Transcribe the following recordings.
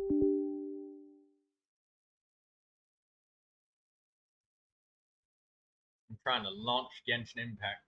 I'm trying to launch Genshin Impact.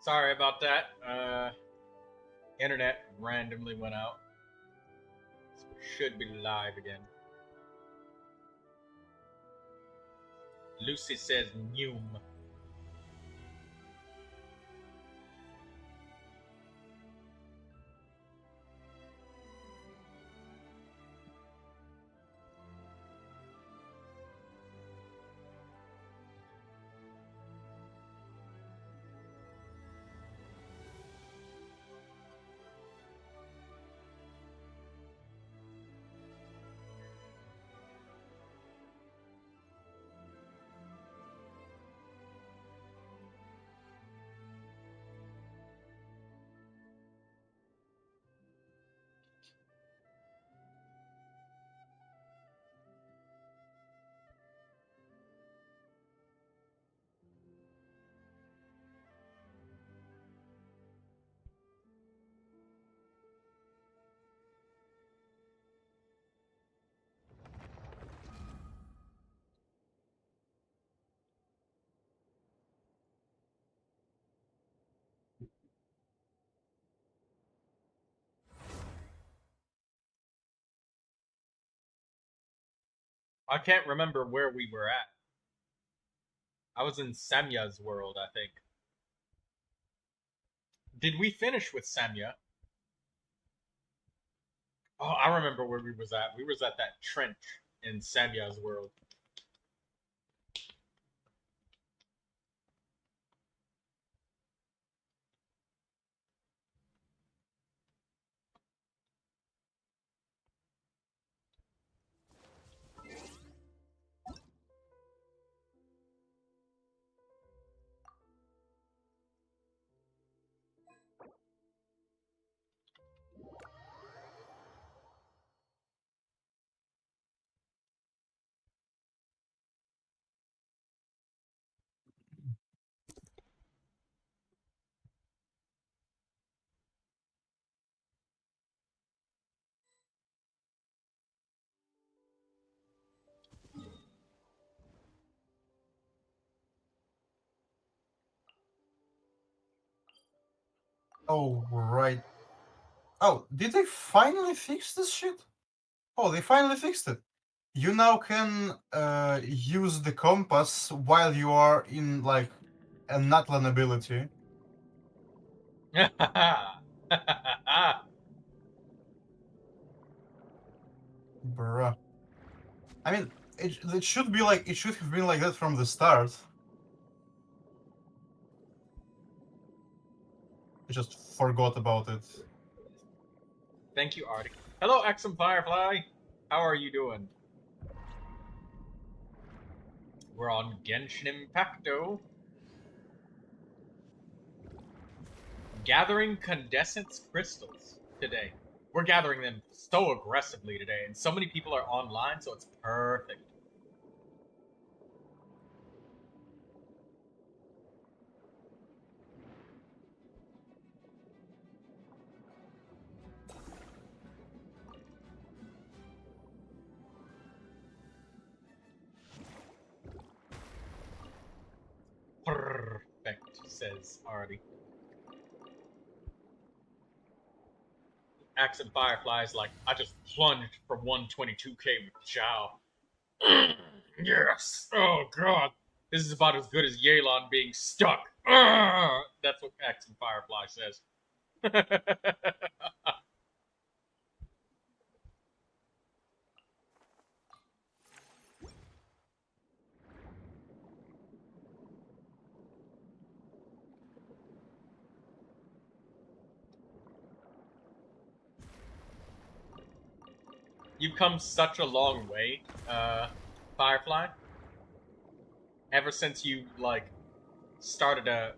Sorry about that. Internet randomly went out. So we should be live again. Lucy says Noom. I can't remember where we were at. I was in Samya's world, I think. Did we finish with Samya? Oh, I remember where we was at. We was at that trench in Samya's world. Oh, right. Oh, did they finally fix this shit? Oh, they finally fixed it. You now can use the compass while you are in, like, a Natlan ability. Bruh. I mean, it should be like, it should have been like that from the start. I just forgot about it. Thank you, Artie. Hello, Exum Firefly. How are you doing? We're on Genshin Impacto. Gathering Condescence Crystals today. We're gathering them so aggressively today, and so many people are online, so it's perfect. says Artie. Accent Firefly's like, I just plunged for 122k with Zhao. Yes! Oh god! This is about as good as Yelan being stuck. That's what Accent Firefly says. You've come such a long way, Firefly. Ever since you, like, started to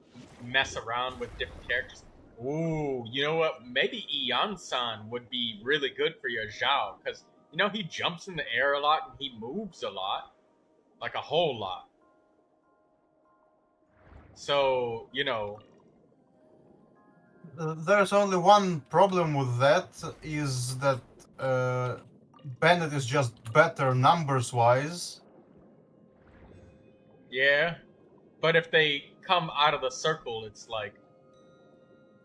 mess around with different characters. Ooh, you know what? Maybe Iansan would be really good for your Zhao, because, you know, he jumps in the air a lot and he moves a lot. Like, a whole lot. So, you know... There's only one problem with that, is that Bennett is just better numbers-wise. Yeah. But if they come out of the circle, it's like...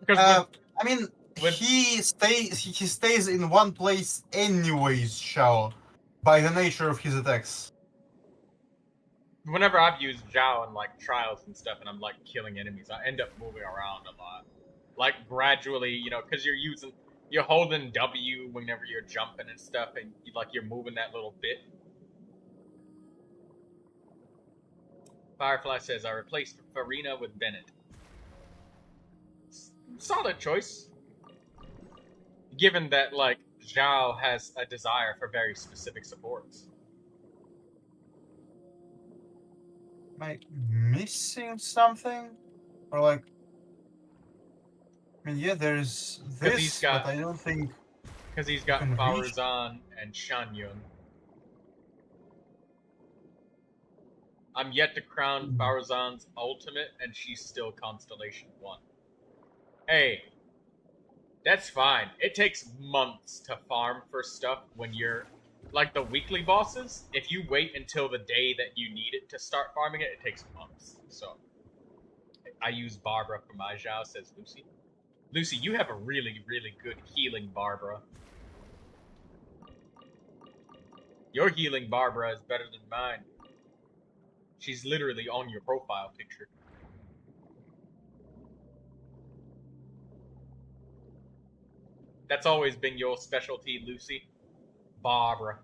I mean, with... he stays in one place anyways, Shao, by the nature of his attacks. Whenever I've used Zhao in, like, trials and stuff, and I'm, like, killing enemies, I end up moving around a lot. Like, gradually, you know, because you're holding W whenever you're jumping and stuff, and, you're moving that little bit. Firefly says, I replaced Farina with Bennett. Solid choice. Given that, like, Zhao has a desire for very specific supports. Am I missing something? Or like... I mean, yeah, there's this, but I don't think... Because he's got Faruzan and Xianyun. I'm yet to crown Faruzan's ultimate, and she's still Constellation 1. Hey, that's fine. It takes months to farm for stuff when you're... Like, the weekly bosses, if you wait until the day that you need it to start farming it, it takes months. So, I use Barbara for my Zhao, says Lucy. Lucy, you have a really, really good healing Barbara. Your healing Barbara is better than mine. She's literally on your profile picture. That's always been your specialty, Lucy. Barbara.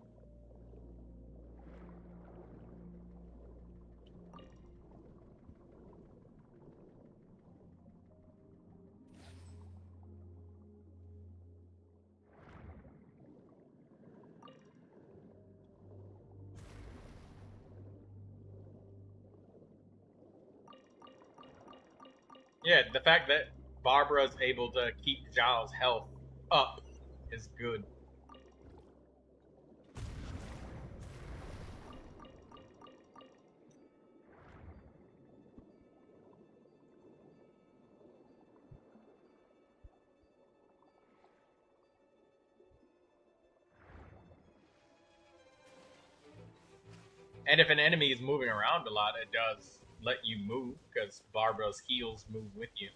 Yeah, the fact that Barbara's able to keep Zhao's health up is good. And if an enemy is moving around a lot, it does let you move, because Barbara's heals move with you.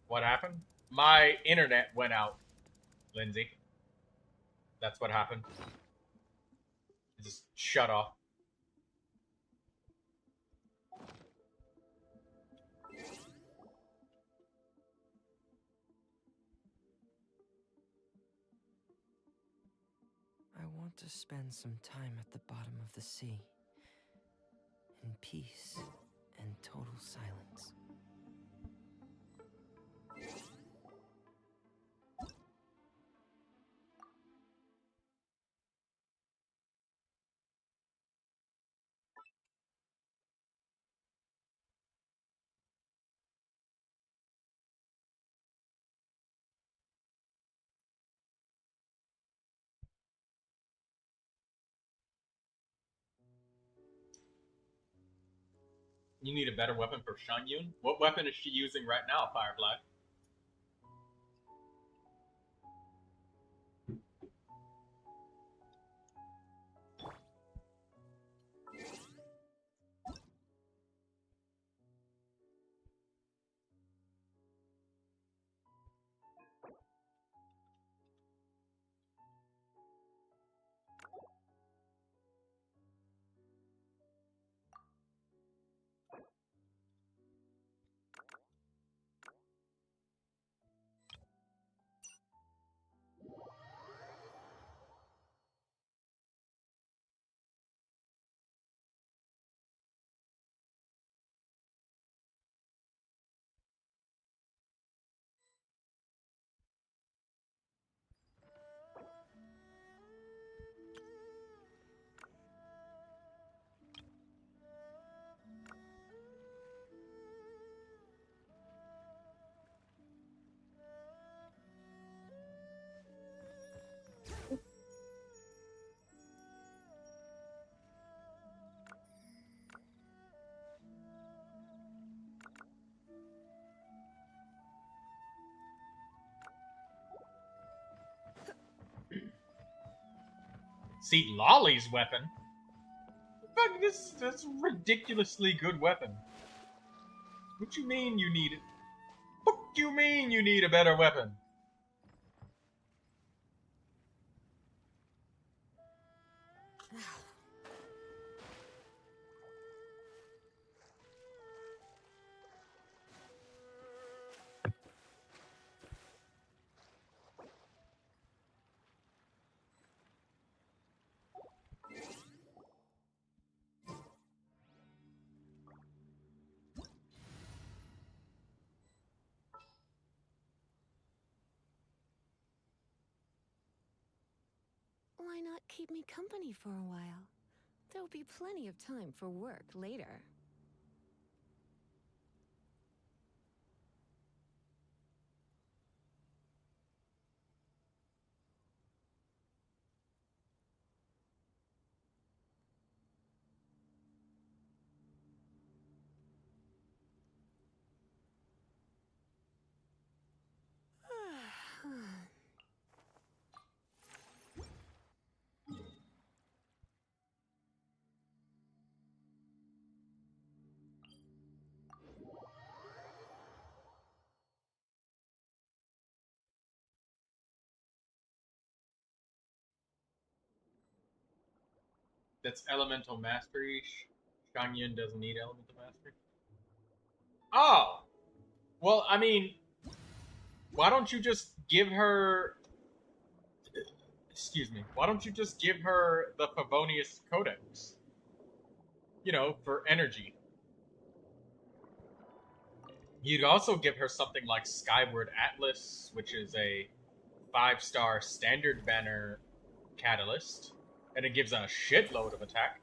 What happened? My internet went out, Lindsay. That's what happened. It just shut off. I want to spend some time at the bottom of the sea, in peace and total silence. You need a better weapon for Xianyun? What weapon is she using right now, Firefly? See, Lolly's weapon? Fuck, that's a ridiculously good weapon. What you mean you need it? What do you mean you need a better weapon? Why not keep me company for a while? There'll be plenty of time for work later. That's Elemental Mastery. Xianyun doesn't need Elemental Mastery. Oh! Well, I mean, why don't you just give her... Excuse me. Why don't you just give her the Favonius Codex? You know, for energy. You'd also give her something like Skyward Atlas, which is a 5-star standard banner catalyst, and it gives a shitload of attack.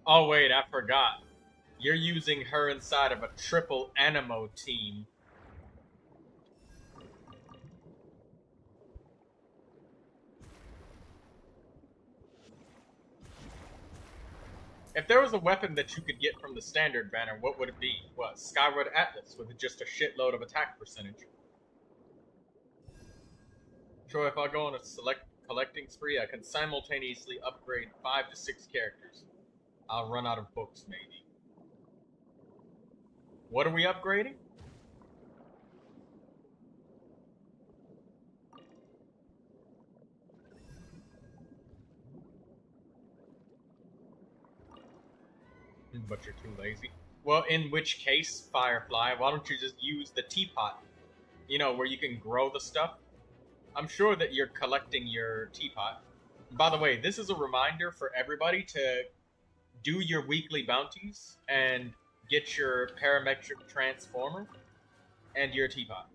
Oh wait, I forgot. You're using her inside of a triple Animo team. If there was a weapon that you could get from the standard banner, what would it be? What, Skyward Atlas with just a shitload of attack percentage? Sure, if I go on a collecting spree, I can simultaneously upgrade 5 to 6 characters. I'll run out of books, maybe. What are we upgrading? But you're too lazy. Well, in which case, Firefly, why don't you just use the teapot? You know, where you can grow the stuff? I'm sure that you're collecting your teapot. By the way, this is a reminder for everybody to do your weekly bounties and get your parametric transformer and your teapot.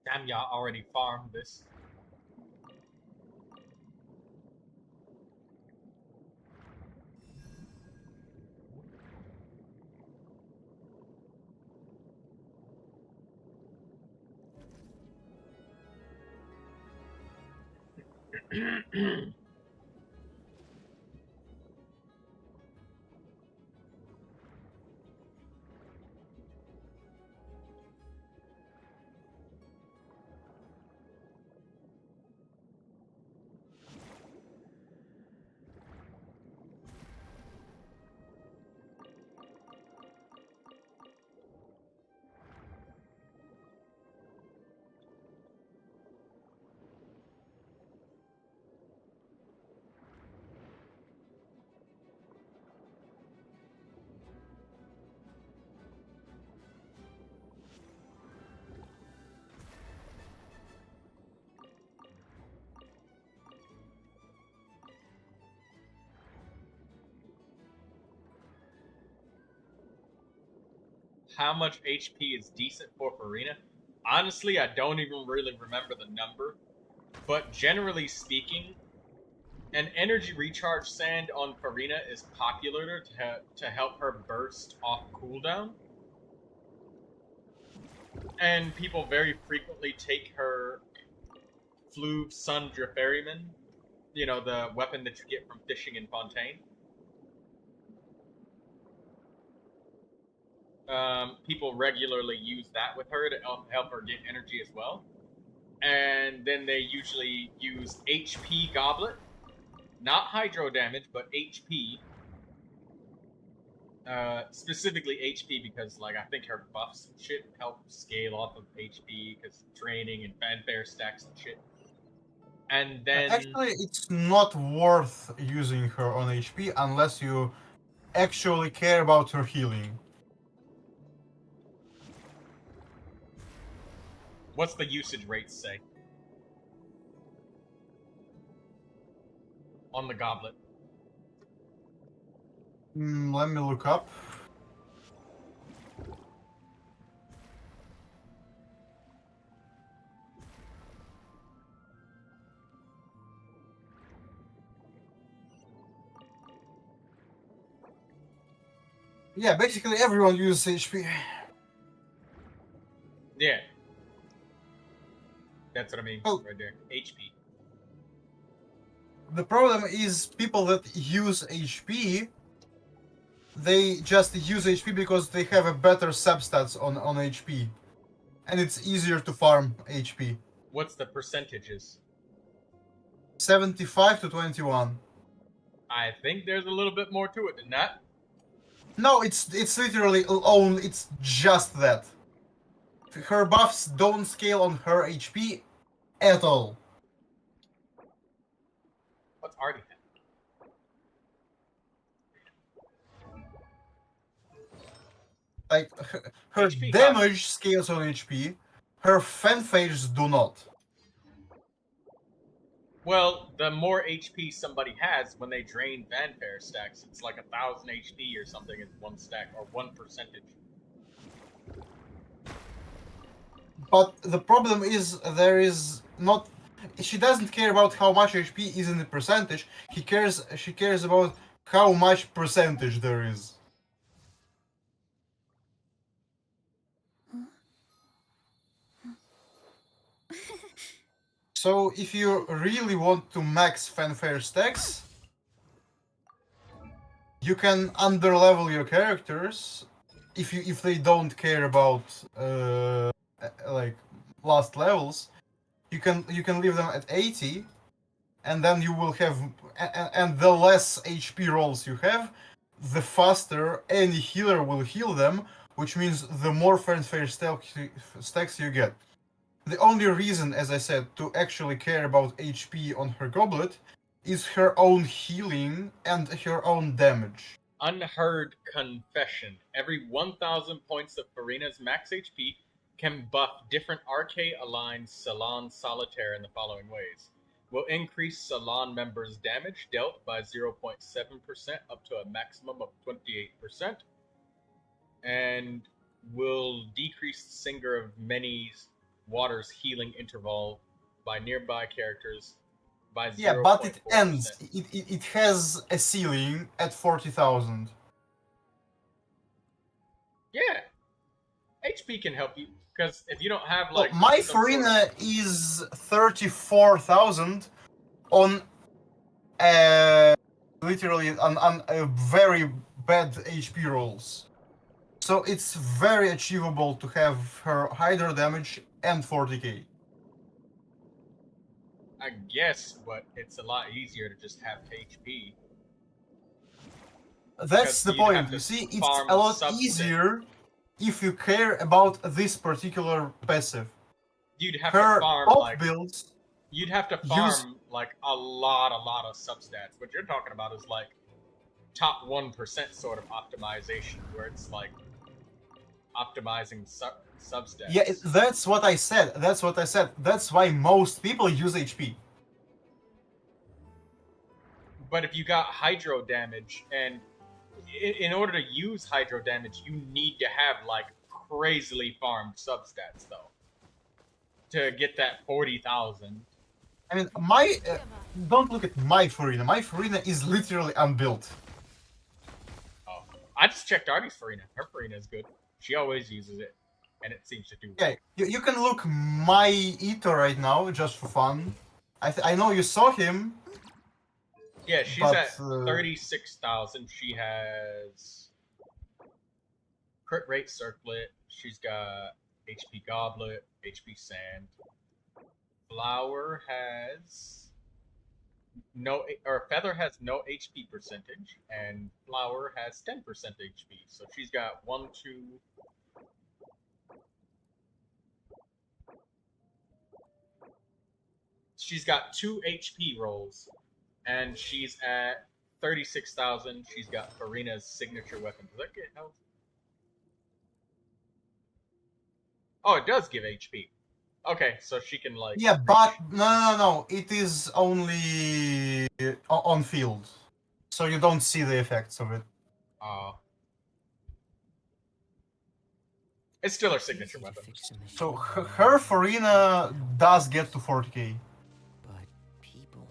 Damn, y'all already farmed this. how much HP is decent for Farina. Honestly, I don't even really remember the number. But generally speaking, an energy recharge sand on Farina is popular to help her burst off cooldown. And people very frequently take her Fluve Sundra Ferryman, you know, the weapon that you get from fishing in Fontaine. People regularly use that with her to help her get energy as well. And then they usually use HP Goblet. Not hydro damage, but HP. Specifically HP because, like, I think her buffs and shit help scale off of HP because training and fanfare stacks and shit. And then... Actually, it's not worth using her on HP unless you actually care about her healing. What's the usage rates say? On the goblet. Let me look up. Yeah, basically everyone uses HP. Yeah. That's what I mean, Oh. right there. HP. The problem is people that use HP, they just use HP because they have a better substats on HP. And it's easier to farm HP. What's the percentages? 75 to 21. I think there's a little bit more to it than that. No, it's literally only, it's just that. Her buffs don't scale on her HP at all. What's Artie? Like, her HP damage scales on HP, her fanfares do not. Well, the more HP somebody has when they drain fanfare stacks, it's like 1,000 HP or something in one stack, or 1%. But the problem is there is not. She doesn't care about how much HP is in the percentage. She cares about how much percentage there is. So if you really want to max fanfare stacks, you can underlevel your characters if they don't care about like last levels. You can leave them at 80, and then you will have and the less HP rolls you have, the faster any healer will heal them, which means the more fanfare stacks you get. The only reason, as I said, to actually care about HP on her goblet is her own healing and her own damage. Unheard confession. Every 1,000 points of Farina's max HP can buff different RK-aligned Salon Solitaire in the following ways. Will increase Salon members' damage dealt by 0.7% up to a maximum of 28%. And will decrease Singer of Many's Water's healing interval by nearby characters by 0.4%. Yeah, but it ends. It has a ceiling at 40,000. Yeah. HP can help you, because if you don't have, like... Well, my Farina is 34,000 on literally on a very bad HP rolls. So it's very achievable to have her Hydra damage and 40k. I guess, but it's a lot easier to just have HP. That's the point. You see, it's a lot easier if you care about this particular passive. You'd have her to farm top builds. You'd have to farm like a lot of substats. What you're talking about is like top 1% sort of optimization, where it's like optimizing substats. Yeah, that's what I said. That's why most people use HP. But if you got hydro damage, and in order to use hydro damage, you need to have like crazily farmed substats though to get that 40,000. I mean, don't look at my Farina. My Farina is literally unbuilt. Oh, I just checked Artie's Farina. Her Farina is good. She always uses it, and it seems to do well. Yeah, you can look my Ito right now just for fun. I know you saw him. Yeah, she's but, at 36,000. She has crit rate circlet. She's got HP goblet, HP sand. Flower has no, or Feather has no HP percentage, and Flower has 10% HP. So she's got 1, 2. She's got 2 HP rolls, and she's at 36,000. She's got Farina's signature weapon. Does that get health? Oh, it does give HP. Okay, so she can like. Yeah, but no. It is only on field, so you don't see the effects of it. It's still her signature Easy to weapon. fix a machine So gun, her Farina does get to 40k. but people.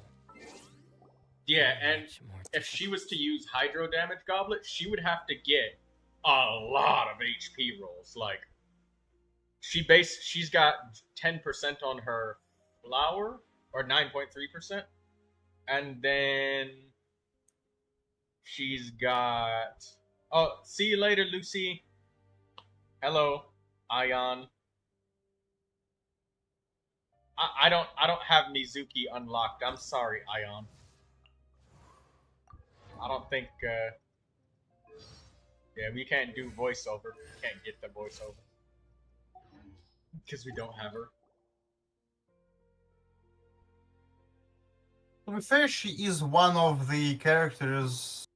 Yeah, and much more if she was to use Hydro Damage Goblet, she would have to get a lot of HP rolls. Like, she's got 10% on her Flower, or 9.3%, and then she's got. Oh, see you later, Lucy. Hello, Ion. I don't have Mizuki unlocked. I'm sorry, Ion. I don't think yeah, we can't do voiceover. We can't get the voiceover. Because we don't have her. To be fair, she is one of the characters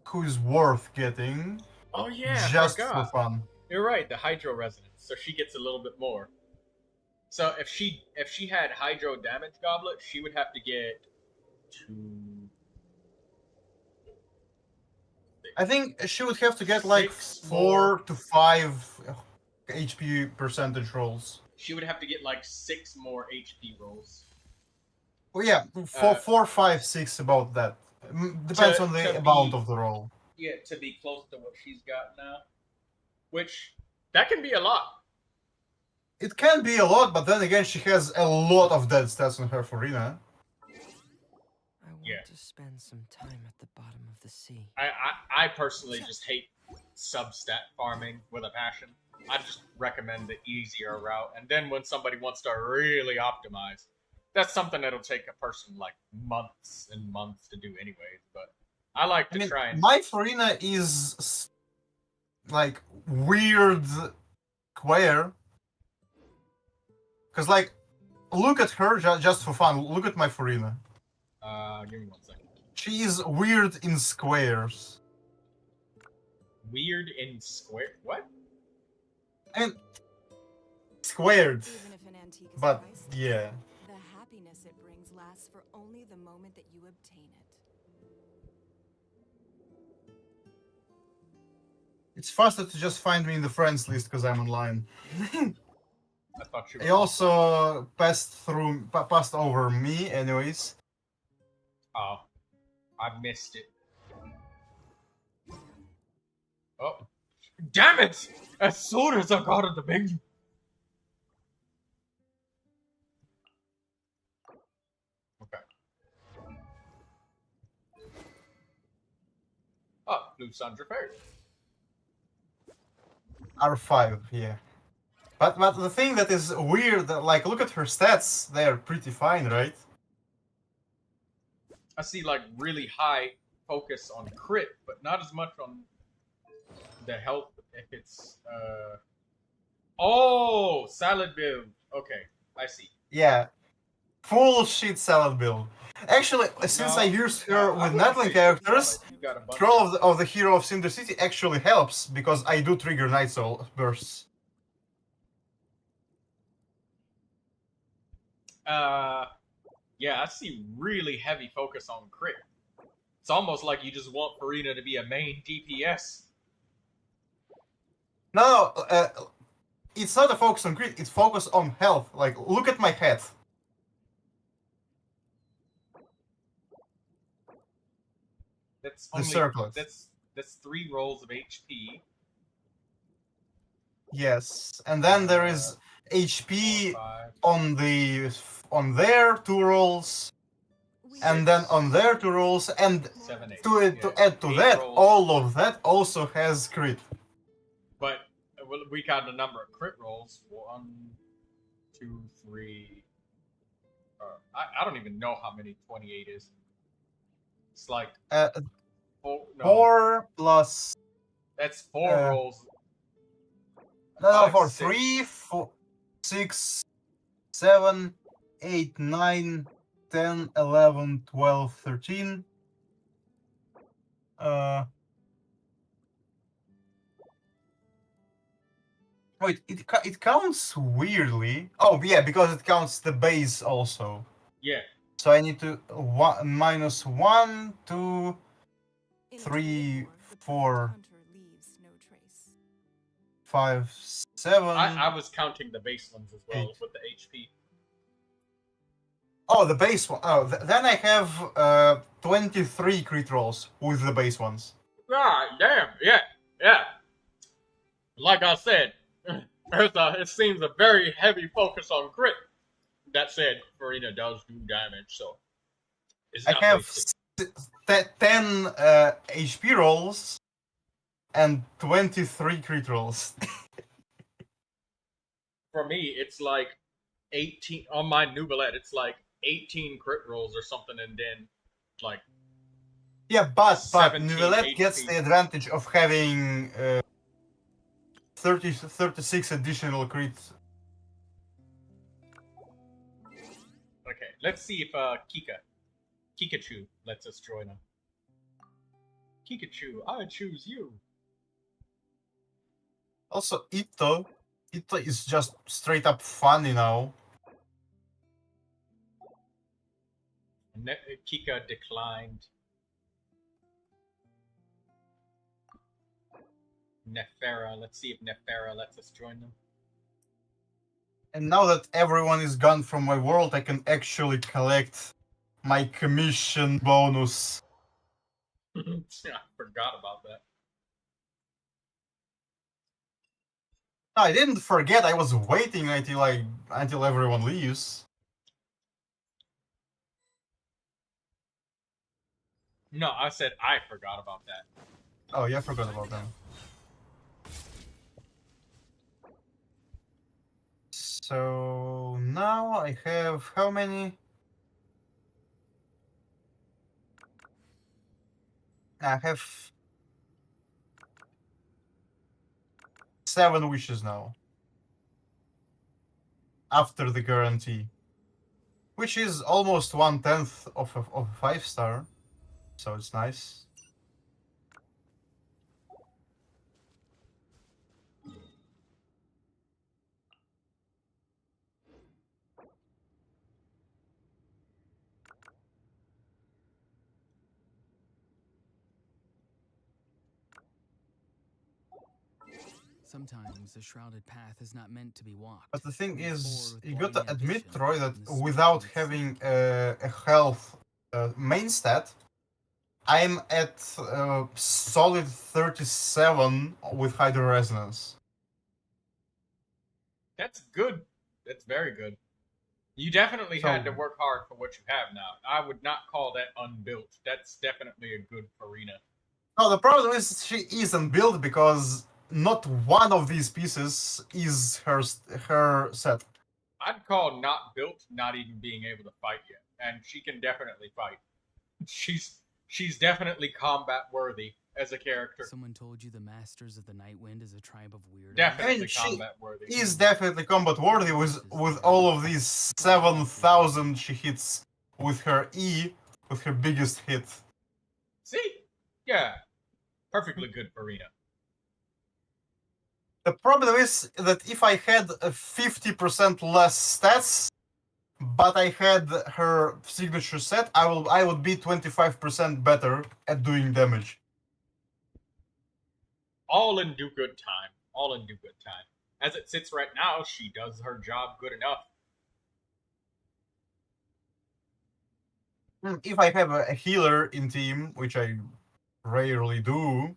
who is worth getting. Oh yeah, just I for forgot. fun. You're right, the Hydro Resonance. So she gets a little bit more. So if she had Hydro Damage Goblet, she would have to get 2. I think she would have to get like 6 4 to 5 HP percentage rolls. She would have to get like 6 more HP rolls. Well, yeah, 4, 5, 6, about that. Depends on the amount of the roll. Yeah, to be close to what she's got now. Which, that can be a lot. It can be a lot, but then again, she has a lot of dead stats on her Farina. I want Yeah. to spend some time at the bottom of the sea. I personally just hate sub-stat farming with a passion. I just recommend the easier route. And then when somebody wants to really optimize, that's something that'll take a person like months and months to do anyways. But I like to try and... My Farina is like weird square. Because like, look at her just for fun. Look at my Farina. Give me 1 second. She is weird in squares. Weird in square... What? And squared. Even if an antique is But priced, yeah. the happiness it brings lasts for only the moment that you obtain it. It's faster to just find me in the friends list because I'm online. I thought you were... He also passed over me anyways. Oh. I missed it. Oh. Damn it! As soon as I got on the menu. Okay. Oh, Blue Sandra Fair. R5, yeah. But the thing that is weird, like, look at her stats. They're pretty fine, right? I see like really high focus on crit, but not as much on the health if it's oh, salad build. Okay, I see. Yeah. Full shit salad build. Actually, since I used her with Natling characters, Troll of the Hero of Cinder City actually helps because I do trigger Night Soul bursts. Yeah, I see really heavy focus on crit. It's almost like you just want Farina to be a main DPS. No, it's not a focus on crit. It's focus on health. Like, look at my head. That's The only circlet. that's 3 rolls of HP. Yes, and then there is HP 4, 5, on their 2 rolls, and then on their 2 rolls, and 7, 8. to Yeah, add to 8 that, rolls. all of that also has crit. But we count the number of crit rolls. 1, 2, 3. I don't even know how many 28 is. It's like 4. No, 4 plus that's 4 rolls. no, 5, for 6. 3, 4, 6, 7, 8, 9, 10, 11, 12, 13. Wait, it counts weirdly. Oh yeah, because it counts the base also. Yeah. So I need to minus 1, 2, In 3, 24, the 4, hunter leaves no trace. 5, 7. I was counting the base ones as well 8. with the HP. Oh, the base one. Oh, then I have 23 crit rolls with the base ones. God damn, yeah. Like I said, it seems a very heavy focus on crit. That said, Farina does do damage, so it's I not have wasted. 10 HP rolls and 23 crit rolls. For me, it's like 18 on my Neuvilette. It's like 18 crit rolls or something, and then like Yeah, but 17 Neuvilette gets HP. the advantage of having 36 additional crits. Okay, let's see if Kikachu lets us join him. Kikachu, I choose you. Also, Ito is just straight up funny now. Kika declined. Nefera, let's see if Nefera lets us join them. And now that everyone is gone from my world, I can actually collect my commission bonus. I forgot about that. I didn't forget. I was waiting until everyone leaves. No, I said I forgot about that. Oh yeah, I forgot about that. So now I have how many? I have 7 wishes now. After the guarantee. Which is almost 1/10 of a 5-star. So it's nice. Sometimes the shrouded path is not meant to be walked. But the thing is, Or you got to blinding admit, ambition Troy, that in the without spirit having a health main stat, I'm at solid 37 with Hydro Resonance. That's good. That's very good. You definitely had to work hard for what you have now. I would not call that unbuilt. That's definitely a good Farina. No, the problem is she isn't built because not one of these pieces is her set. I'd call not built not even being able to fight yet, and she can definitely fight. She's definitely combat worthy as a character. Someone told you the Masters of the Night Wind is a tribe of weirdos. Definitely I mean, she combat worthy. is definitely combat worthy with all of these 7,000 she hits with her E, with her biggest hit. See? Yeah. Perfectly good Farina. The problem is that if I had 50% less stats, but I had her signature set, I would be 25% better at doing damage. All in due good time. All in due good time. As it sits right now, she does her job good enough. If I have a healer in team, which I rarely do.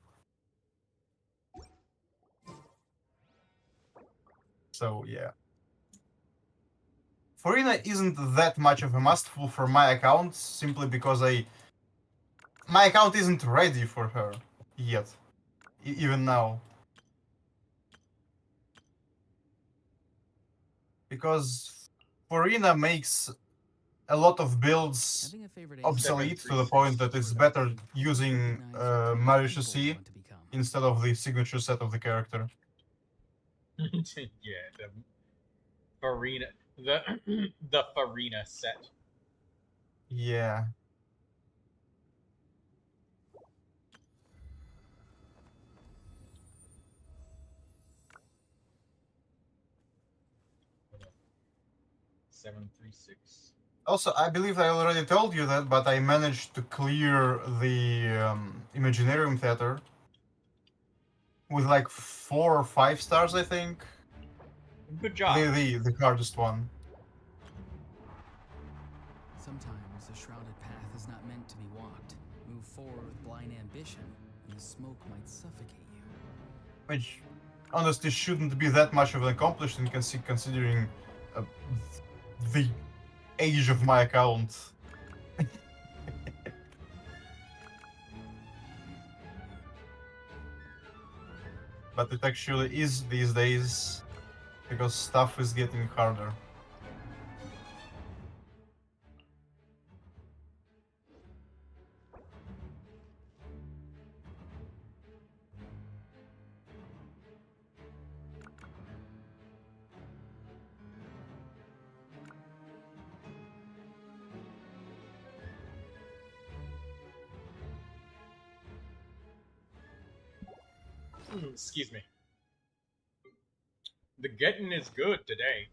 So yeah. Farina isn't that much of a must-full for my account, simply because my account isn't ready for her yet, even now. Because Farina makes a lot of builds Having a favorite obsolete to the 736. point that it's better using Recognize what kind of Malicious people we C want to become. instead of the signature set of the character. Yeah, the Farina, the Farina set. Yeah. Hold on. 736. Also, I believe I already told you that, but I managed to clear the Imaginarium Theater with like 4 or 5 stars, I think. Good job. The hardest one. Sometimes a shrouded path is not meant to be walked. Move forward with blind ambition, and the smoke might suffocate you. Which honestly shouldn't be that much of an accomplishment considering the age of my account. But it actually is these days, because stuff is getting harder. Excuse me. The getting is good today.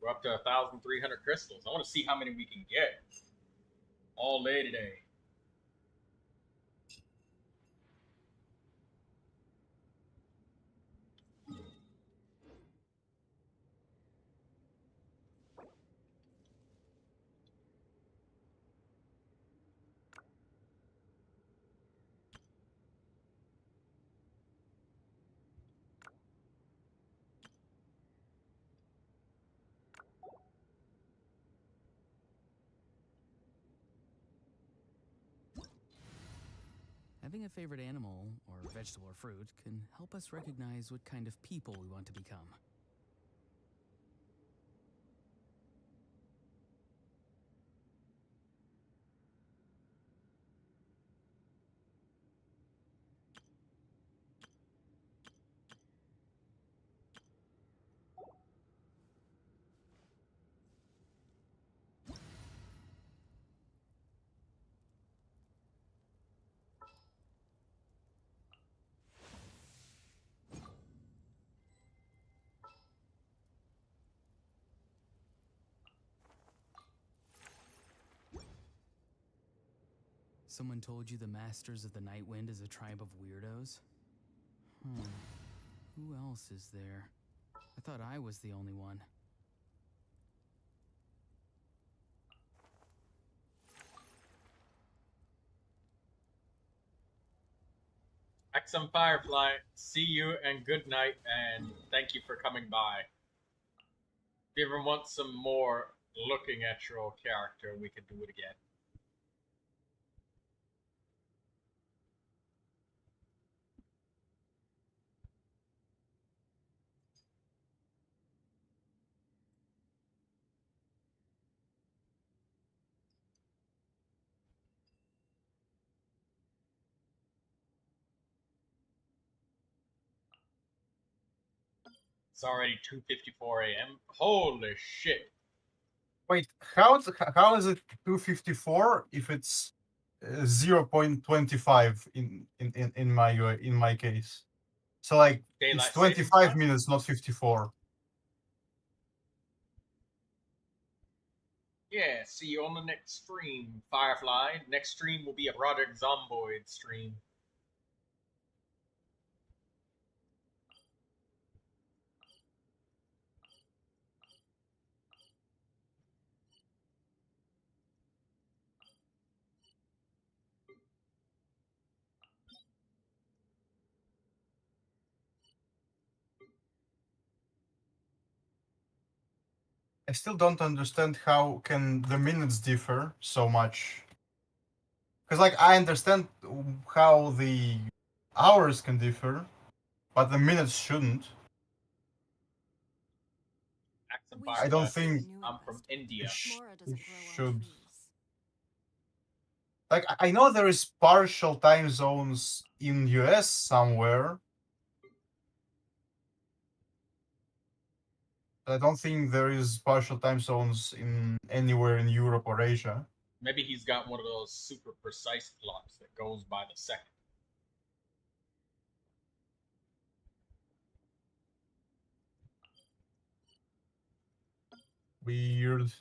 We're up to 1,300 crystals. I want to see how many we can get all day today. Having a favorite animal, or vegetable or fruit, can help us recognize what kind of people we want to become. Someone told you the Masters of the Night Wind is a tribe of weirdos? Who else is there? I thought I was the only one. XM Firefly, see you and good night, and thank you for coming by. If you ever want some more looking at your character, we could do it again. It's already 2:54 a.m. Holy shit. Wait, how is it 254 if it's 0.25 in my case? So like Daylight it's 25 savings time? minutes, not 54. Yeah, see you on the next stream, Firefly. Next stream will be a Project Zomboid stream. still don't understand how can the minutes differ so much. Because like I understand how the hours can differ, but the minutes shouldn't. Accent We I fire don't that. think I'm from India. Mora it doesn't grow on should. trees. Like I know there is partial time zones in US somewhere. I don't think there is partial time zones in anywhere in Europe or Asia. Maybe he's got one of those super precise clocks that goes by the second. Weird.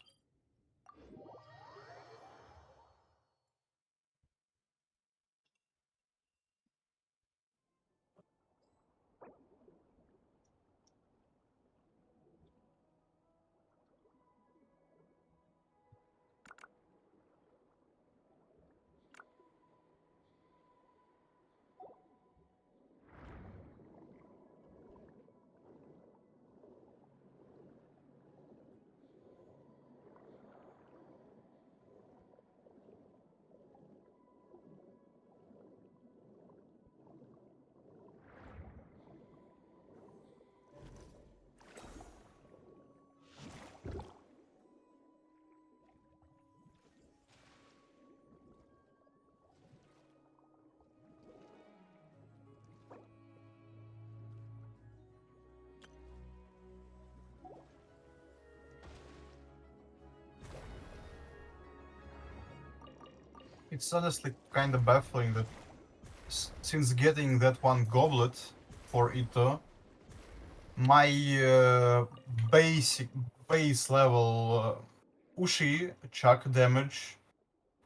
It's honestly kind of baffling that since getting that one goblet for Ito, my base level Ushi chuck damage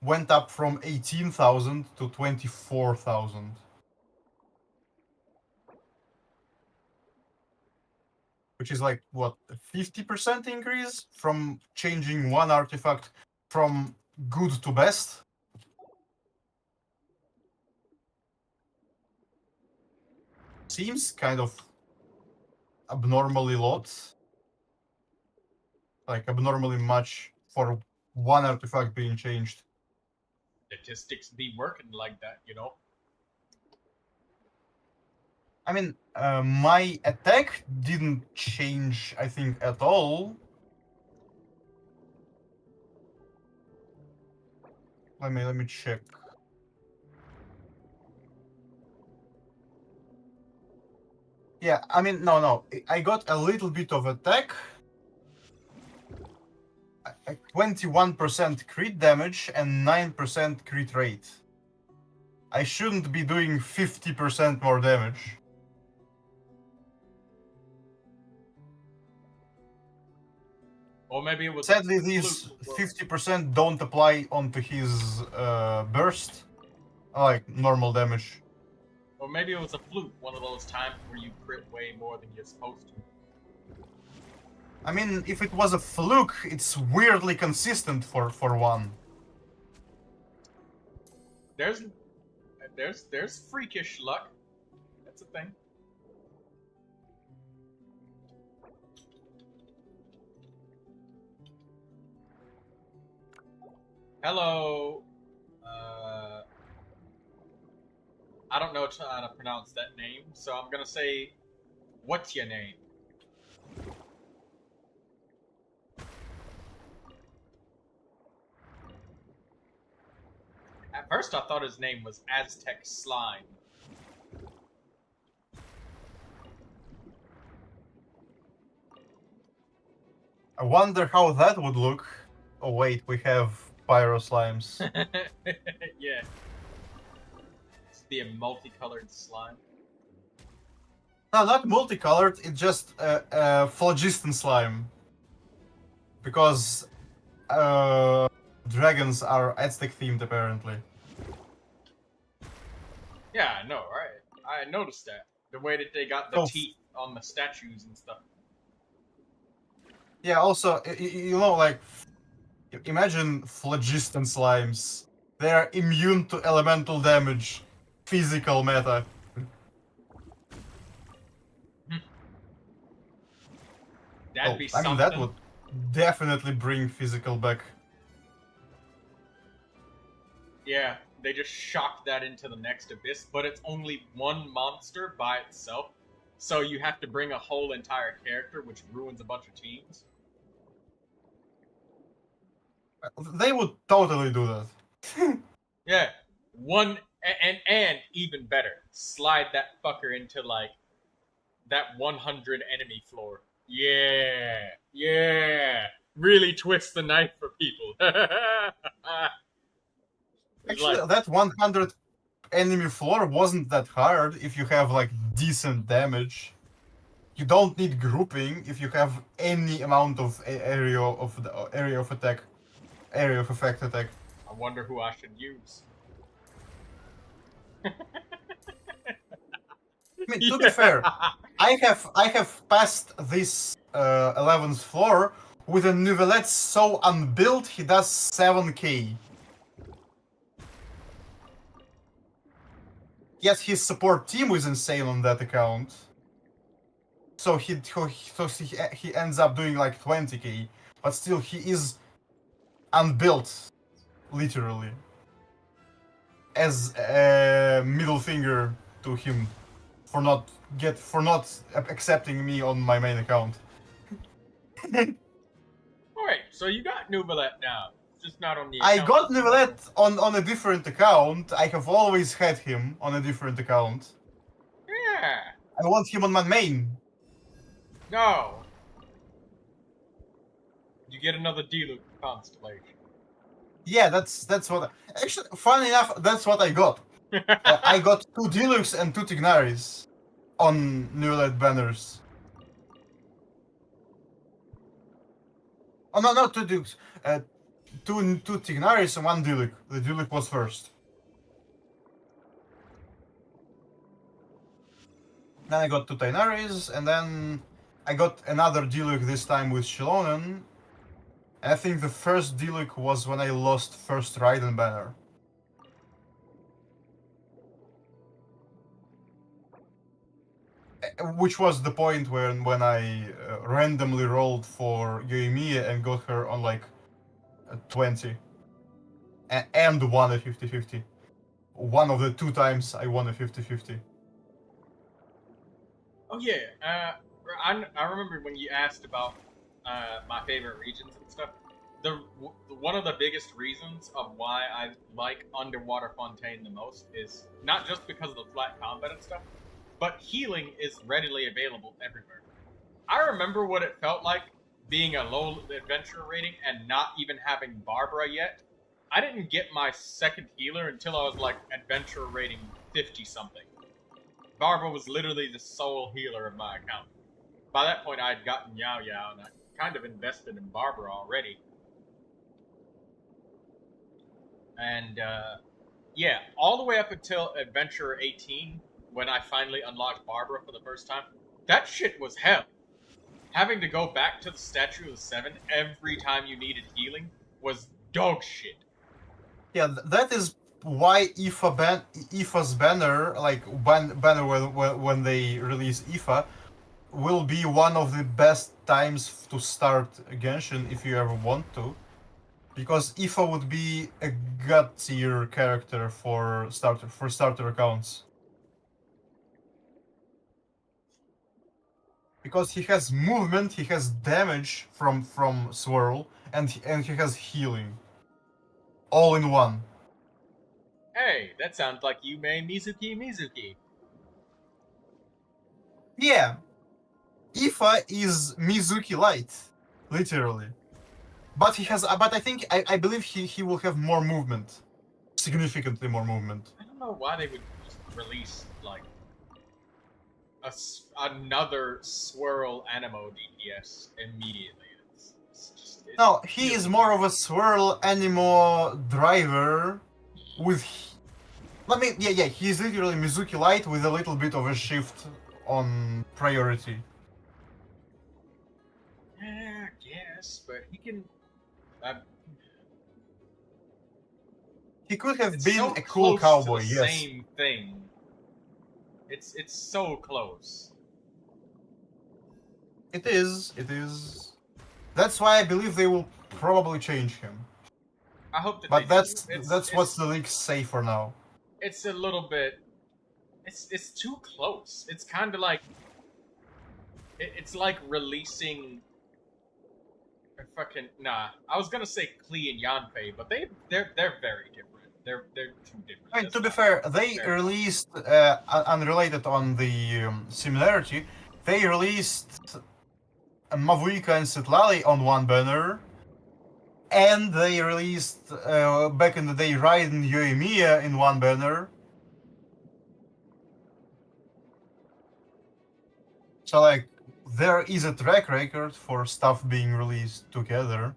went up from 18,000 to 24,000. Which is like, what, a 50% increase from changing one artifact from good to best? Seems kind of abnormally lot. Like, abnormally much for one artifact being changed. Statistics be working like that, you know? I mean, my attack didn't change, I think, at all. Let me check. Yeah, I mean, no. I got a little bit of attack. 21% crit damage and 9% crit rate. I shouldn't be doing 50% more damage. Or maybe it was Sadly, a these fluke. 50% don't apply onto his burst, like normal damage. Or maybe it was a fluke, one of those times where you crit way more than you're supposed to. I mean, if it was a fluke, it's weirdly consistent for one. There's freakish luck. That's a thing. Hello. I don't know how to pronounce that name, so I'm gonna say, what's your name? At first, I thought his name was Aztec Slime. I wonder how that would look. Oh wait, we have pyro slimes. Yeah. It's be a multicolored slime. No, not multicolored, it's just phlogiston slime. Because dragons are Aztec themed apparently. Yeah, I know, right? I noticed that. The way that they got the Oh. teeth on the statues and stuff. Yeah, also, you know, like, imagine phlogiston slimes. They're immune to elemental damage. Physical meta. That'd be I something. mean, that would definitely bring physical back. Yeah, they just shocked that into the next abyss, but it's only one monster by itself, so you have to bring a whole entire character, which ruins a bunch of teams. They would totally do that. Yeah, and even better, slide that fucker into like that 100 enemy floor. Yeah, really twist the knife for people. Actually, Like, that 100 enemy floor wasn't that hard if you have like decent damage. You don't need grouping if you have any amount of area of the area of attack, area of effect attack. I wonder who I should use. I mean, to be fair, I have passed this 11th floor with a Neuvilette so unbuilt he does 7k. Yes, his support team is insane on that account. So he ends up doing like 20k, but still he is unbuilt, literally. As a middle finger to him for not accepting me on my main account. Alright, so you got Neuvilette now. Just not on the I account. got Neuvilette on a different account. I have always had him on a different account. Yeah. I want him on my main. No. You get another Diluc constellation. Yeah, that's what. Actually, funny enough, that's what I got. I got 2 Deluxe and 2 Tignaris on Neuvilette banners. Oh no, not 2 Deluxe. Two Tignaris and 1 Diluc. The Diluc was first. Then I got 2 Tignaris, and then I got another Diluc this time with Xilonen. And I think the first Diluc was when I lost first Raiden banner. Which was the point when I randomly rolled for Yoimiya and got her on like 20. And won a 50-50. One of the 2 times I won a 50-50. Oh yeah, I remember when you asked about my favorite regions and stuff. One of the biggest reasons of why I like Underwater Fontaine the most is not just because of the flat combat and stuff, but healing is readily available everywhere. I remember what it felt like being a low adventure rating and not even having Barbara yet. I didn't get my second healer until I was like adventure rating 50 something. Barbara was literally the sole healer of my account. By that point, I had gotten Yao Yao, and I kind of invested in Barbara already. And, yeah, all the way up until Adventure 18, when I finally unlocked Barbara for the first time, that shit was hell. Having to go back to the Statue of the Seven every time you needed healing was dog shit. Yeah, that is why IFA's banner, like banner when they release IFA, will be one of the best times to start Genshin if you ever want to, because IFA would be a god tier character for starter accounts. Because he has movement, he has damage from swirl, and he has healing, all in one. Hey, that sounds like you may Mizuki. Yeah, IFA is Mizuki Light, literally. But he has, but I believe he will have more movement, significantly more movement. I don't know why they would just release like another swirl animo DPS immediately. No, he is more of a swirl animo driver with. Yeah, he's literally Mizuki Light with a little bit of a shift on priority. Yeah, I guess, but he can. He could have It's been so a cool close cowboy, to the yes. Same thing. It's so close. It is. That's why I believe they will probably change him. I hope that But they that's do. that's what the leaks say for now. It's a little bit. It's too close. It's kind of like. It's like releasing. I was gonna say Klee and Yanfei, but they're very different. They're too different. I mean, That's to be not fair, they fair. released unrelated on the similarity. They released Mavuika and Sitlali on one banner, and they released back in the day Raiden and Yoimiya in one banner. So like, there is a track record for stuff being released together,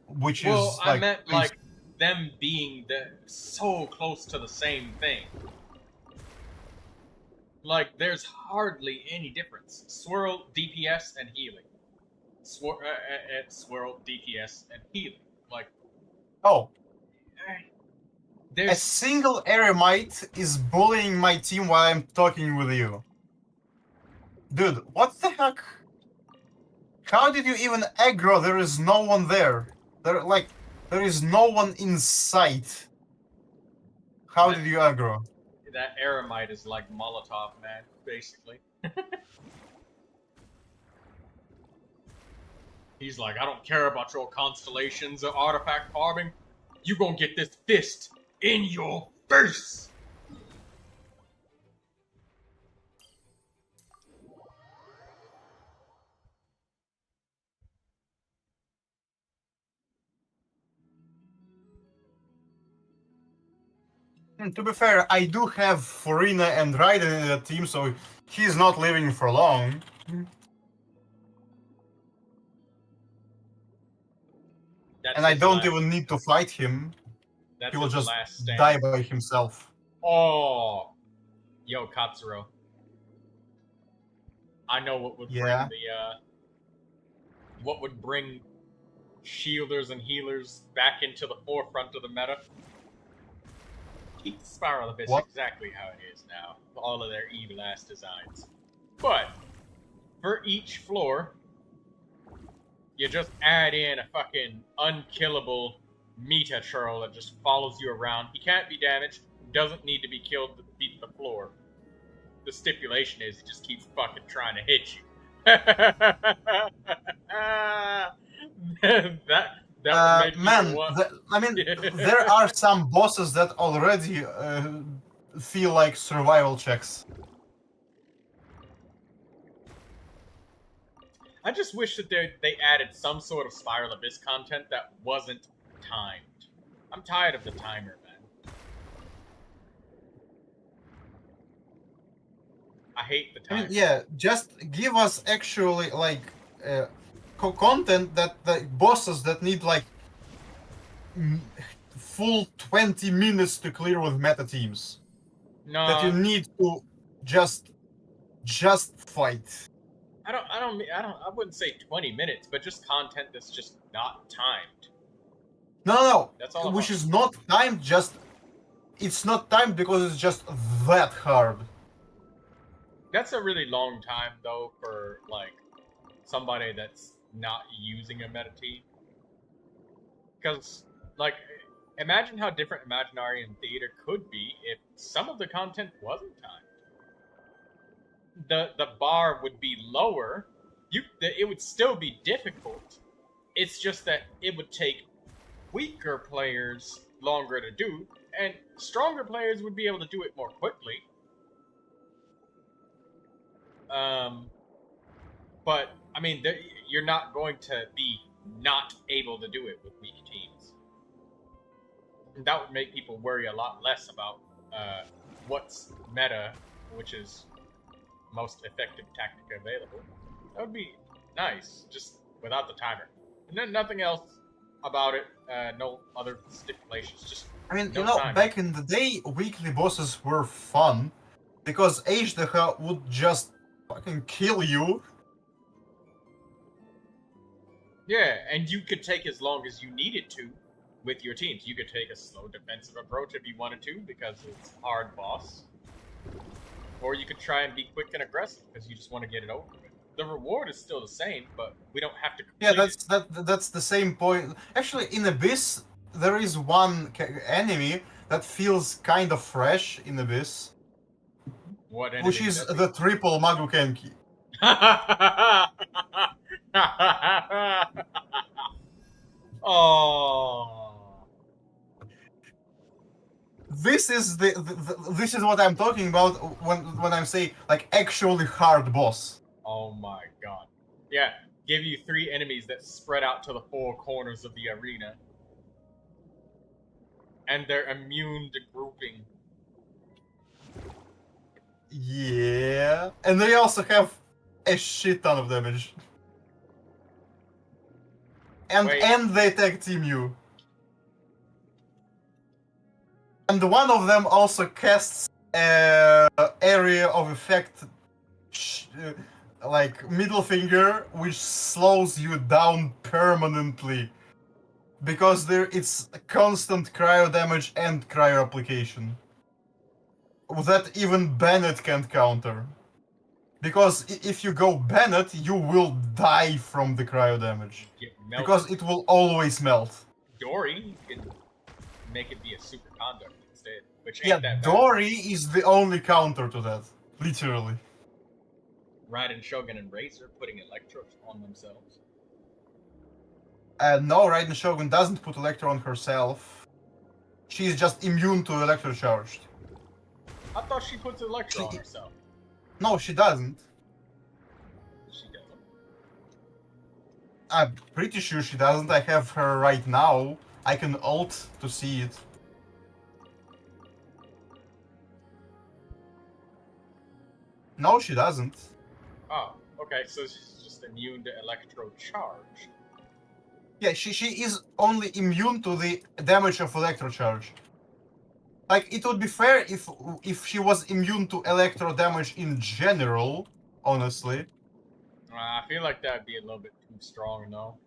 which Well, is I like meant like them being so close to the same thing. Like, there's hardly any difference. Swirl, DPS, and healing. Swirl, DPS, and healing. Like, oh, a there's single eremite is bullying my team while I'm talking with you. Dude, what the heck? How did you even aggro? There is no one there. There is no one in sight. How did you aggro? that eremite is like Molotov, man, basically. He's like, I don't care about your constellations or artifact farming. You gonna get this fist in your face! And to be fair, I do have Farina and Raiden in the team, so he's not living for long. That's And I his don't last- even need to fight him. That's He will his just last stand. die by himself. Oh, yo, Katsuro. I know what would Yeah. bring what would bring shielders and healers back into the forefront of the meta. Keep the Spiral Abyss What? exactly how it is now, all of their evil ass designs. But for each floor, you just add in a fucking unkillable Meta Churl that just follows you around. He can't be damaged, doesn't need to be killed to beat the floor. The stipulation is he just keeps fucking trying to hit you. that would make Man, you want... there are some bosses that already feel like survival checks. I just wish that they added some sort of Spiral Abyss content that wasn't timed. I'm tired of the timer, man. I hate the I timer. mean, yeah, just give us actually like content that the bosses that need like full 20 minutes to clear with meta teams. No, That you need to just fight. I wouldn't say 20 minutes, but just content that's just not timed. No, That's all. which is not timed. It's not timed because it's just that hard. That's a really long time though for like somebody that's not using a meta team. Because like, imagine how different Imaginary and Theater could be if some of the content wasn't timed. The bar would be lower. It would still be difficult. It's just that it would take weaker players longer to do, and stronger players would be able to do it more quickly. But I mean, you're not going to be not able to do it with weak teams. And that would make people worry a lot less about what's meta, which is most effective tactic available. That would be nice, just without the timer. And then nothing else about it, no other stipulations, just I mean, no you know, timer. back in the day, weekly bosses were fun because HDH would just fucking kill you. Yeah, and you could take as long as you needed to with your teams. You could take a slow defensive approach if you wanted to because it's hard boss. Or you could try and be quick and aggressive because you just want to get it over with. The reward is still the same, but we don't have to complete Yeah, it. that's the same point. Actually, in Abyss, there is one enemy that feels kind of fresh in Abyss, What enemy which would is that be? the triple Magukenki. Oh. This is this is what I'm talking about when I'm saying like actually hard boss. Oh my god. Yeah, give you 3 enemies that spread out to the 4 corners of the arena. And they're immune to grouping. Yeah, and they also have a shit ton of damage. Wait. And they tag team you. And one of them also casts area of effect, like middle finger, which slows you down permanently. Because it's constant cryo damage and cryo application. That even Bennett can't counter. Because if you go Bennett, you will die from the cryo damage. Get melted. Because it will always melt. Dory, you can make it be a superconductor instead, which ain't Yeah, that bad. Dory is the only counter to that. Literally. Raiden, Shogun, and Razor putting Electros on themselves. No, Raiden Shogun doesn't put Electro on herself. She's just immune to Electro charged. I thought she puts Electro on herself. No, she doesn't. She doesn't. I'm pretty sure she doesn't. I have her right now. I can ult to see it. No, she doesn't. Oh, okay, so she's just immune to Electro charge. Yeah, she is only immune to the damage of Electro charge. Like, it would be fair if she was immune to Electro damage in general, honestly. I feel like that'd be a little bit too strong, though.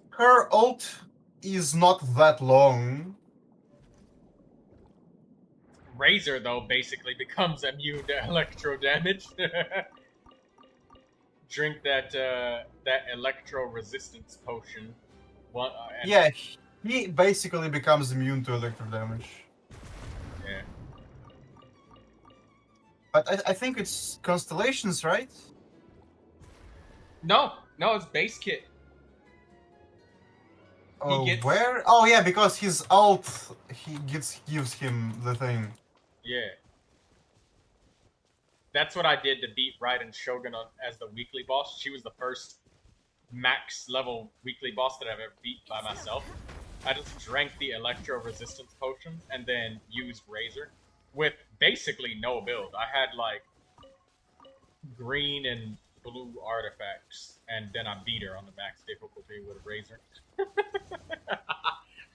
Her ult is not that long. Razor, though, basically becomes immune to Electro damage. Drink that Electro resistance potion. Yeah, he basically becomes immune to Electro damage. Yeah. But I think it's Constellations, right? No, it's base kit. Oh, gets- where? Oh yeah, because his ult gives him the thing. Yeah. That's what I did to beat Raiden Shogun as the weekly boss. She was the first max level weekly boss that I've ever beat by myself. I just drank the Electro resistance potion and then used Razor with basically no build. I had like green and blue artifacts, and then I beat her on the max difficulty with a Razor.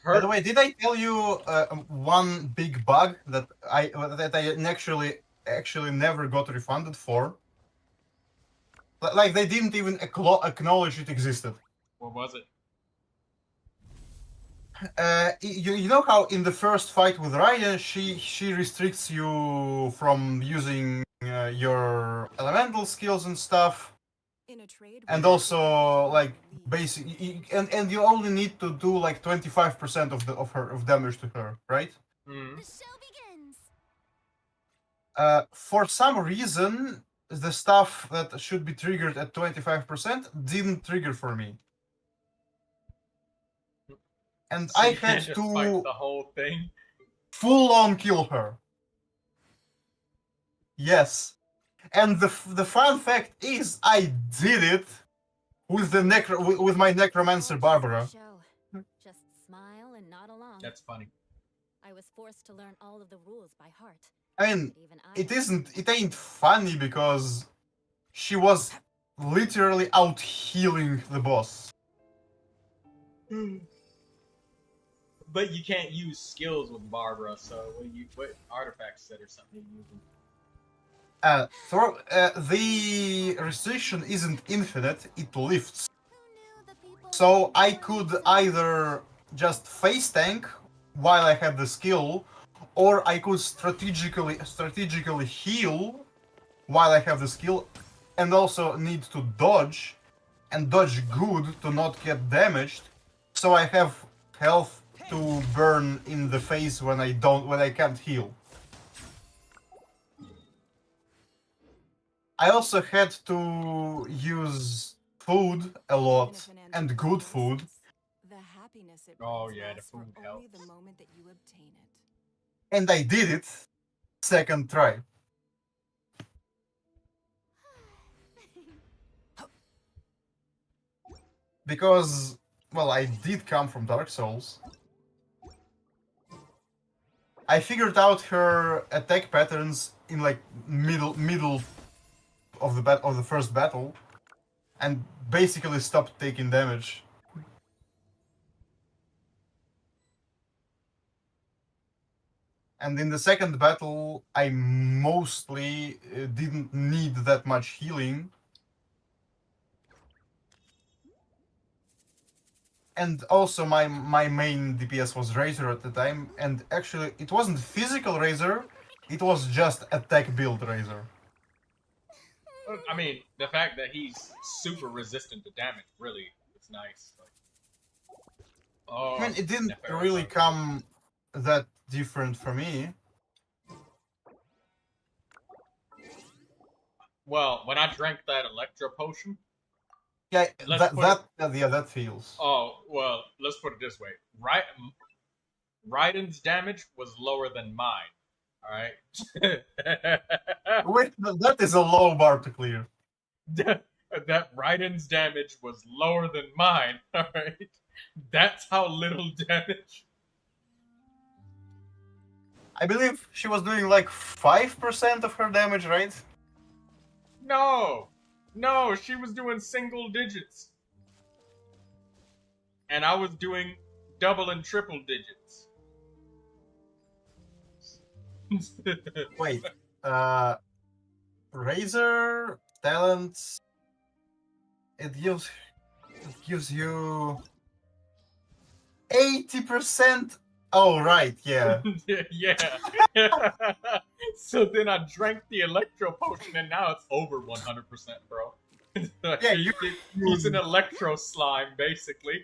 By the way, did I tell you one big bug that I actually never got refunded for? Like they didn't even acknowledge it existed. What was it? You know how in the first fight with Raya, she restricts you from using your elemental skills and stuff, In a trade and war, also like lead. basic, and you only need to do like 25% of damage to her, right? Mm. The show begins. For some reason, the stuff that should be triggered at 25% didn't trigger for me. And So I you can't had just fight to the whole thing. full on kill her. Yes. And the fun fact is, I did it with the with my necromancer Barbara. Show. Just smile and nod along. That's funny. I was forced to learn all of the rules by heart. I mean, But even I it ain't funny because she was literally out healing the boss. But you can't use skills with Barbara, so what artifact set or something are you using? The restriction isn't infinite, it lifts. Who knew the people So I could either just face tank while I had the skill, or I could strategically heal while I have the skill, and also need to dodge, and dodge good to not get damaged. So I have health to burn in the face when I can't heal. I also had to use food a lot, and good food. The happiness it Oh, brings yeah, the lasts for food only the helps. moment that you obtain it. And I did it second try. Because, well, I did come from Dark Souls. I figured out her attack patterns in like middle of the first battle, and basically stopped taking damage. And in the second battle, I mostly didn't need that much healing. And also my main DPS was Razor at the time, and actually it wasn't physical Razor, it was just attack build Razor. I mean, the fact that he's super resistant to damage really is nice. Like, oh, I mean, it didn't Neferu really sounds- come that different for me. Well, when I drank that Electro potion, Yeah, Let's put that feels. oh, well, let's put it this way. Raiden's damage was lower than mine. Alright? Wait, that is a low bar to clear. That Raiden's damage was lower than mine. Alright? That's how little damage. I believe she was doing like 5% of her damage, right? No! No, she was doing single digits. And I was doing double and triple digits. Wait, Razor talents. It gives you 80%. Oh right, yeah. Yeah. So then I drank the Electro potion and now it's over 100%, bro. Yeah, He's an Electro slime, basically.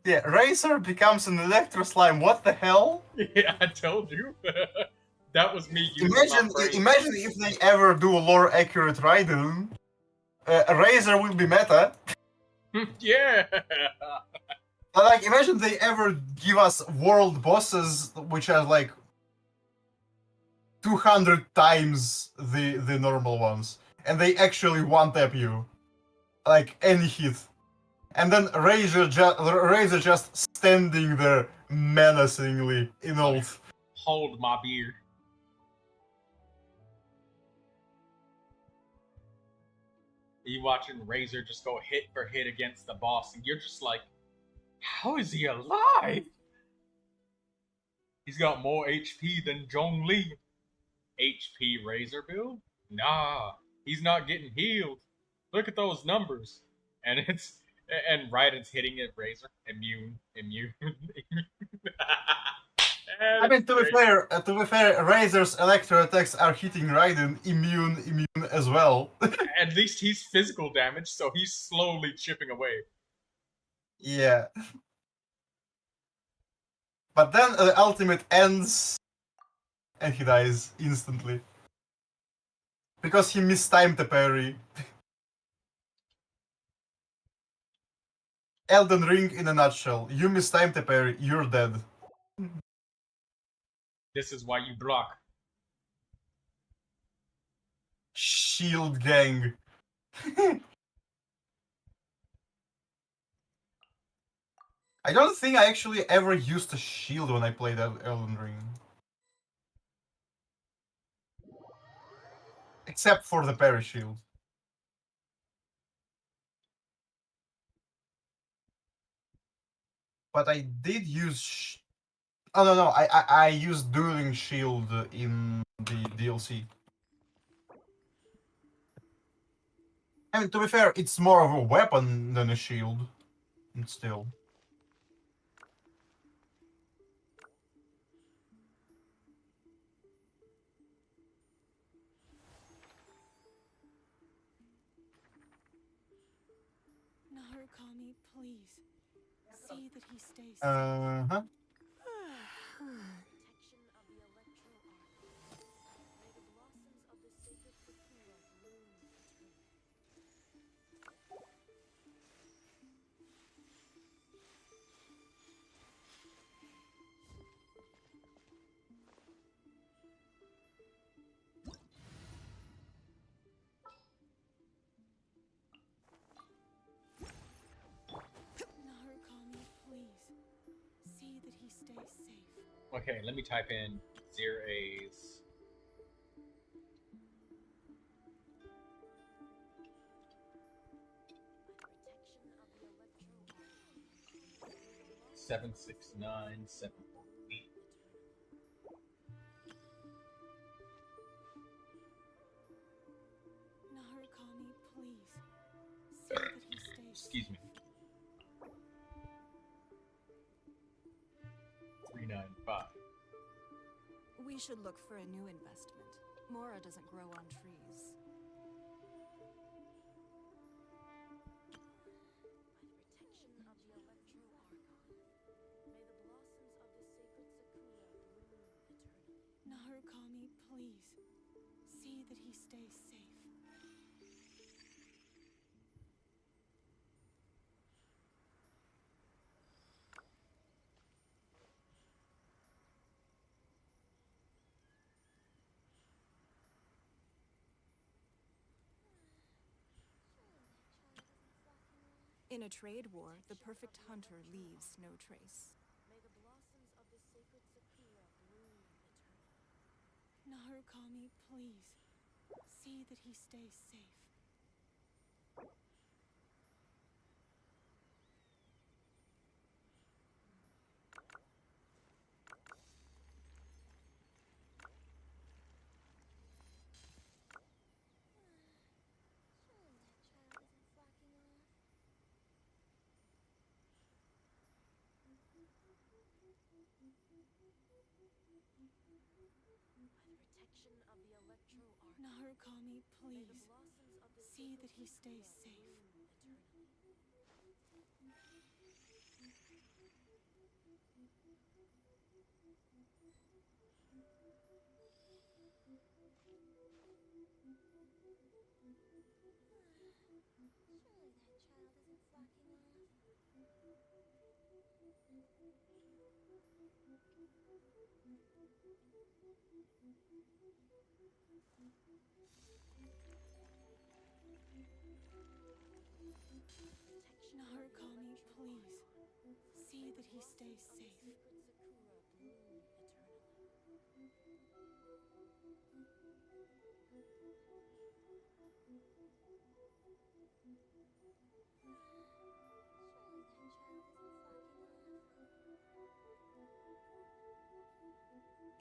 Yeah, Razor becomes an Electro slime. What the hell? Yeah, I told you. That was me using my brain. Imagine if they ever do a lore accurate Raiden. Razor will be meta. Yeah. Like, imagine they ever give us world bosses which are like 200 times the normal ones, and they actually one-tap you, like any hit, and then Razor just standing there menacingly in ult. Hold my beer. You watching Razor just go hit for hit against the boss, and you're just like, how is he alive? He's got more HP than Zhongli. HP Razor build? Nah, he's not getting healed. Look at those numbers. And Raiden's hitting it, Razor. Immune. I mean, to be fair, Razor's Electro attacks are hitting Raiden immune as well. At least he's physical damage, so he's slowly chipping away. Yeah. But then the ultimate ends, and he dies instantly. Because he mistimed the parry. Elden Ring in a nutshell. You mistimed the parry, you're dead. This is why you block. Shield gang. I don't think I actually ever used a shield when I played Elden Ring. Except for the parry shield. But I did use... Oh no, I used Dueling Shield in the DLC. I mean, to be fair, it's more of a weapon than a shield. And still. See that he stays safe. Huh? Protection of the Electro Arc. May the blossoms of the sacred Sakura bloom eternally. Narukami, please. See that he stays safe. Okay, let me type in Zera's. Protection of the Electro Arc. 769-748. Narukami, please. See that he stays Excuse me. 395. We should look for a new investment. Mora doesn't grow on trees. By the protection of the Electro Archon, may the blossoms of the sacred Sakura bloom eternally. Narukami, please. See that he stays safe. In a trade war, the perfect hunter leaves no trace. May the blossoms of the sacred Sakura bloom eternally. Narukami, please. See that he stays safe. Protection of the Electro Arc. Narukami, please. See that he stays safe. Surely that child isn't flocking off. Narukami, please. See that he stays safe.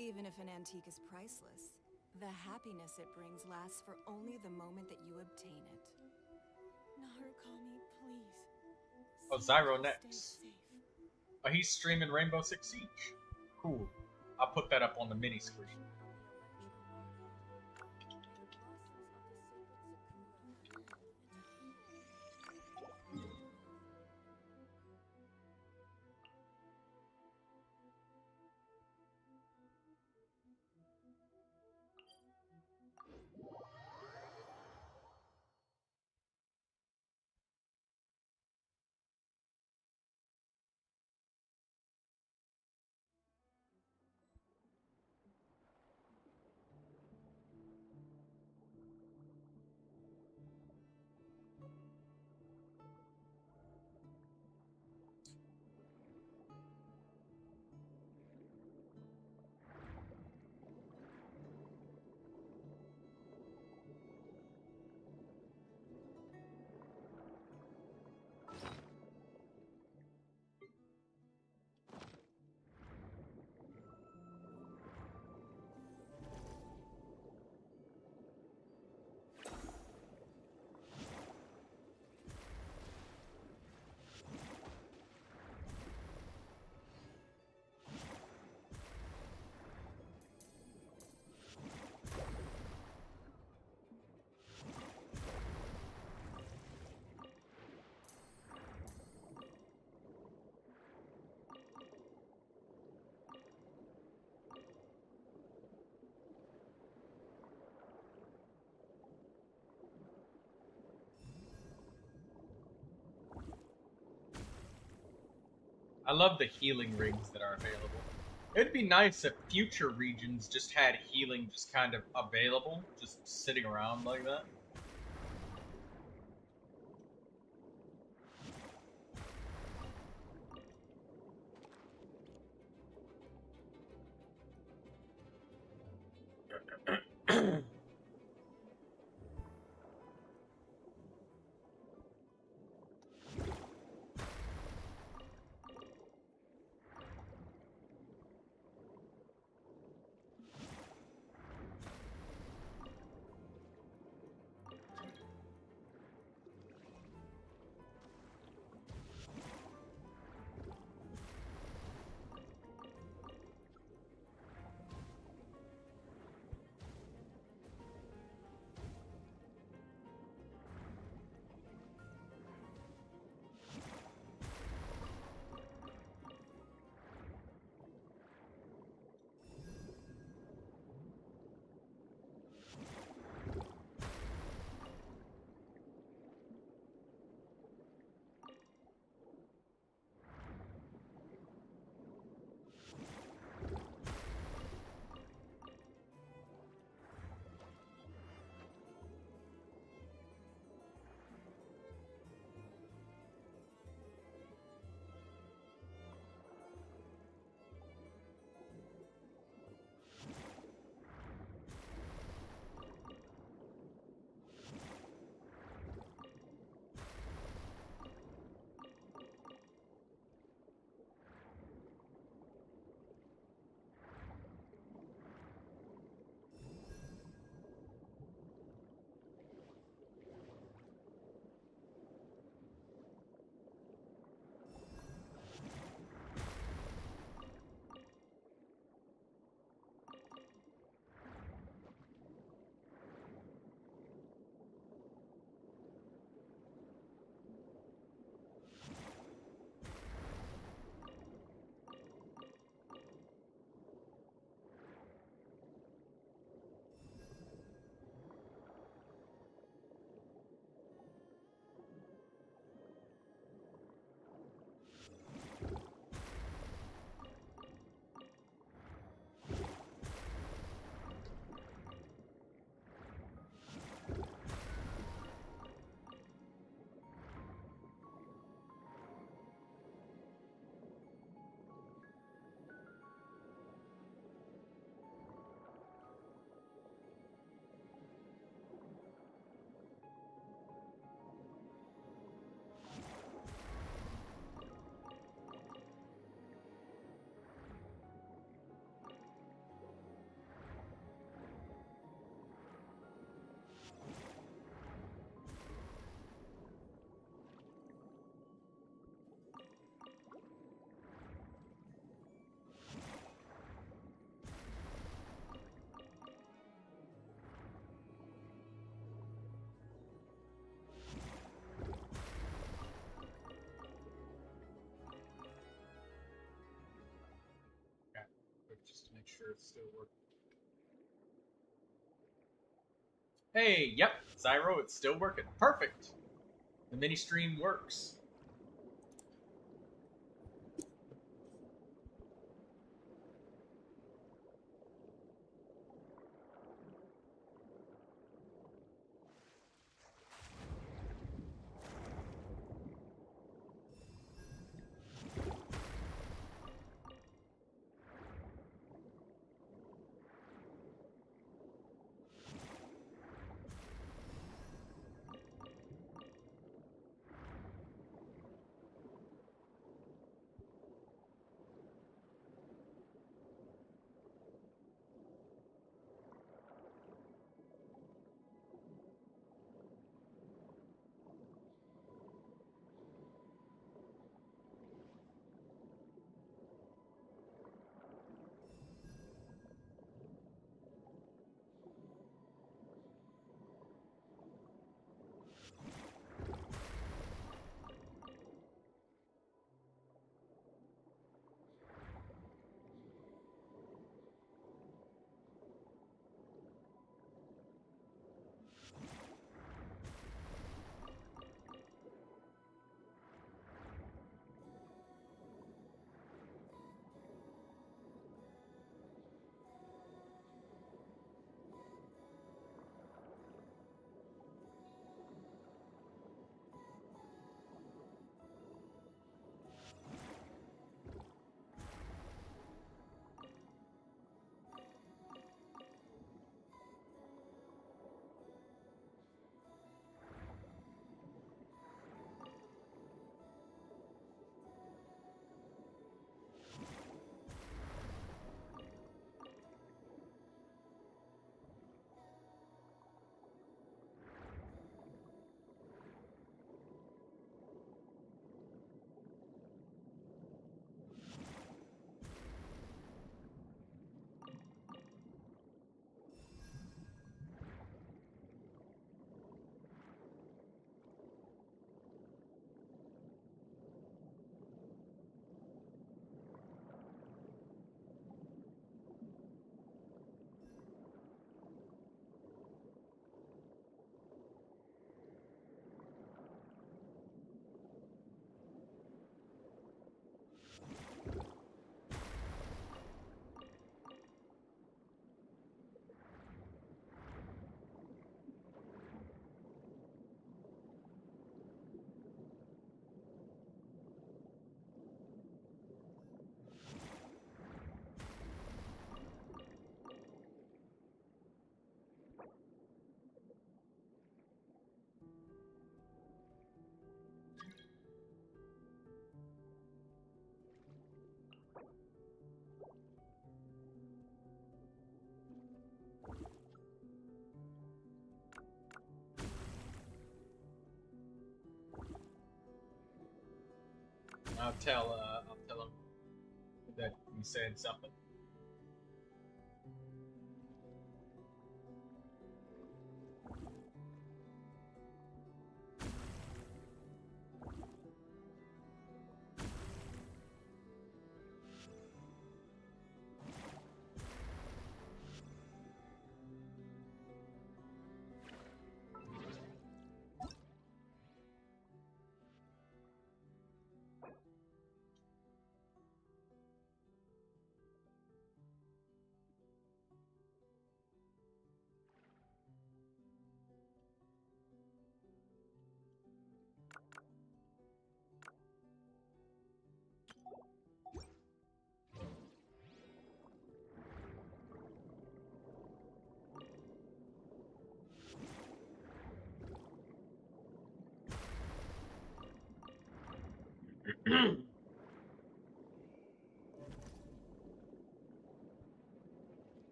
Even if an antique is priceless, the happiness it brings lasts for only the moment that you obtain it. Narukami, please. Oh, Zyro next. Oh, he's streaming Rainbow Six Siege. Cool. I'll put that up on the mini screen. I love the healing rings that are available. It'd be nice if future regions just had healing just kind of available, just sitting around like that. Just to make sure it's still working. Hey, yep, Zyro, it's still working. Perfect. The mini stream works. I'll tell him that you said something.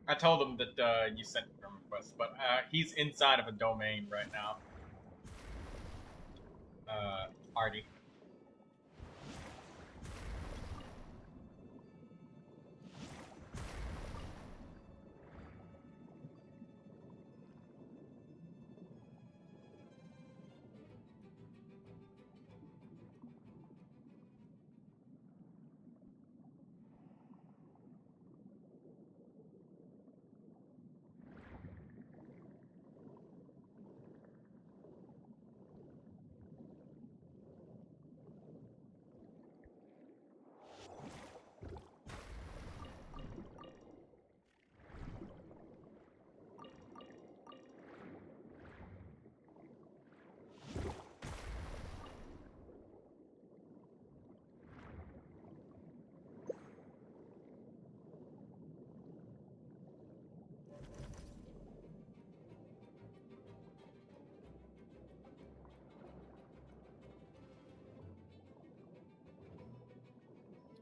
I told him that you sent him a request, but he's inside of a domain right now. Artie.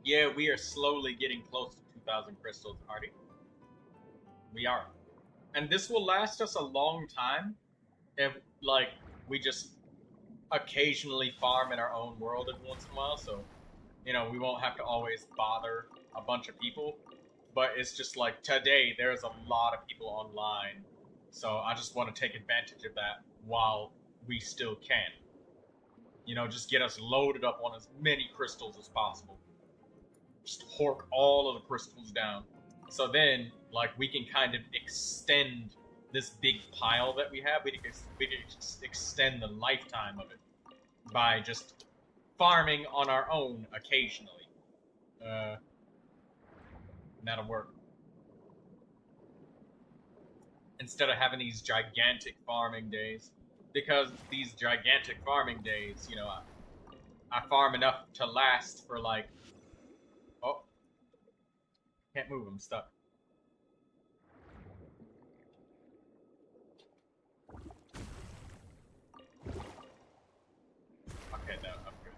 Yeah, we are slowly getting close to 2,000 crystals, Artie. We are. And this will last us a long time if, like, we just occasionally farm in our own world every once in a while, so, you know, we won't have to always bother a bunch of people. But it's just like, today, there's a lot of people online, so I just want to take advantage of that while we still can. You know, just get us loaded up on as many crystals as possible. Just hork all of the crystals down. So then, like, we can kind of extend this big pile that we have. We can extend the lifetime of it by just farming on our own occasionally. That'll work. Instead of having these gigantic farming days. Because these gigantic farming days, you know, I farm enough to last for, like, oh, can't move, I'm stuck. Okay, no, I'm good.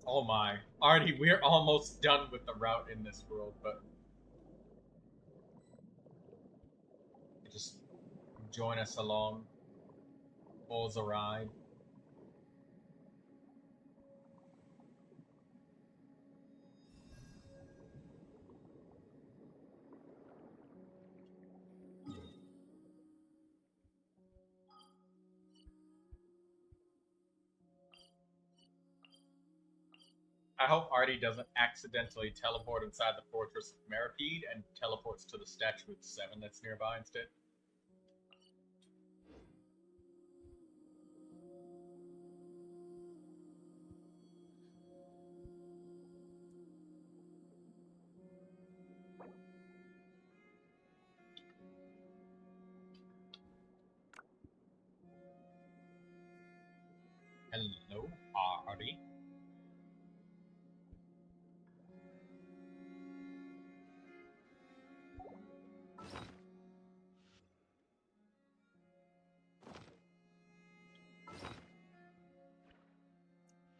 Oh my. Already, we're almost done with the route in this world, but just join us along. All's a ride. I hope Artie doesn't accidentally teleport inside the Fortress of Meripede and teleports to the statue of 7 that's nearby instead. Hello, Artie.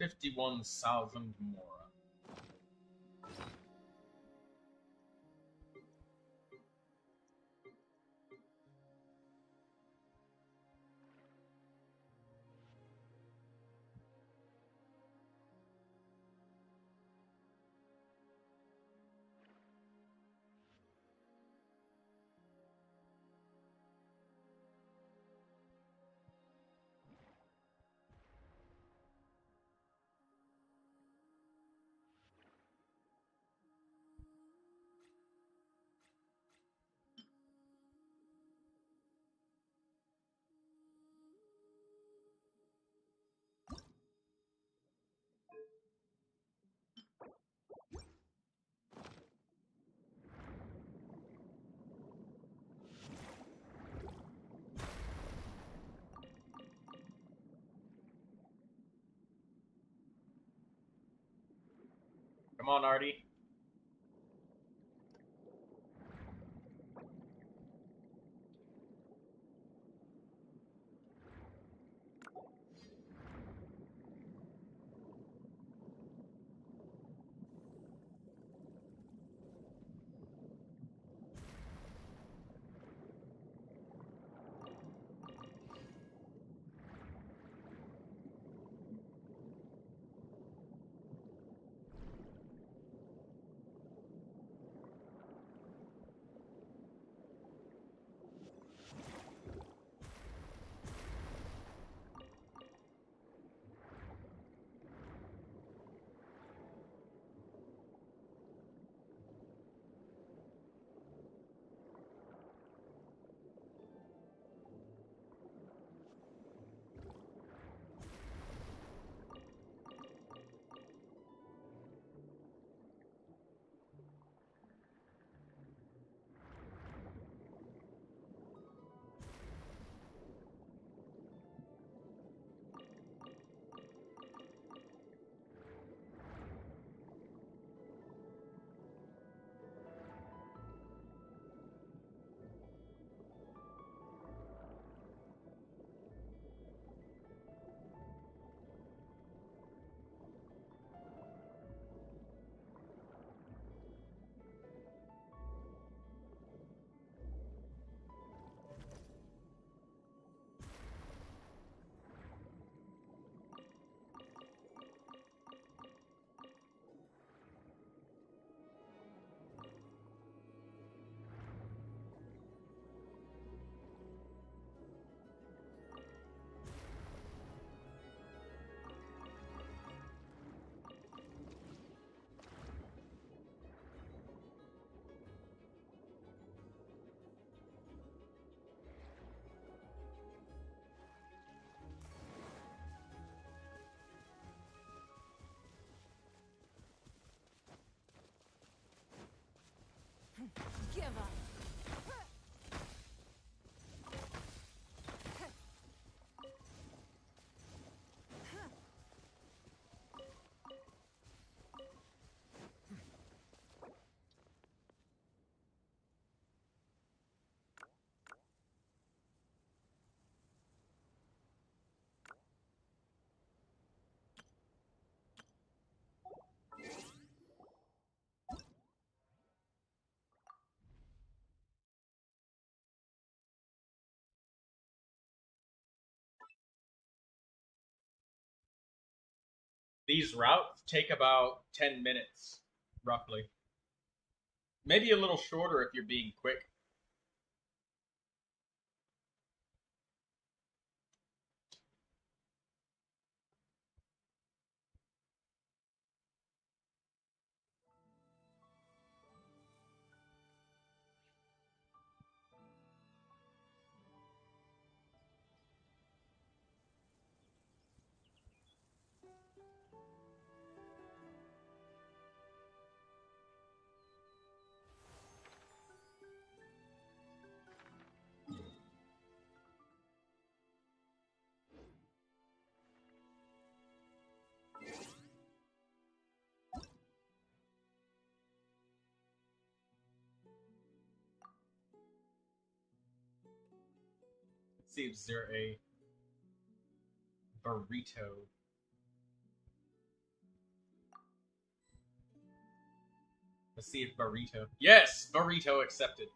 $51,000 more. Come on, Artie. Give up. These routes take about 10 minutes, roughly. Maybe a little shorter if you're being quick. See if there a burrito. Let's see if burrito. Yes, burrito accepted.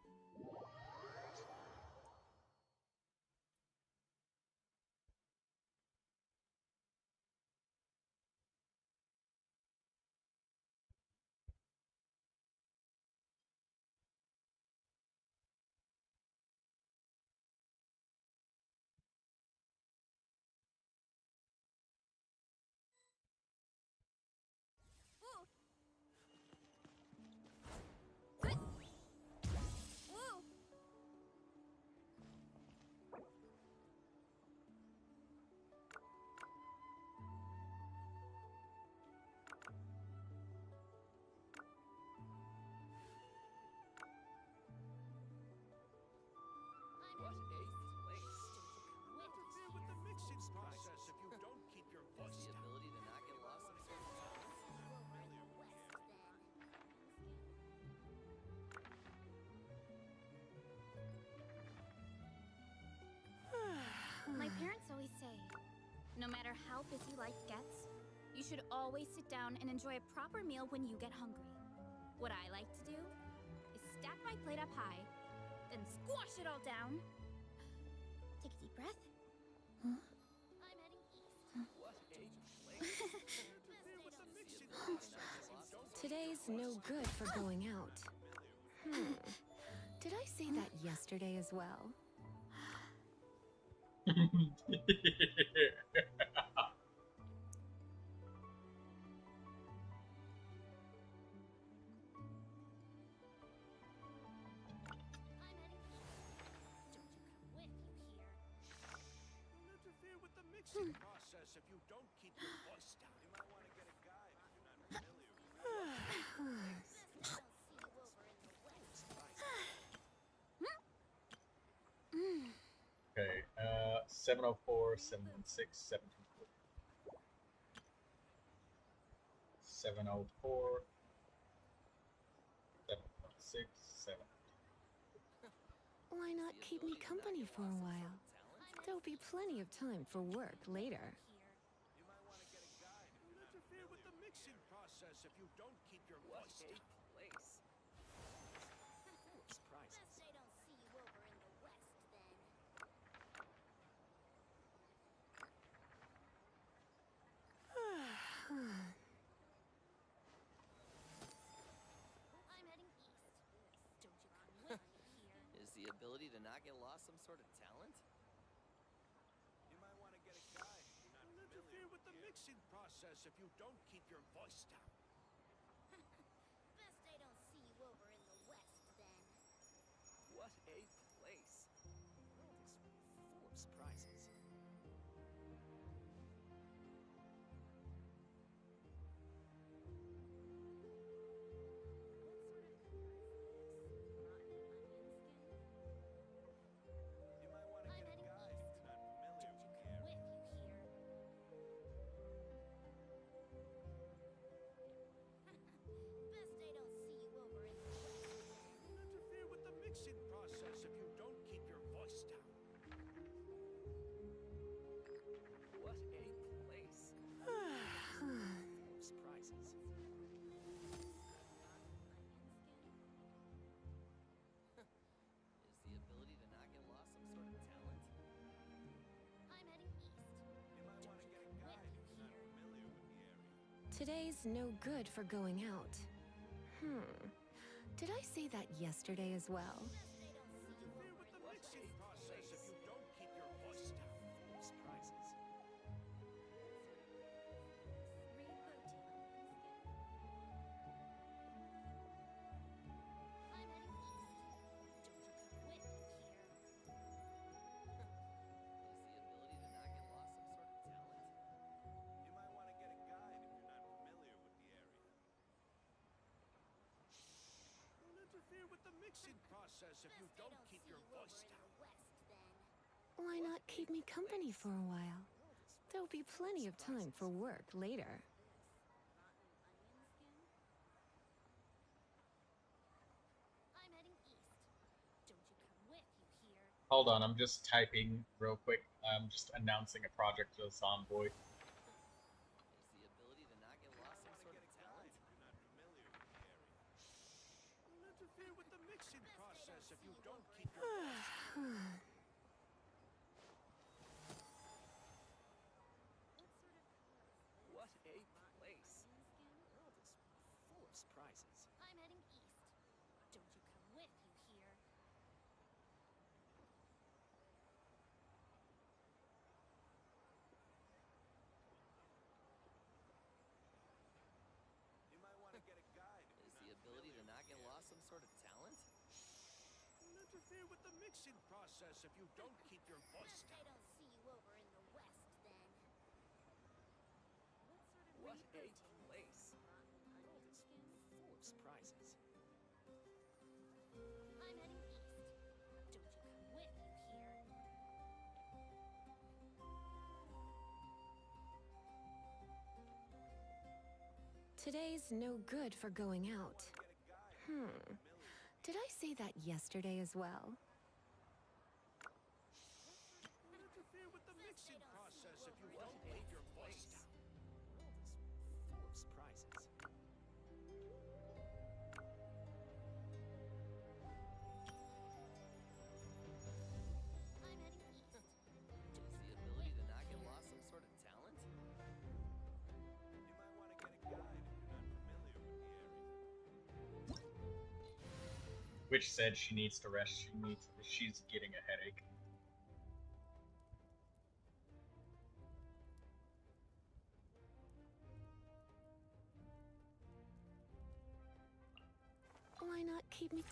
My parents always say, no matter how busy life gets, you should always sit down and enjoy a proper meal when you get hungry. What I like to do is stack my plate up high, then squash it all down. Take a deep breath. Huh? I'm heading east. Today's no good for going out. Did I say that yesterday as well? Process if you don't keep your voice down. You might want to get a guide if you're not familiar with Okay, 704, 716, 724. 704, 716, 7. Why not keep me company for a while? There'll be plenty of time for work later. You might want to get a guide if you're not interfere with the mixing process if you don't keep your voice down. Best I don't see you over in the west, then. I'm heading east. Don't you come with me here. Is the ability to not get lost some sort of talent? You might want to get a guide if you're not interfere with the mixing process if you don't keep your voice down. Best I don't see you over in the west, then. What a place! The world is full of surprises. You might want to I'm get a heading guide if east. you're not familiar with the area. With you here. Best I don't see you over in the west, then. Don't interfere with the mixing process if you don't keep your voice down. What a place! Full of surprises. Is the ability to not get lost some sort of talent? I'm heading east. You might want to get a guide if you're not familiar with the area. Today's no good for going out. Did I say that yesterday as well? Interfere with the mixing process if you don't keep your voice down. Full of surprises. I'm heading east. Don't you come with me here. Is the ability to not get lost some sort of talent? You might want to get a guide if you're not familiar with the area. Don't interfere with the mixing process if you Best I don't keep see your you voice over in down. the west, then. Why not keep me company for a while? There'll be plenty of time for work later. Rotten onion skin? I'm heading east. Don't you come with you here. Hold on, I'm just typing real quick. I'm just announcing a project to Zomboy. Is the ability to not get lost some sort of talent? You'll interfere with the mixing process if you don't keep your voice. What a place. The world is full of surprises. I'm heading east. Don't you come with, you hear? You might want to get a guide. Is the ability to not get lost some sort of talent? You'll interfere with the mixing process if you don't keep your voice Guess I down. don't see you over in the west, then. What a place. The world is full of surprises. I'm heading east. Don't you come with, you hear? Today's no good for going out. Did I say that yesterday as well? You'll interfere with the mixing process if you What don't a keep your voice place. down. The world is full of surprises. I'm heading east. Is the ability to not get lost some sort of talent? You might want to get a guide if you're not familiar with the area. Which said she needs to rest. She's getting a headache. Why not keep me?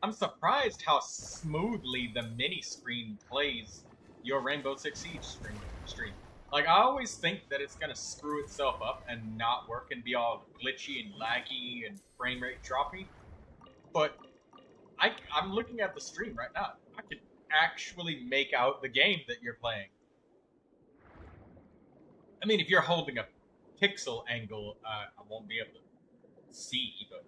I'm surprised how smoothly the mini screen plays your Rainbow Six Siege stream. Like, I always think that it's gonna screw itself up and not work and be all glitchy and laggy and frame rate droppy. But I'm looking at the stream right now. I can actually make out the game that you're playing. I mean, if you're holding a pixel angle, I won't be able to see, but...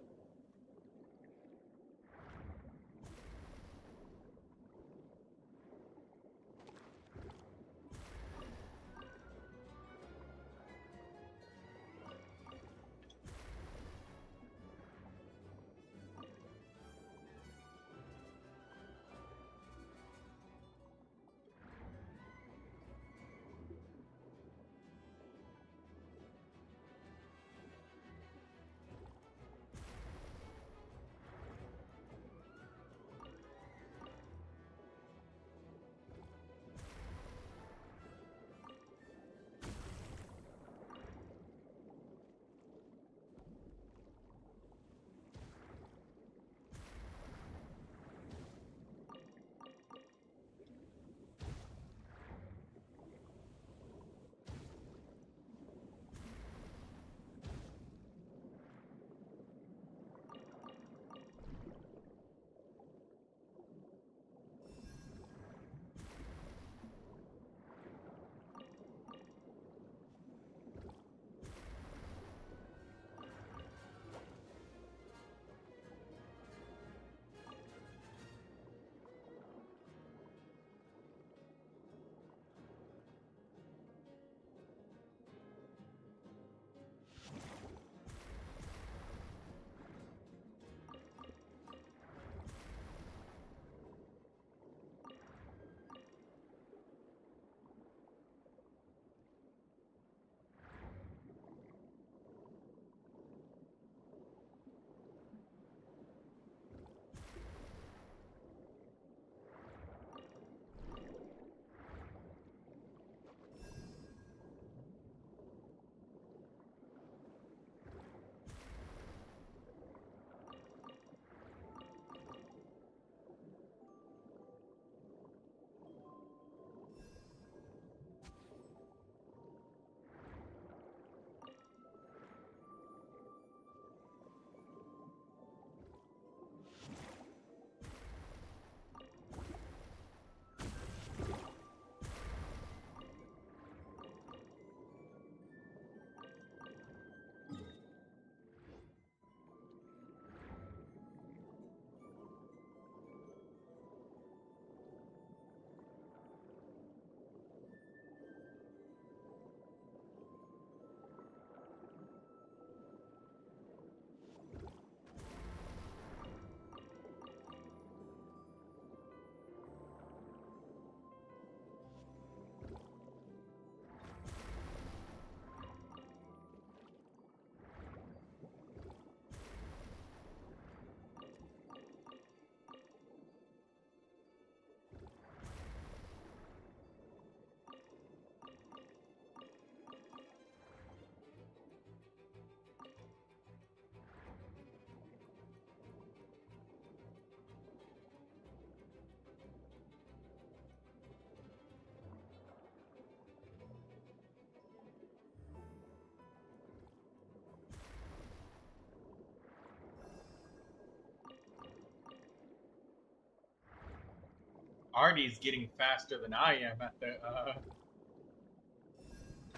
Arnie's getting faster than I am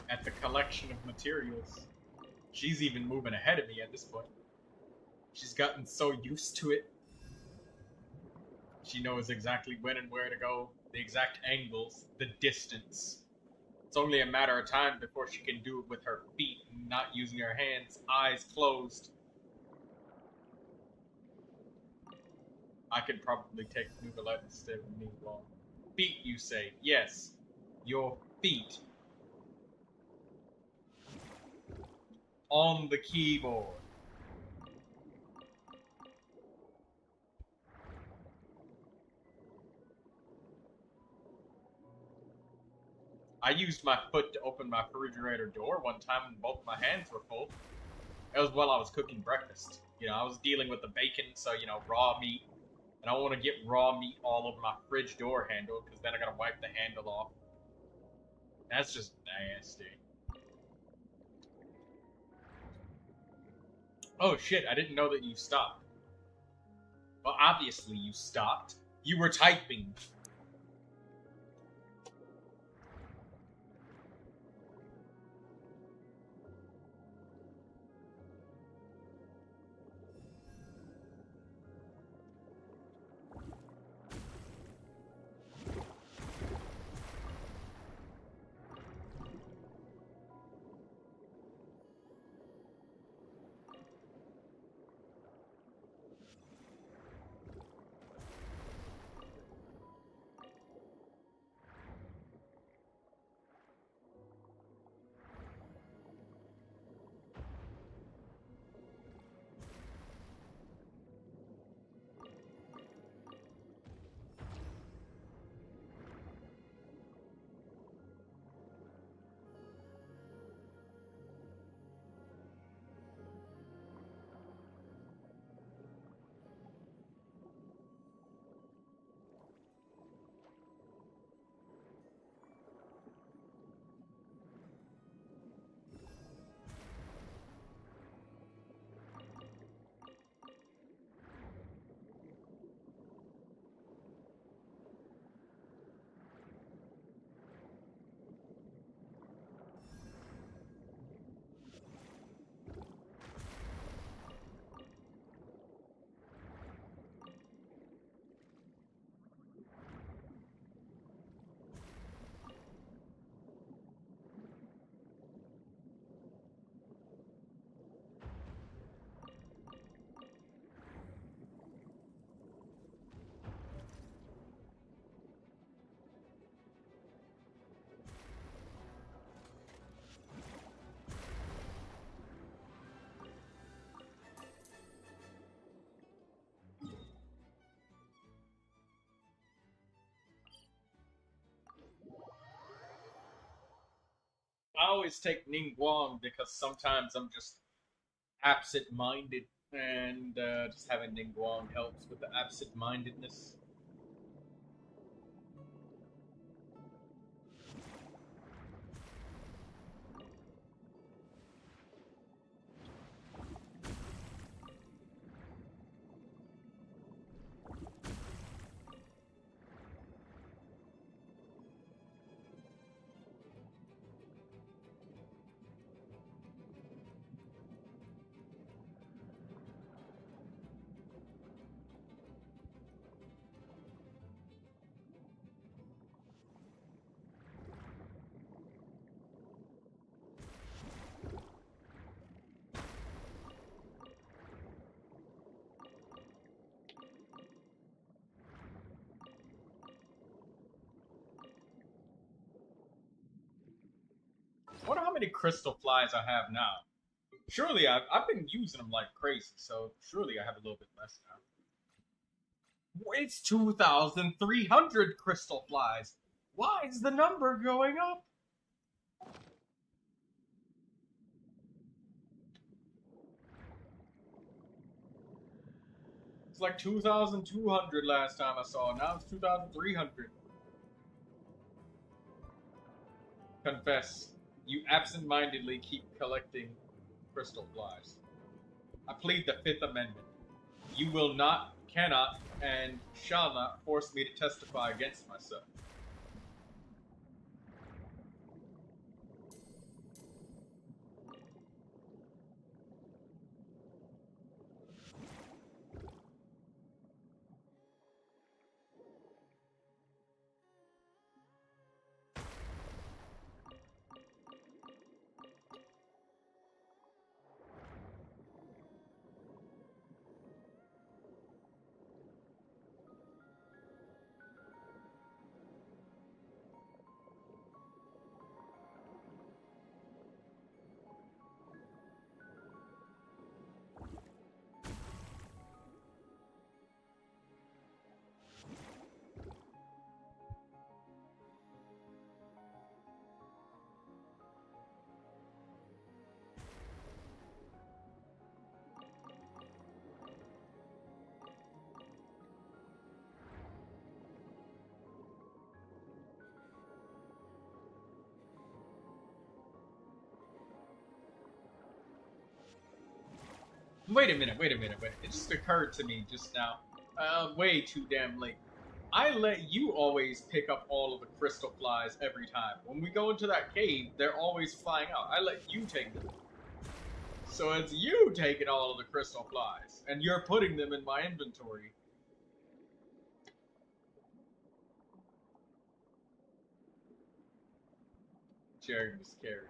at the collection of materials. She's even moving ahead of me at this point. She's gotten so used to it. She knows exactly when and where to go, the exact angles, the distance. It's only a matter of time before she can do it with her feet, not using her hands, eyes closed. I could probably take Neuvilette instead of me. Well, feet, you say? Yes, your feet. On the keyboard. I used my foot to open my refrigerator door one time when both my hands were full. That was while I was cooking breakfast. You know, I was dealing with the bacon, so, you know, raw meat. And I don't want to get raw meat all over my fridge door handle, because then I gotta wipe the handle off. That's just nasty. Oh shit, I didn't know that you stopped. Well, obviously you stopped. You were typing. I always take Ningguang because sometimes I'm just absent-minded, and just having Ningguang helps with the absent-mindedness. I wonder how many crystal flies I have now. Surely I've been using them like crazy, so surely I have a little bit less now. It's 2,300 crystal flies. Why is the number going up? It's like 2,200 last time I saw. Now it's 2,300. Confess. You absent-mindedly keep collecting crystal flies. I plead the Fifth Amendment. You will not cannot and shall not force me to testify against myself. Wait a minute. It just occurred to me just now. Way too damn late. I let you always pick up all of the crystal flies every time. When we go into that cave, they're always flying out. I let you take them. So it's you taking all of the crystal flies, and you're putting them in my inventory. Jerry was scared.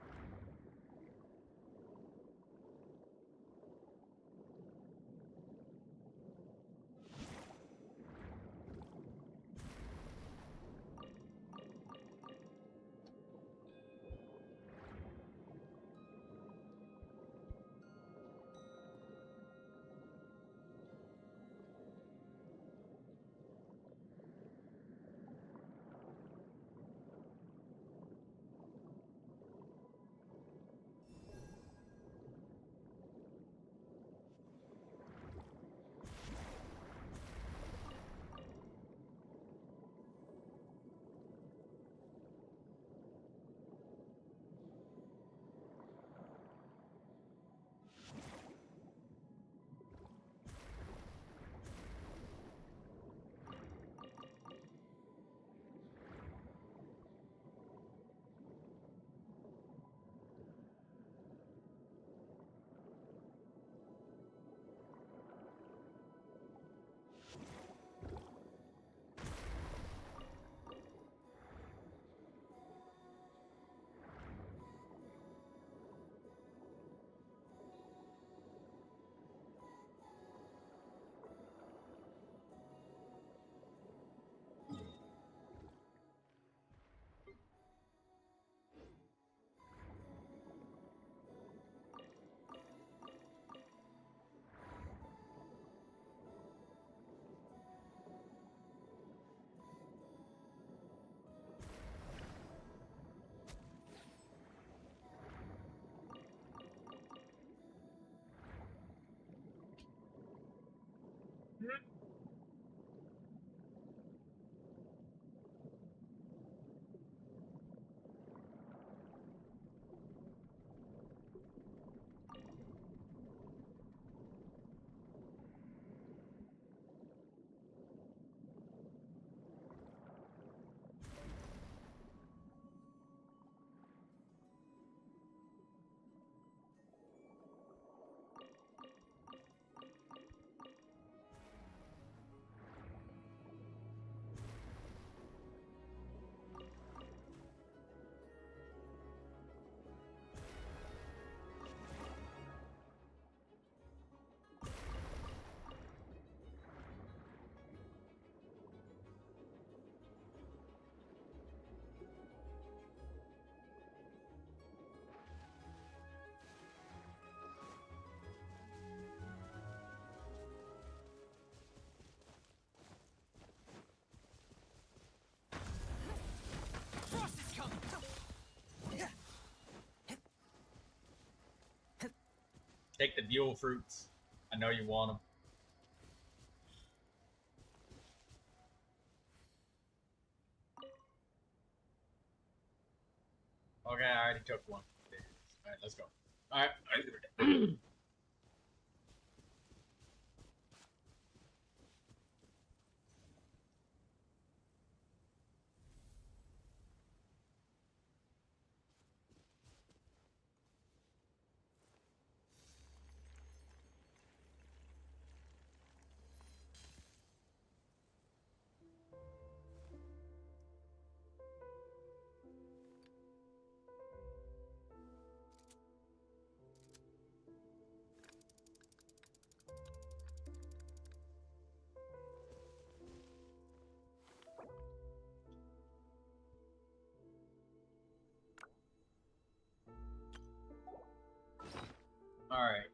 Take the Buell fruits. I know you want them. Okay, I already took one. Alright, let's go. Alright. Alright.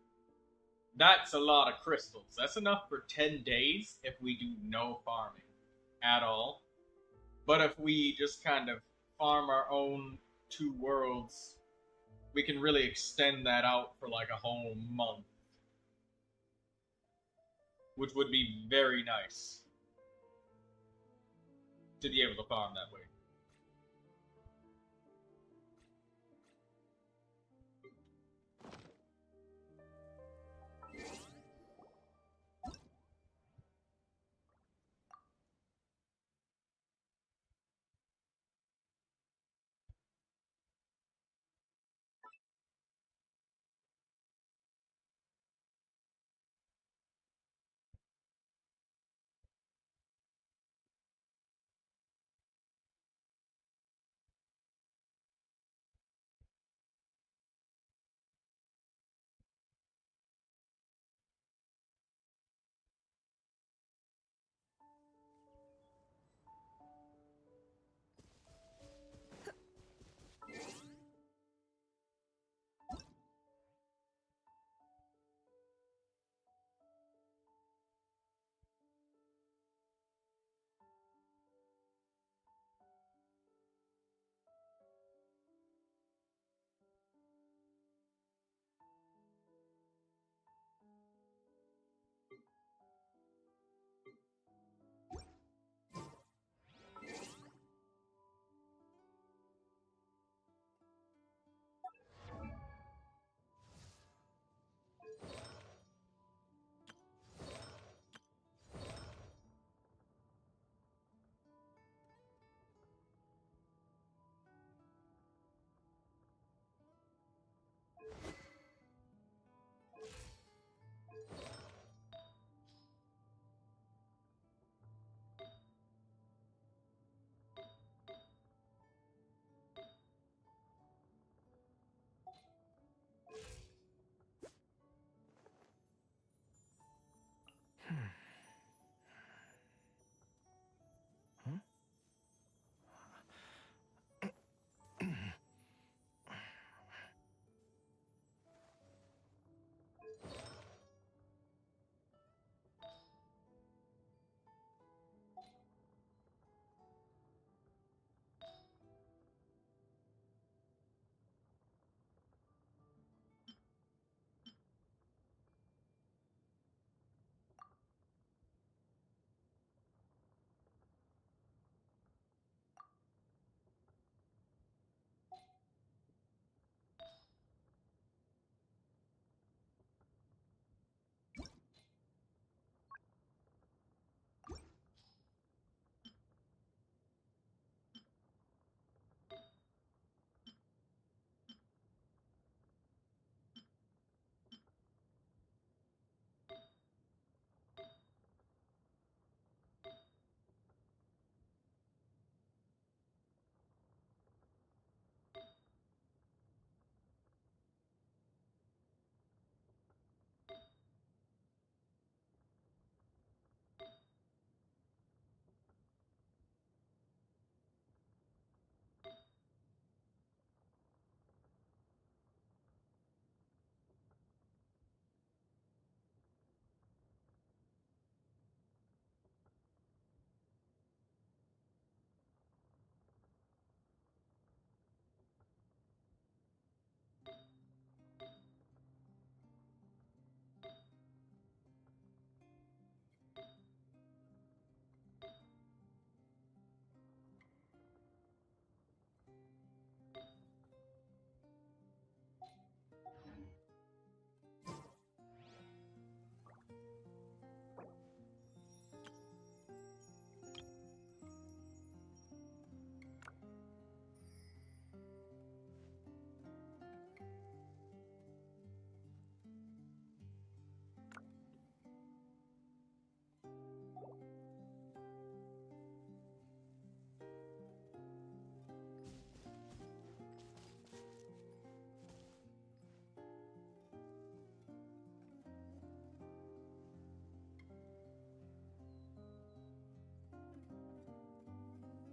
That's a lot of crystals. That's enough for 10 days if we do no farming at all. But if we just kind of farm our own 2 worlds, we can really extend that out for like a whole month. Which would be very nice to be able to farm that way.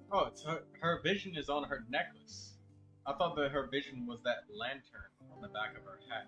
Oh, it's her vision is on her necklace. I thought that her vision was that lantern on the back of her hat.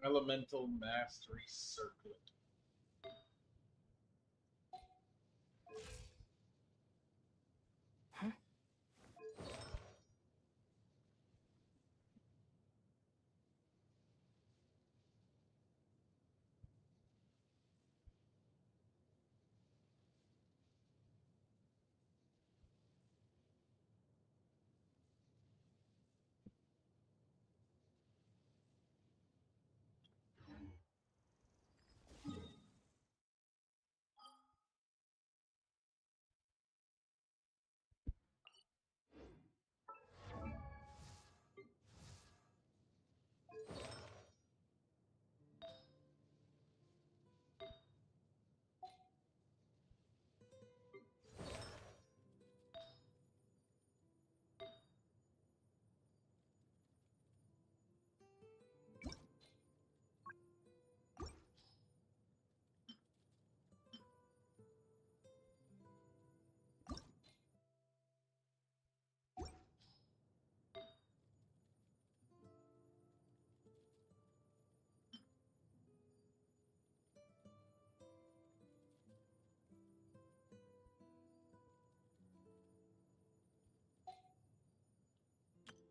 Elemental Mastery Circlet.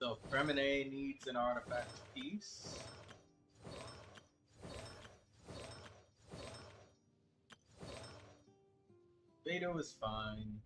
So Fremine needs an artifact piece. Beto is fine.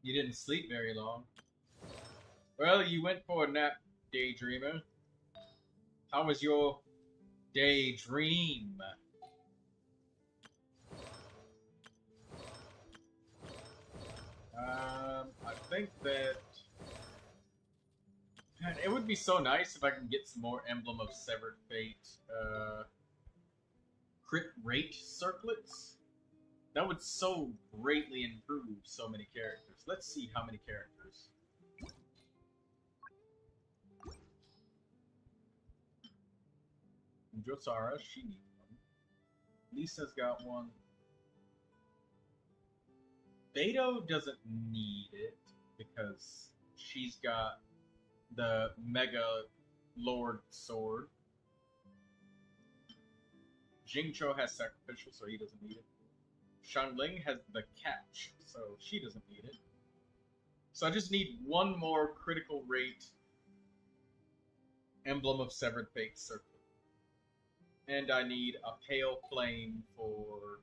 You didn't sleep very long. Well, you went for a nap, Daydreamer. How was your daydream? I think that... Man, it would be so nice if I can get some more Emblem of Severed Fate crit rate circlets. That would so greatly improve so many characters. Let's see how many characters. Jotara, she needs one. Lisa's got one. Beto doesn't need it because she's got the Mega Lord Sword. Jingcho has Sacrificial, so he doesn't need it. Shanling has the Catch, so she doesn't need it. So I just need one more critical rate Emblem of Severed Fate circlet. And I need a Pale Flame for...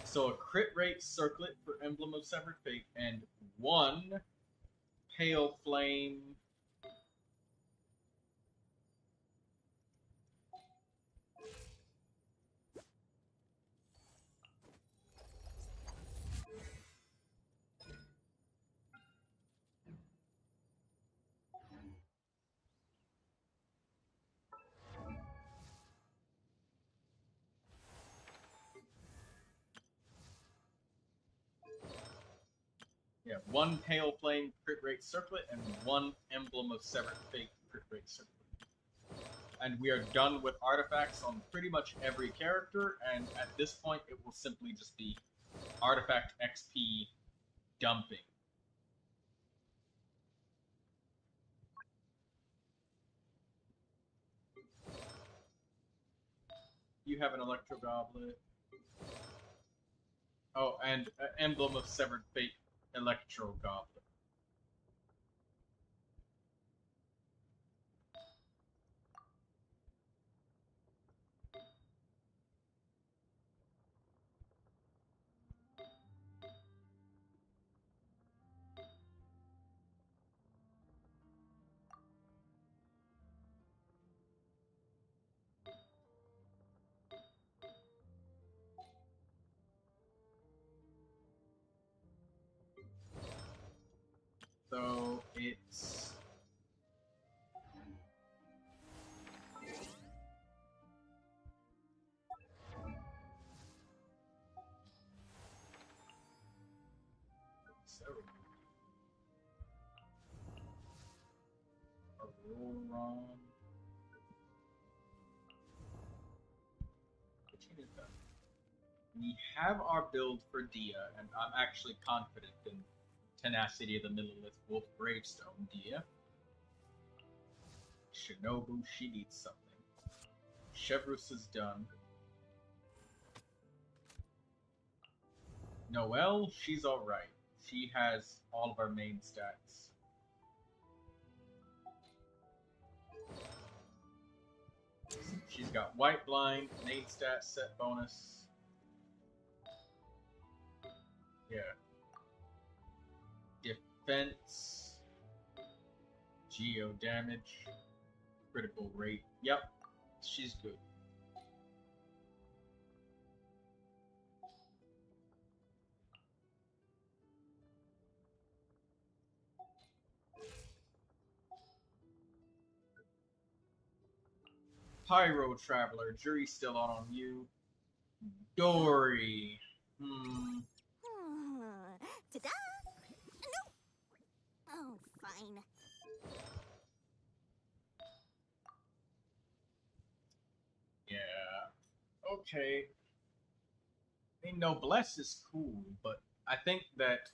So a crit rate circlet for Emblem of Severed Fate and one Pale Flame... Yeah, one Pale Flame crit rate circlet and one Emblem of Severed Fate crit rate circlet. and we are done with artifacts on pretty much every character, and at this point it will simply just be artifact XP dumping. You have an Electro Goblet. Oh, and an Emblem of Severed Fate Electro Goblet. So it's Auroron. Which one is that? We have our build for Dia, and I'm actually confident in Tenacity of the Millilith Wolf Gravestone, Dia. Shinobu, she needs something. Chevreuse is done. Noelle, she's alright. She has all of our main stats. She's got White Blind, main stat, set bonus. Yeah. Defense. Geo damage. Critical rate. Yep. She's good. Pyro Traveler, jury's still out on you. Dory. Ta-da! No! Oh, fine. Yeah. Okay. I mean, Noblesse is cool, but I think that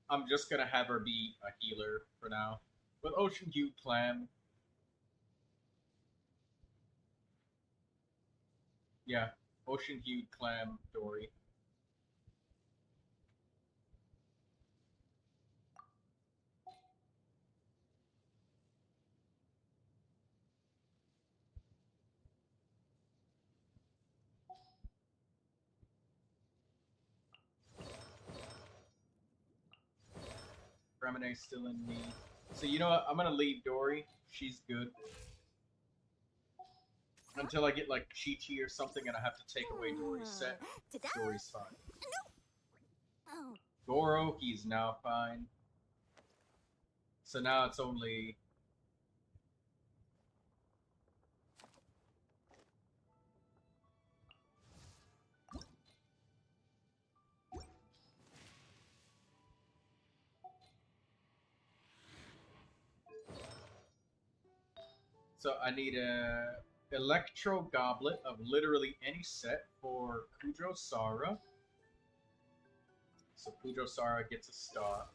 I'm just gonna have her be a healer for now. With Ocean Hued Clam. Yeah, Ocean Hued Clam, Dory. Remene's still in me. So you know what? I'm gonna leave Dory. She's good. Until I get like Chi-Chi or something and I have to take away Dory's set. Dory's fine. Oh. Goro, he's now fine. So now it's only... So I need a Electro Goblet of literally any set for Kujo Sara. So Kujo Sara gets a star.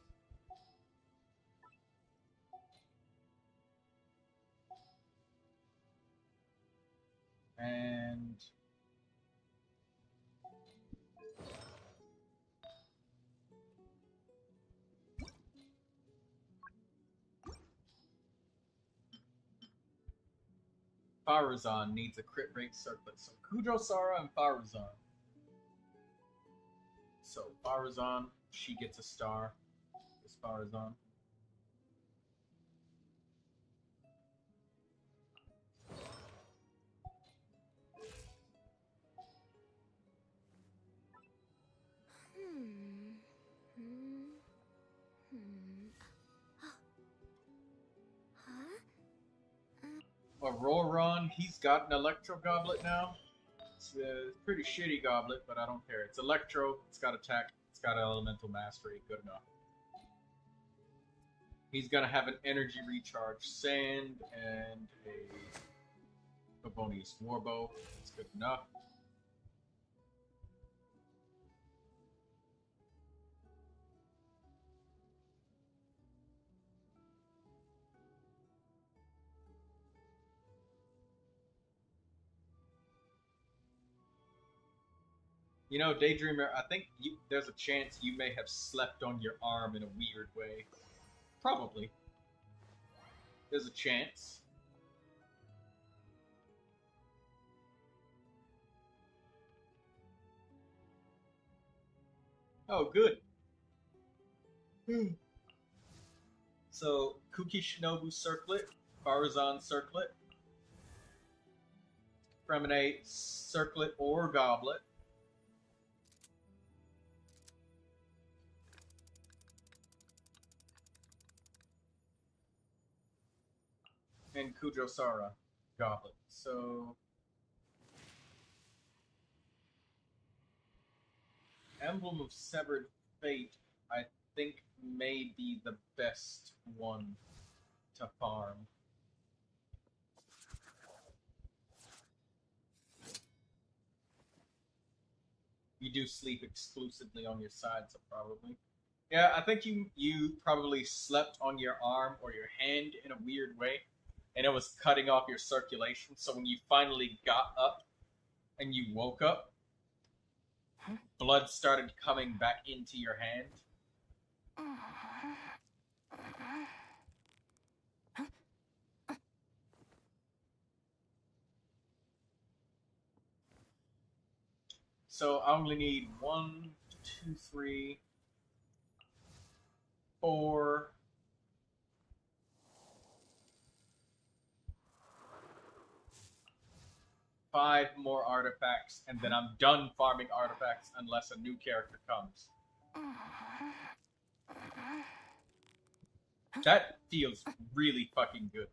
And... Farazan needs a crit rate circlet. So Kujo Sara and Farazan. So Farazan, she gets a star. It's Farazan. Auroron, he's got an Electro Goblet now. It's a pretty shitty goblet, but I don't care. It's Electro, it's got attack, it's got Elemental Mastery, good enough. He's gonna have an energy recharge, sand, and a Favonius Warbow. That's good enough. You know, Daydreamer, I think there's a chance you may have slept on your arm in a weird way. Probably. There's a chance. Oh, good. So, Kuki Shinobu Circlet, Barzan Circlet, Freminate Circlet or Goblet, and Kujosara Goblet. So, Emblem of Severed Fate, I think, may be the best one to farm. You do sleep exclusively on your side, so probably. Yeah, I think you probably slept on your arm or your hand in a weird way, and it was cutting off your circulation. So when you finally got up and you woke up, blood started coming back into your hand. So I only need 1, 2, 3, 4, 5 more artifacts, and then I'm done farming artifacts unless a new character comes. That feels really fucking good.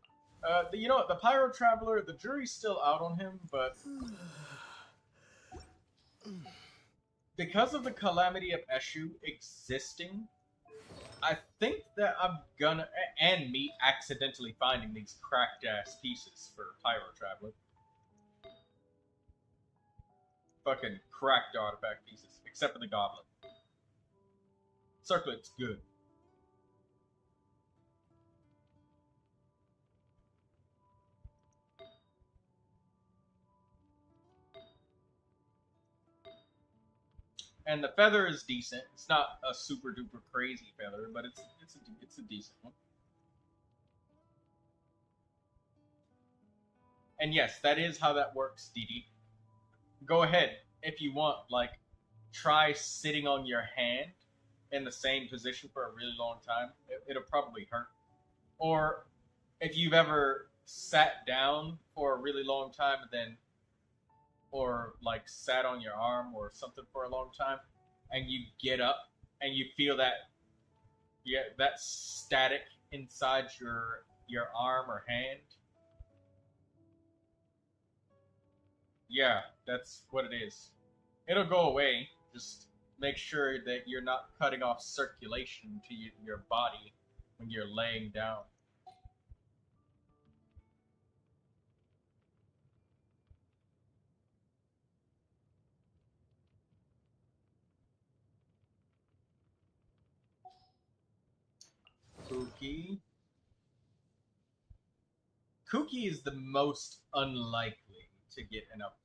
You know what? The Pyro Traveler, the jury's still out on him, but because of the Calamity of Eshu existing, I think that I'm gonna, and me accidentally finding these cracked ass pieces for Pyro Traveler. Fucking cracked artifact pieces, except for the Goblet. Circlet's good. And the feather is decent. It's not a super duper crazy feather, but it's a decent one. And yes, that is how that works, DD. Go ahead, if you want, like, try sitting on your hand in the same position for a really long time. It'll probably hurt. Or if you've ever sat down for a really long time and then, or like sat on your arm or something for a long time, and you get up and you feel that, yeah, that static inside your arm or hand. Yeah, that's what it is. It'll go away. Just make sure that you're not cutting off circulation to your body when you're laying down. Kuki. Kuki is the most unlikely to get an upgrade.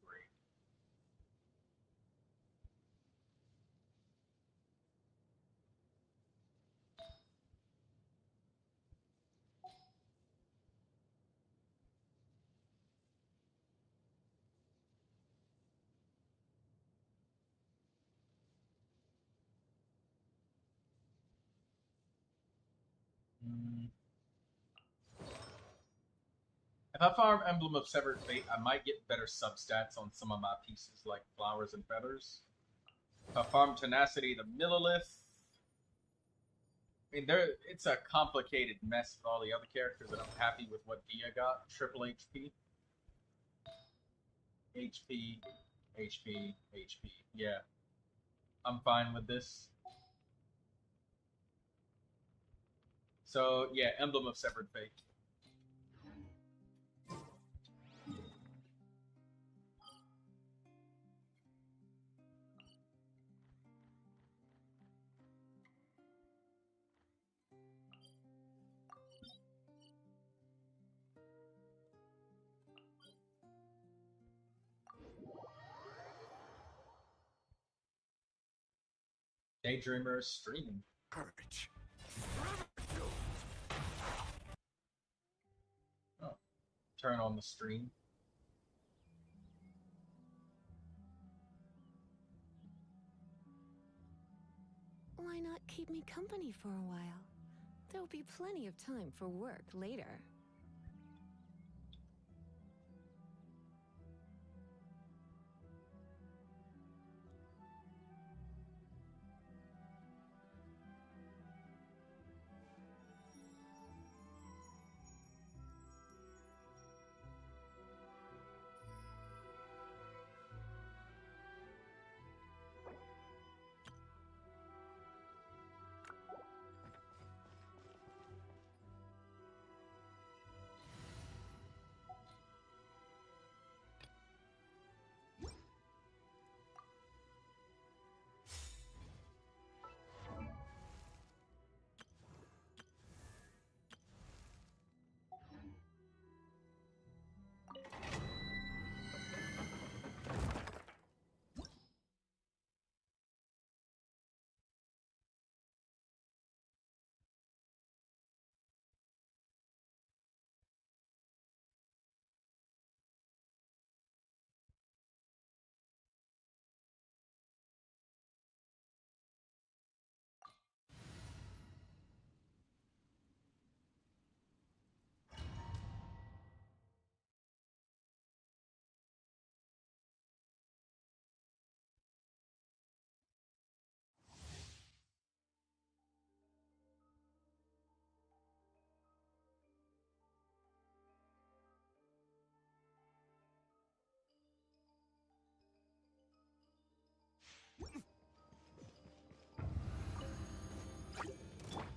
If I farm Emblem of Severed Fate, I might get better substats on some of my pieces, like Flowers and Feathers. If I farm Tenacity, the Millilith... I mean, it's a complicated mess with all the other characters, and I'm happy with what Dia got. Triple HP. HP, HP, HP. Yeah. I'm fine with this. So, yeah, Emblem of Severed Fate. Daydreamer is streaming. Courage. Oh. Turn on the stream. Why not keep me company for a while? There'll be plenty of time for work later.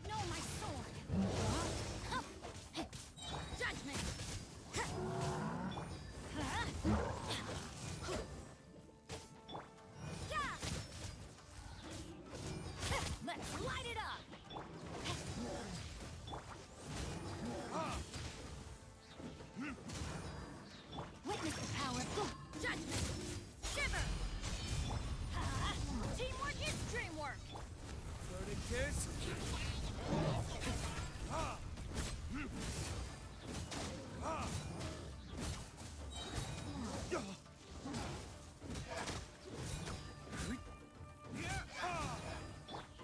No, my sword! Judgment! Let's light it up! Witness the power of judgment! Shiver! Teamwork is dreamwork! Flirting kiss.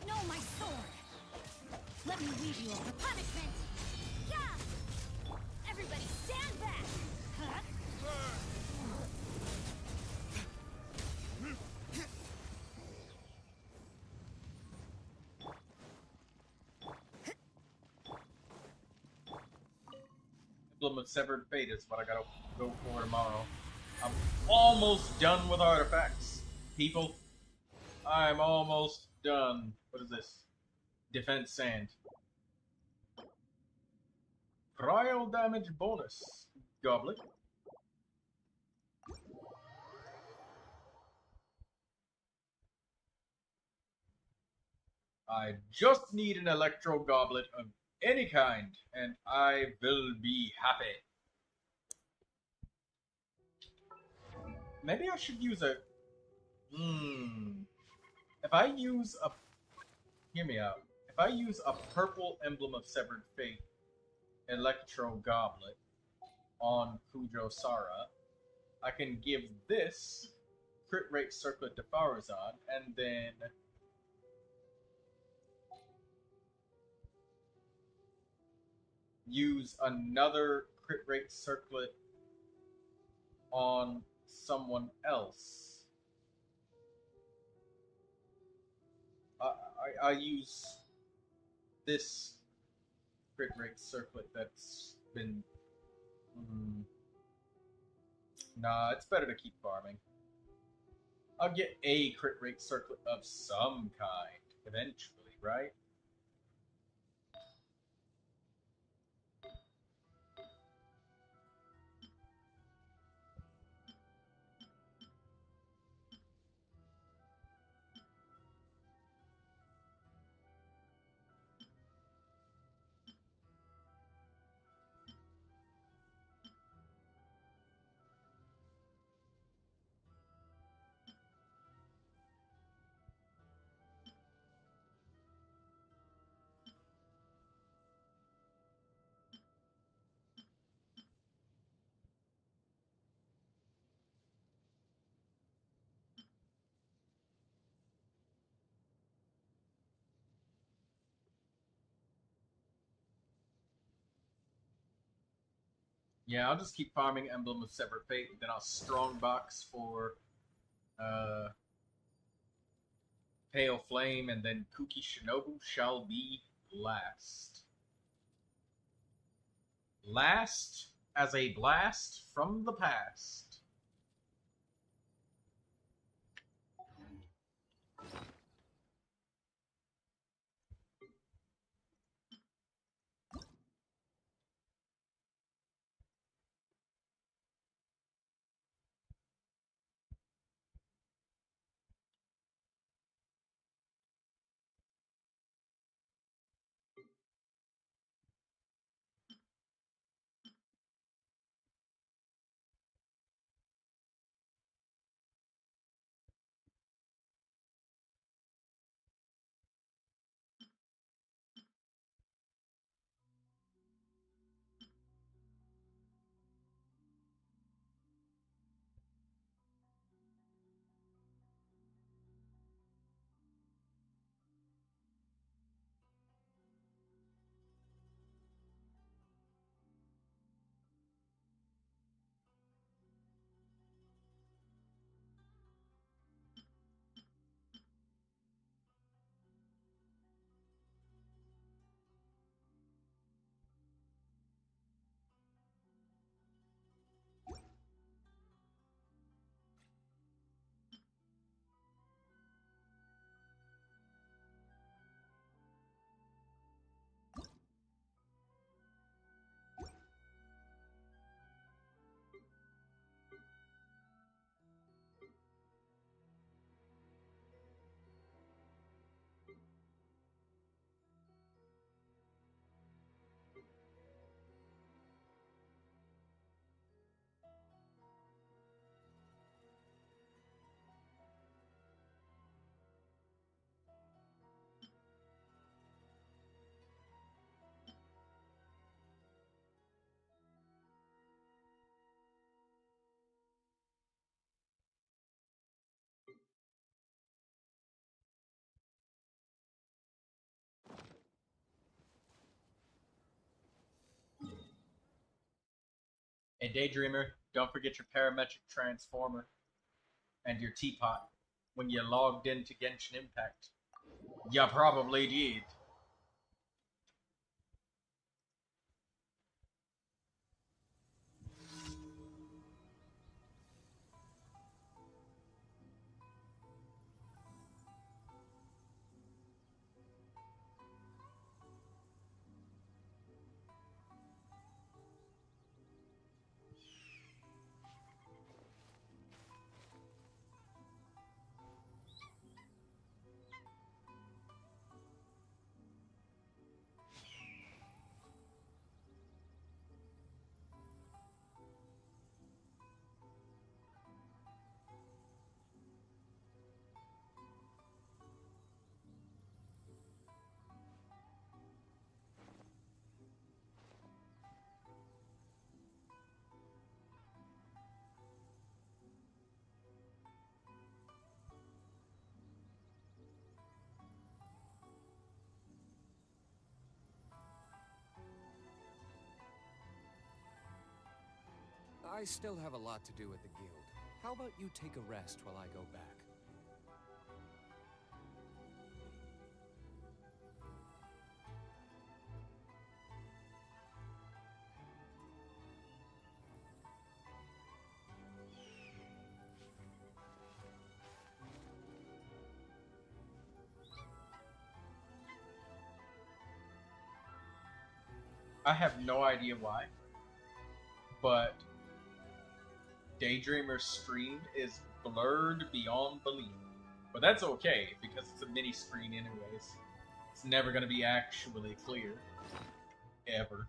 No, my sword! Let me weave you over punishment! Yeah! Everybody stand back! Huh? Emblem of Severed Fate is what I gotta go for tomorrow. I'm almost done with artifacts, people. I'm almost done. What is this? Defense Sand. Trial damage bonus. Goblet. I just need an Electro Goblet of any kind, and I will be happy. Maybe I should use a... If I use a... Hear me out. If I use a purple Emblem of Severed Fate Electro Goblet on Kujo Sara, I can give this crit rate circlet to Farazan, and then use another crit rate circlet on someone else. I use this crit rate circlet that's been... Nah, it's better to keep farming. I'll get a crit rate circlet of some kind eventually, right? Yeah, I'll just keep farming Emblem of Severed Fate, then I'll strongbox for Pale Flame, and then Kuki Shinobu shall be last. Last as a blast from the past. Hey, Daydreamer, don't forget your parametric transformer and your teapot when you logged into Genshin Impact. You probably did. I still have a lot to do at the guild. How about you take a rest while I go back? I have no idea why, but Daydreamer's screen is blurred beyond belief. But that's okay, because it's a mini screen anyways. It's never going to be actually clear. Ever.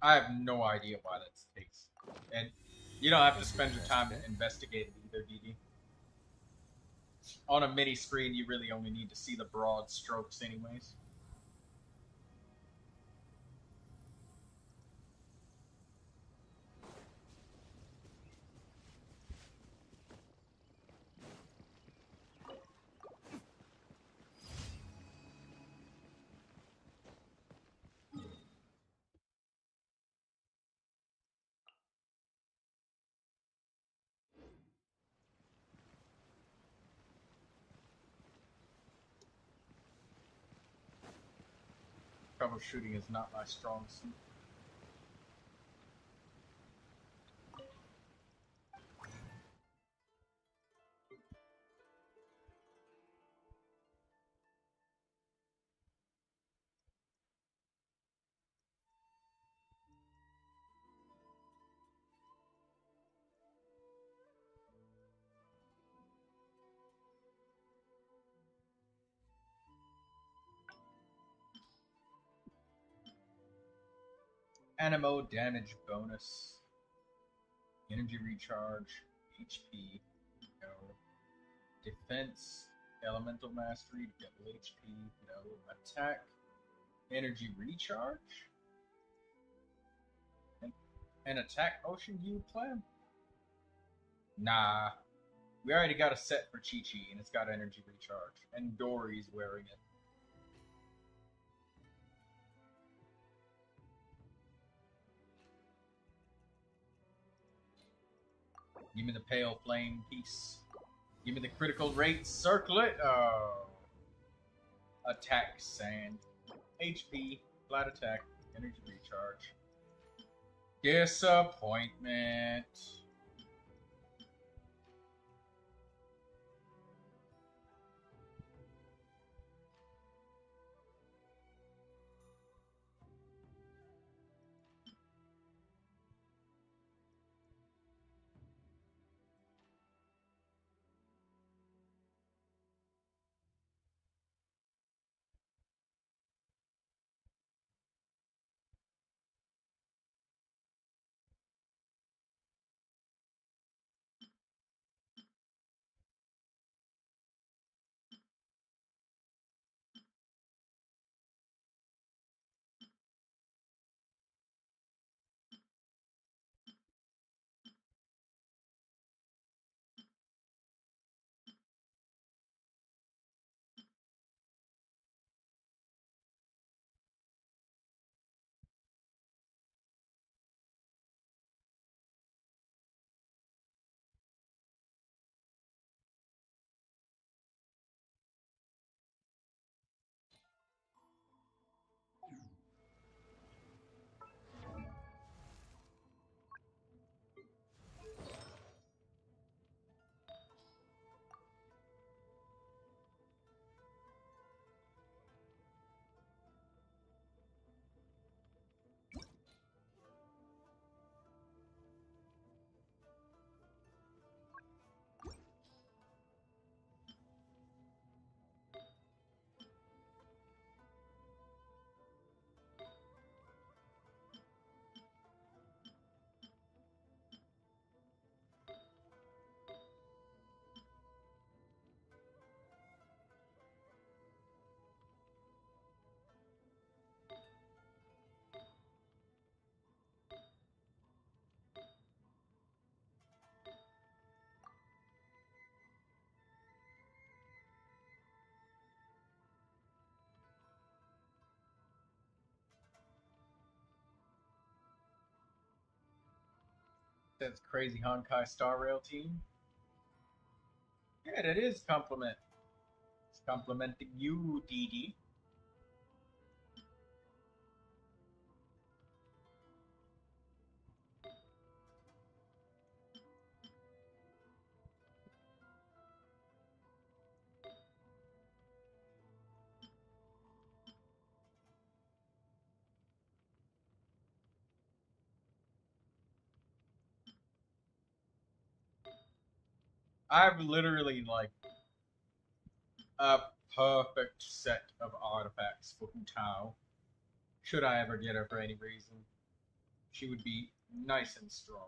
I have no idea why that's the case. And you don't have to spend your time to investigate it either, DD. On a mini screen, you really only need to see the broad strokes anyways. Troubleshooting is not my strong suit. Animo damage bonus, energy recharge, HP, no. Defense, elemental mastery, double HP, no. Attack, energy recharge, and attack ocean view plan? Nah. We already got a set for Chi-Chi, and it's got energy recharge. And Dory's wearing it. Give me the pale flame piece. Give me the critical rate circlet. Oh. Attack sand. HP, flat attack, energy recharge. Disappointment. That's crazy Honkai Star Rail team. Yeah, that is compliment. It's complimenting you, DD. I've literally like a perfect set of artifacts for Hu Tao. Should I ever get her for any reason, she would be nice and strong.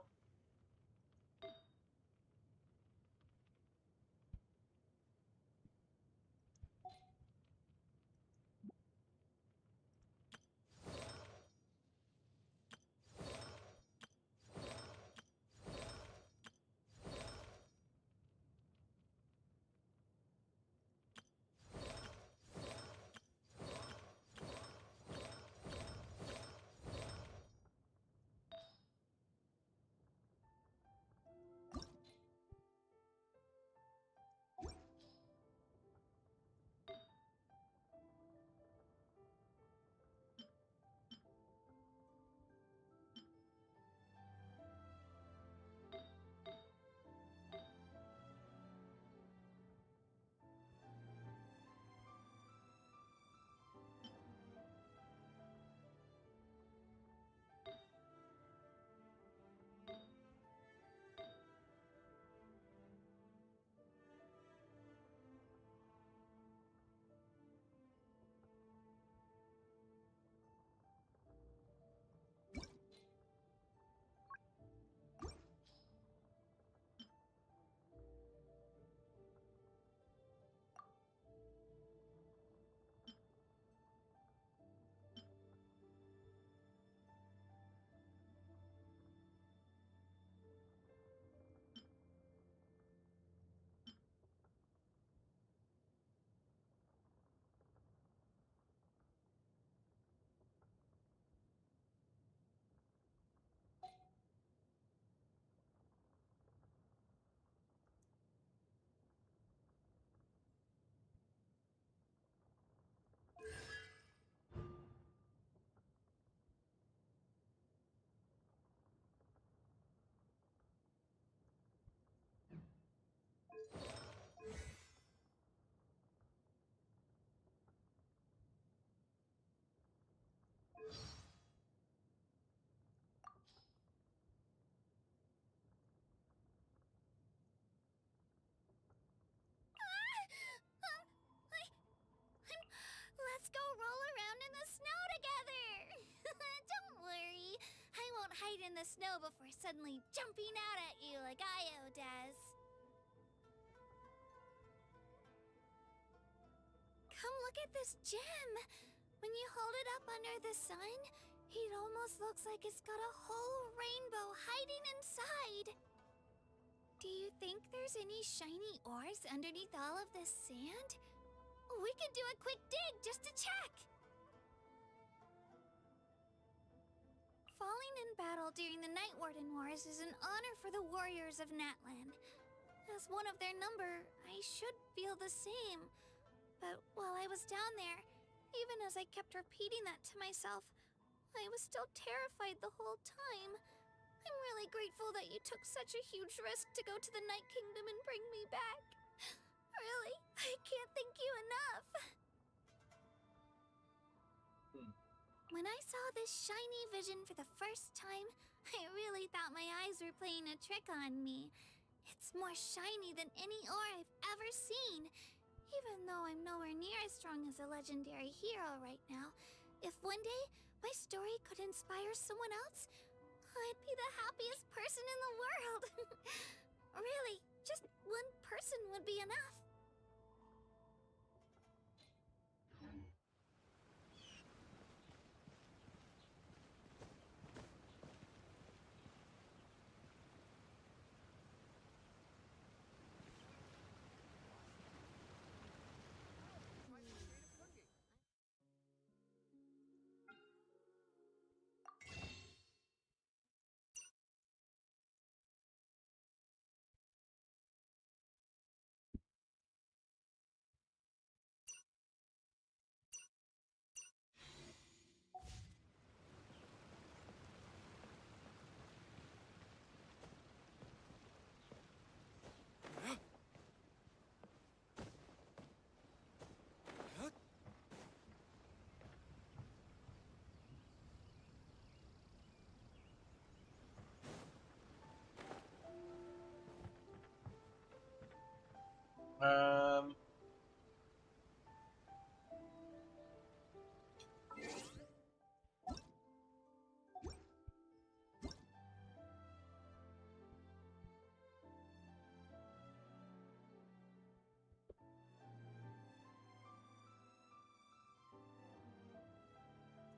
hide in the snow before suddenly jumping out at you like Io does. Come look at this gem. When you hold it up under the sun, it almost looks like it's got a whole rainbow hiding inside. Do you think there's any shiny ores underneath all of this sand? We can do a quick dig just to check. Falling in battle during the Night Warden Wars is an honor for the warriors of Natlan. As one of their number, I should feel the same. But while I was down there, even as I kept repeating that to myself, I was still terrified the whole time. I'm really grateful that you took such a huge risk to go to the Night Kingdom and bring me back. Really, I can't thank you enough. When I saw this shiny vision for the first time, I really thought my eyes were playing a trick on me. It's more shiny than any ore I've ever seen. Even though I'm nowhere near as strong as a legendary hero right now, if one day my story could inspire someone else, I'd be the happiest person in the world. Really, just one person would be enough.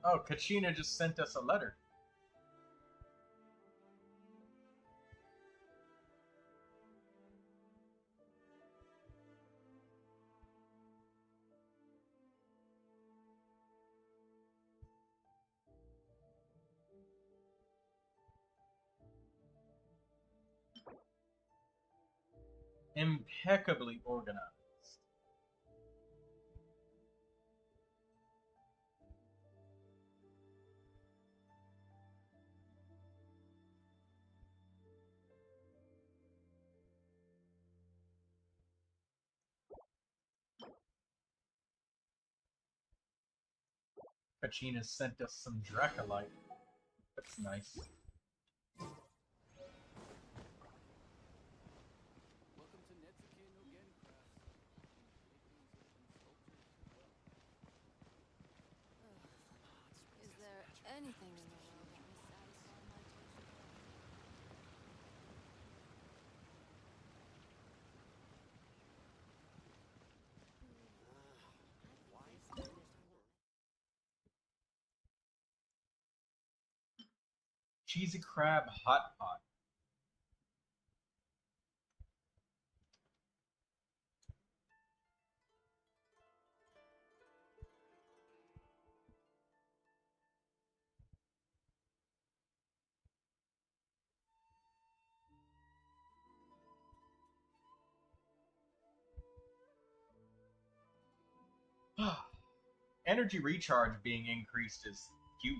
Oh, Kachina just sent us a letter. Impeccably organized. Kachina sent us some Dracolite. That's nice. Welcome to Netsuke no Gen Crafts. Is there anything in the world that will satisfy my taste? Cheesy crab hot pot. Energy recharge being increased is huge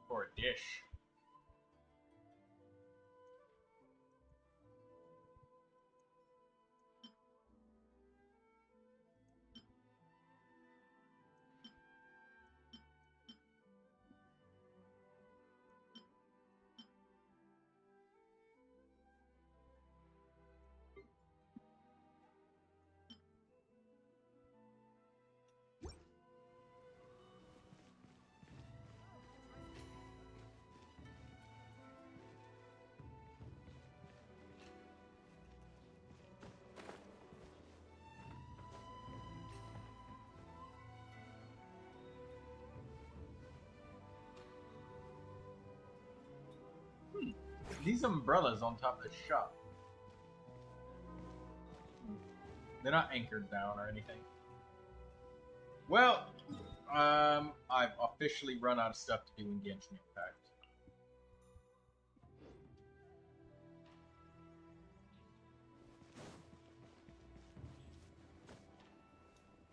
for a dish. These umbrellas on top of the shop. They're not anchored down or anything. Well, I've officially run out of stuff to do in Genshin Impact.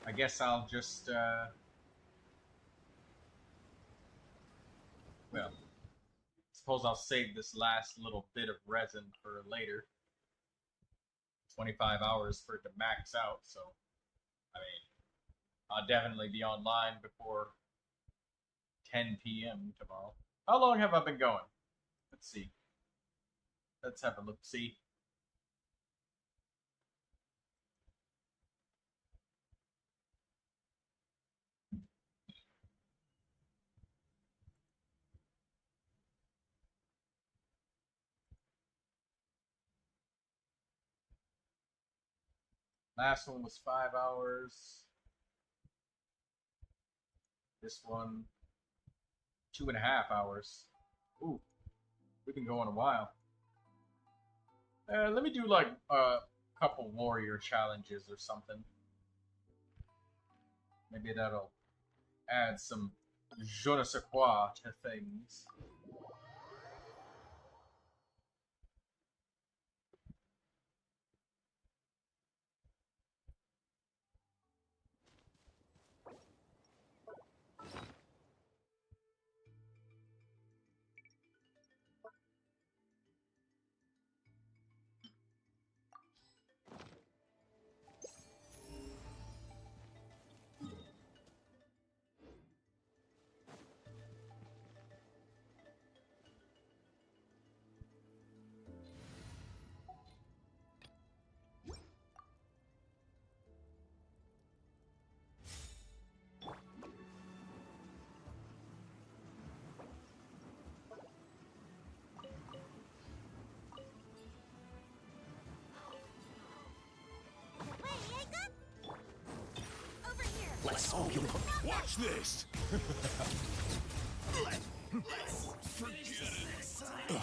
I guess I'll just, well, suppose I'll save this last little bit of resin for later. 25 hours for it to max out, so, I mean, I'll definitely be online before 10 p.m. tomorrow. How long have I been going? Let's see. Let's have a look-see. Last one was 5 hours. This one, 2.5 hours. Ooh, we've been going a while. Let me do like a couple warrior challenges or something. Maybe that'll add some je ne sais quoi to things. Let's watch this. Let's forget it.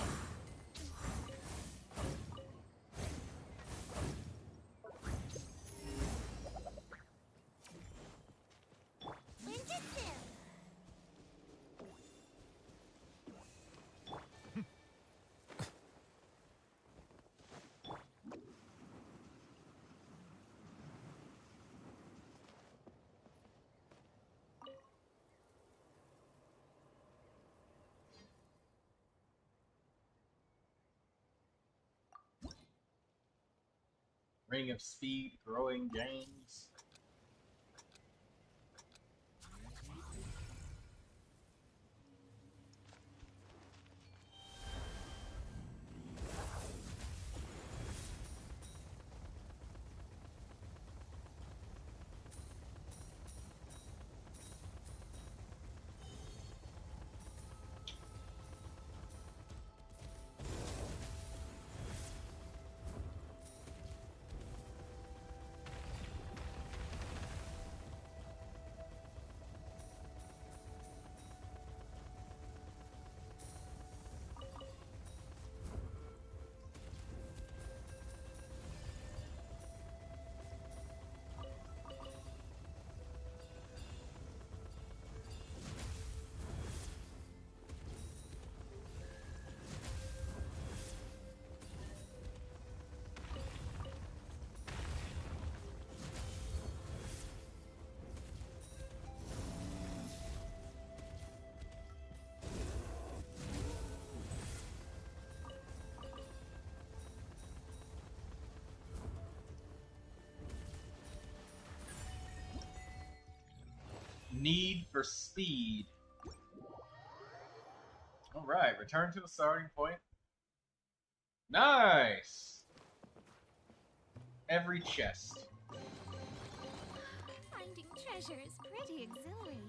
Ring of Speed, Growing Games. Need for Speed. Alright, return to the starting point. Nice! Every chest. Finding treasure is pretty exhilarating.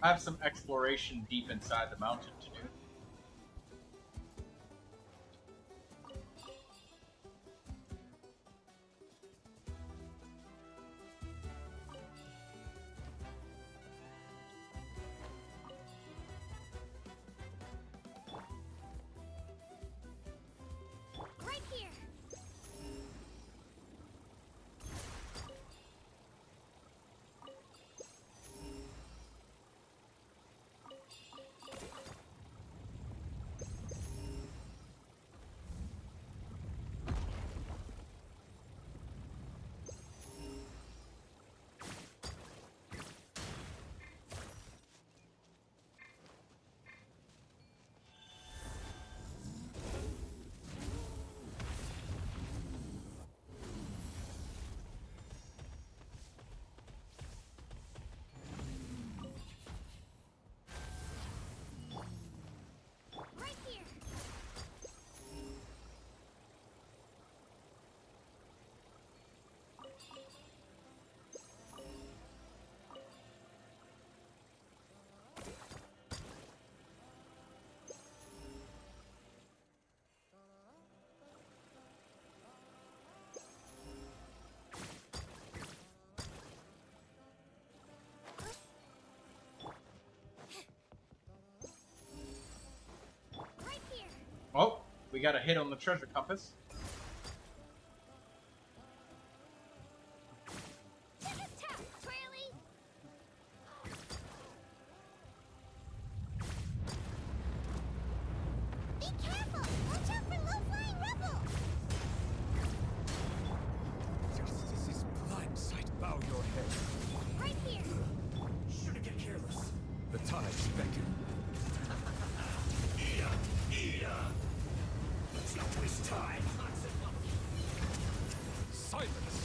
I have some exploration deep inside the mountain to do. Right here. Right here. Right here. Oh, we got a hit on the treasure compass. Tap, Twirly. Be careful! Watch out for low-flying rebels! Justice is blind sight. Bow your head. Right here. Shouldn't get careless. The tides beckon. Let's not waste time. Silence.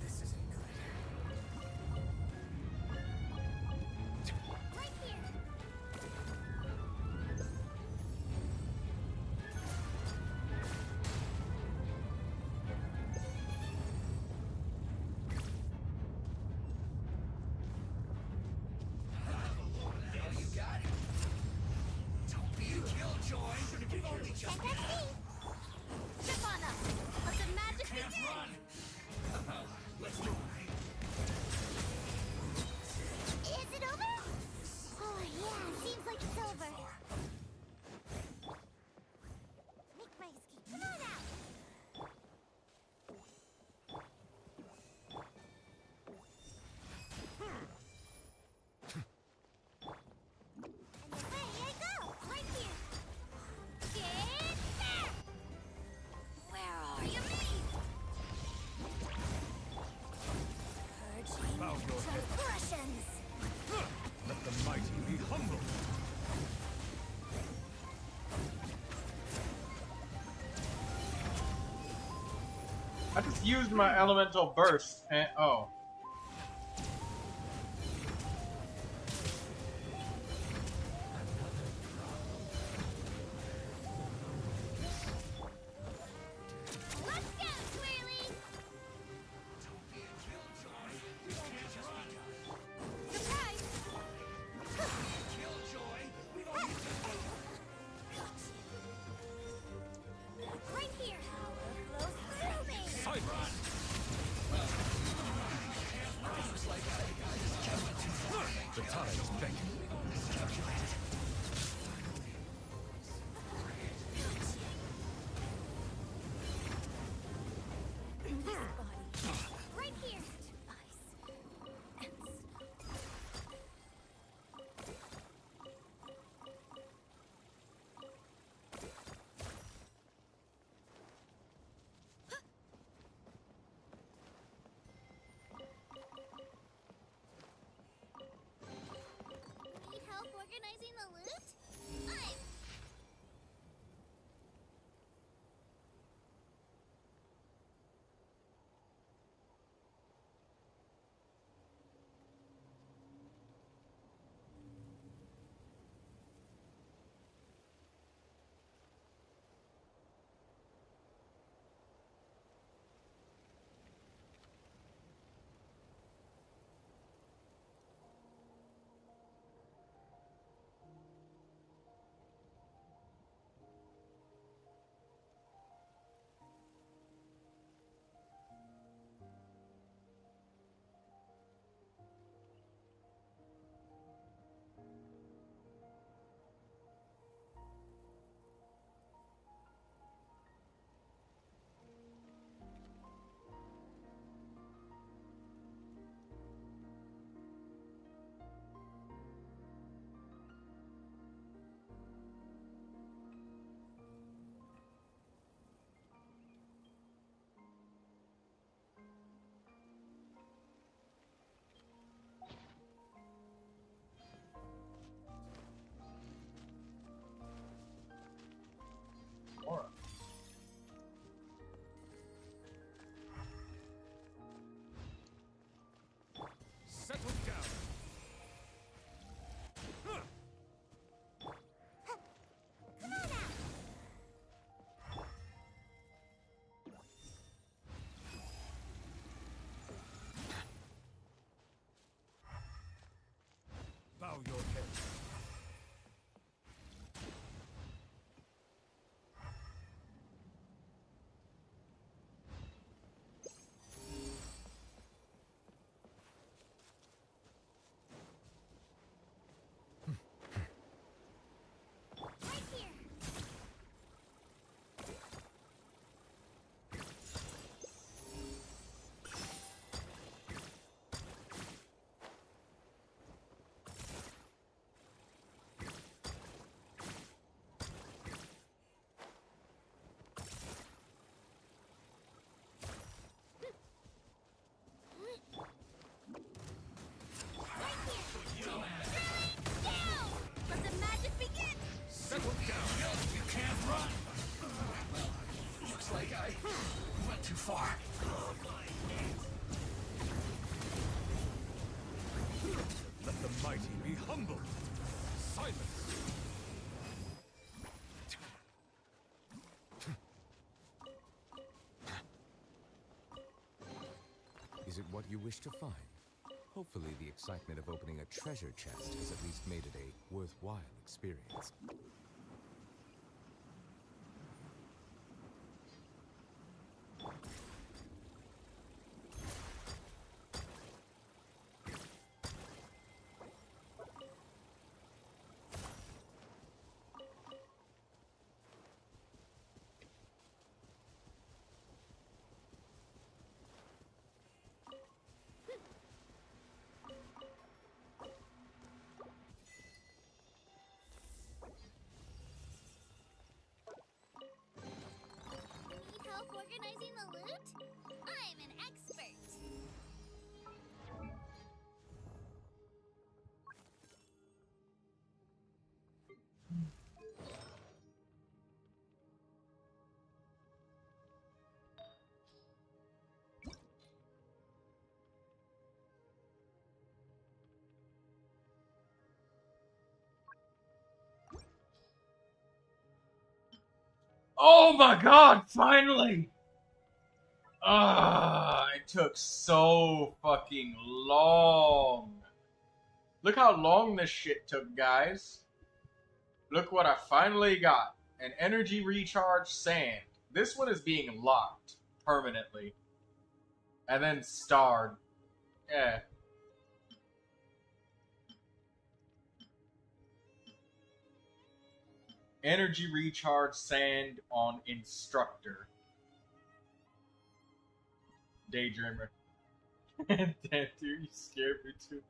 This isn't good. Right here. You got it. Don't be a killjoy. Shouldn't get careless. And that's me. Step on up. Let the magic begin. Let's do it. Is it over? Oh yeah, seems like it's over. Make my escape. Come on out. And away I go. Right here. Get there. Where are you, me? Purging Bow your head. transgressions. Let the mighty be humble. I just used my elemental burst and oh. Let's go, Twirly. Don't be a killjoy. We can't just be done. Surprise. Killjoy. We don't need Right here. Power flows through me. Silence. The tides beckon. Right here. Is it what you wish to find? Hopefully the excitement of opening a treasure chest has at least made it a worthwhile experience. Need help organizing the loot? I'm an expert. Oh my god, finally! Ah, it took so fucking long. Look how long this shit took, guys. Look what I finally got. An energy recharge sand. This one is being locked permanently. And then starred. Yeah. Energy recharge sand on instructor. Daydreamer. Damn, dude, you scared me too.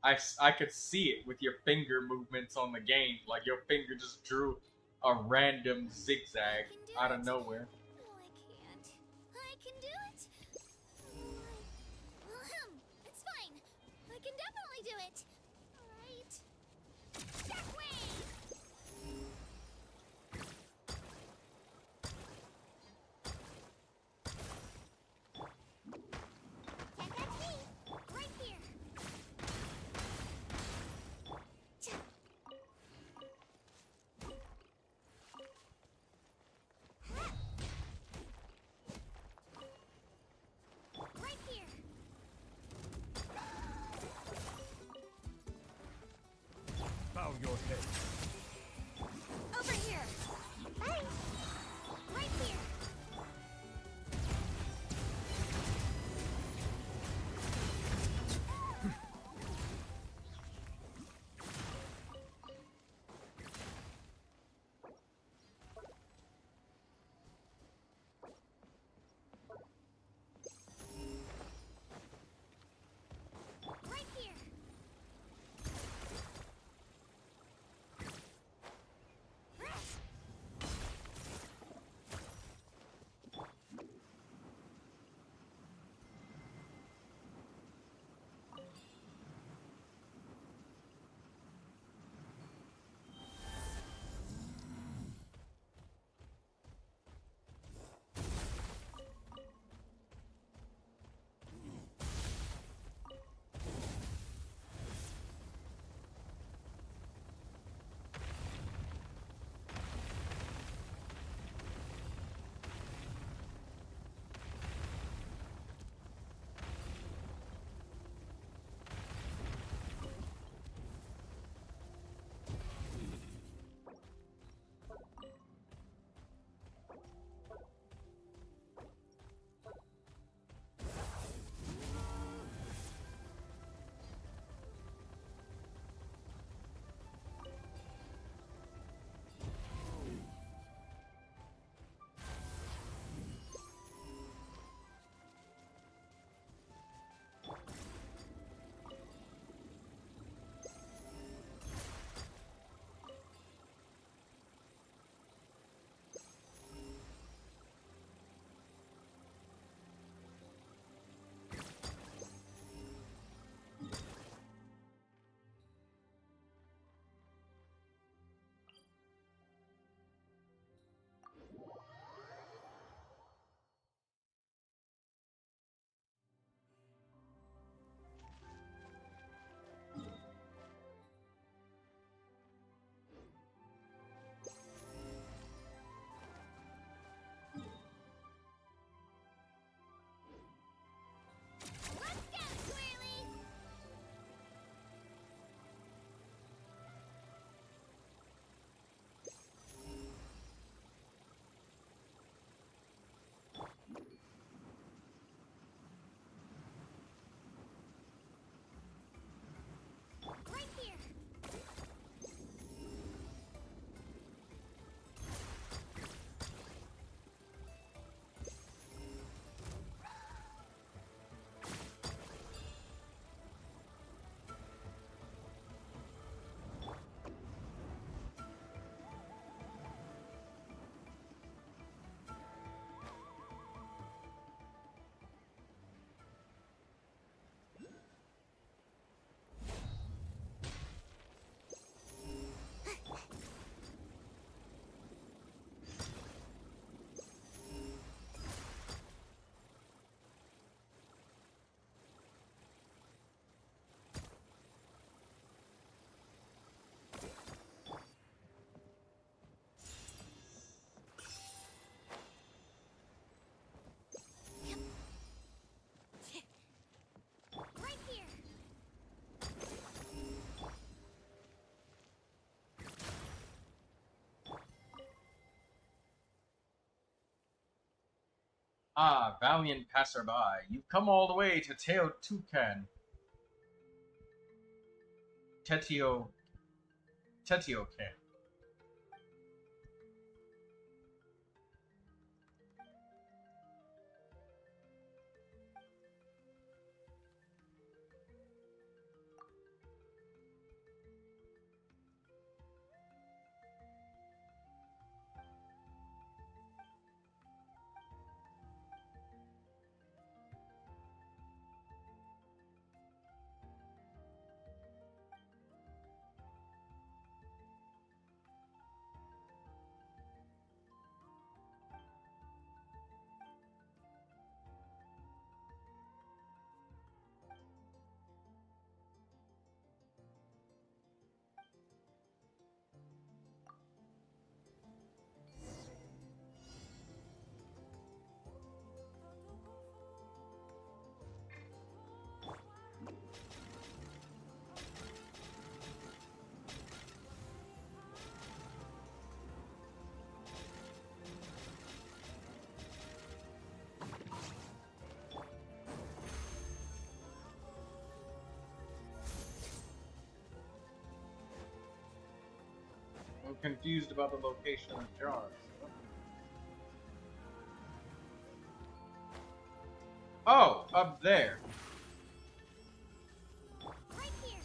I could see it with your finger movements on the game. Like your finger just drew a random zigzag out of nowhere. No, I can't. I can do it. It's fine. I can definitely do it. Alright. Shockwave! Can't catch me. Right here. Right here. Bow your head. Over here. Right here. Right here. Ah, valiant passerby, you've come all the way to Teotihuacan. Teotihuacan. I'm confused about the location of jars. Oh, up there. Right here.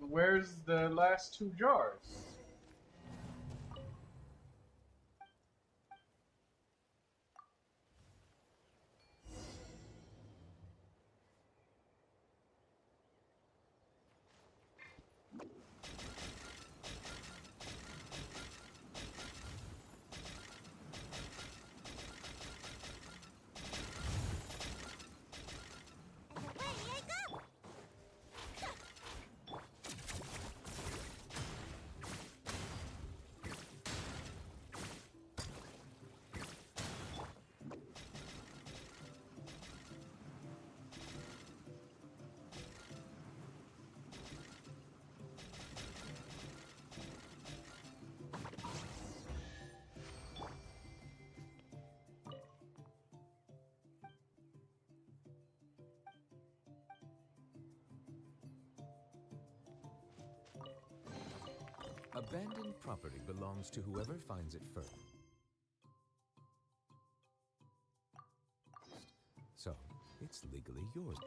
Where's the last two jars? Abandoned property belongs to whoever finds it first. So, it's legally yours.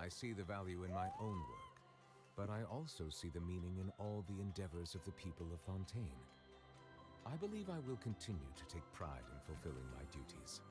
I see the value in my own work, but I also see the meaning in all the endeavors of the people of Fontaine. I believe I will continue to take pride in fulfilling my duties.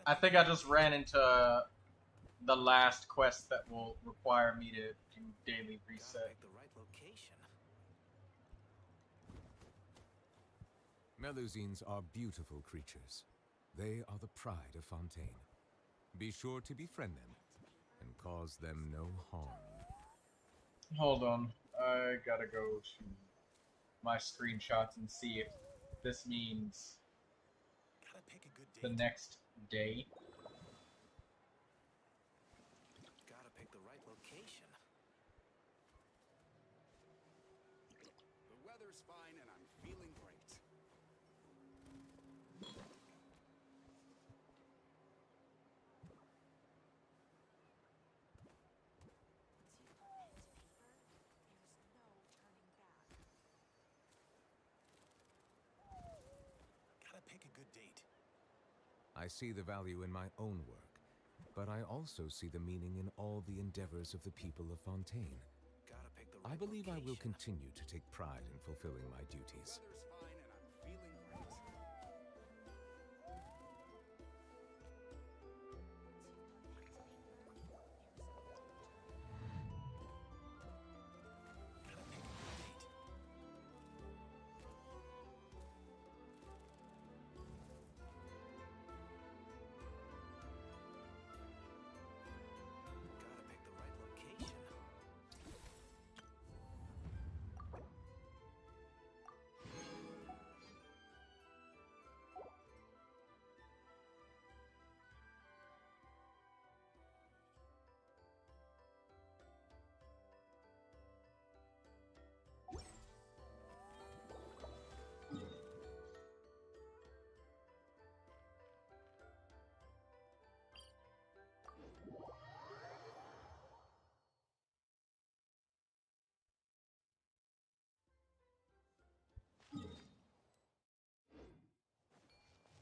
I think I just ran into the last quest that will require me to do daily reset. Pick the right location. Melusines are beautiful creatures. They are the pride of Fontaine. Be sure to befriend them and cause them no harm. Hold on. I gotta go to my screenshots and see if this means Gotta pick a good the date. next day. Gotta pick the right location. The weather's fine and I'm feeling great. Gotta pick a good date. I see the value in my own work, but I also see the meaning in all the endeavors of the people of Fontaine. Gotta pick the right I believe I will location. continue to take pride in fulfilling my duties. Weather's fine and I'm feeling great. Gotta pick a good date. Gotta pick the right location.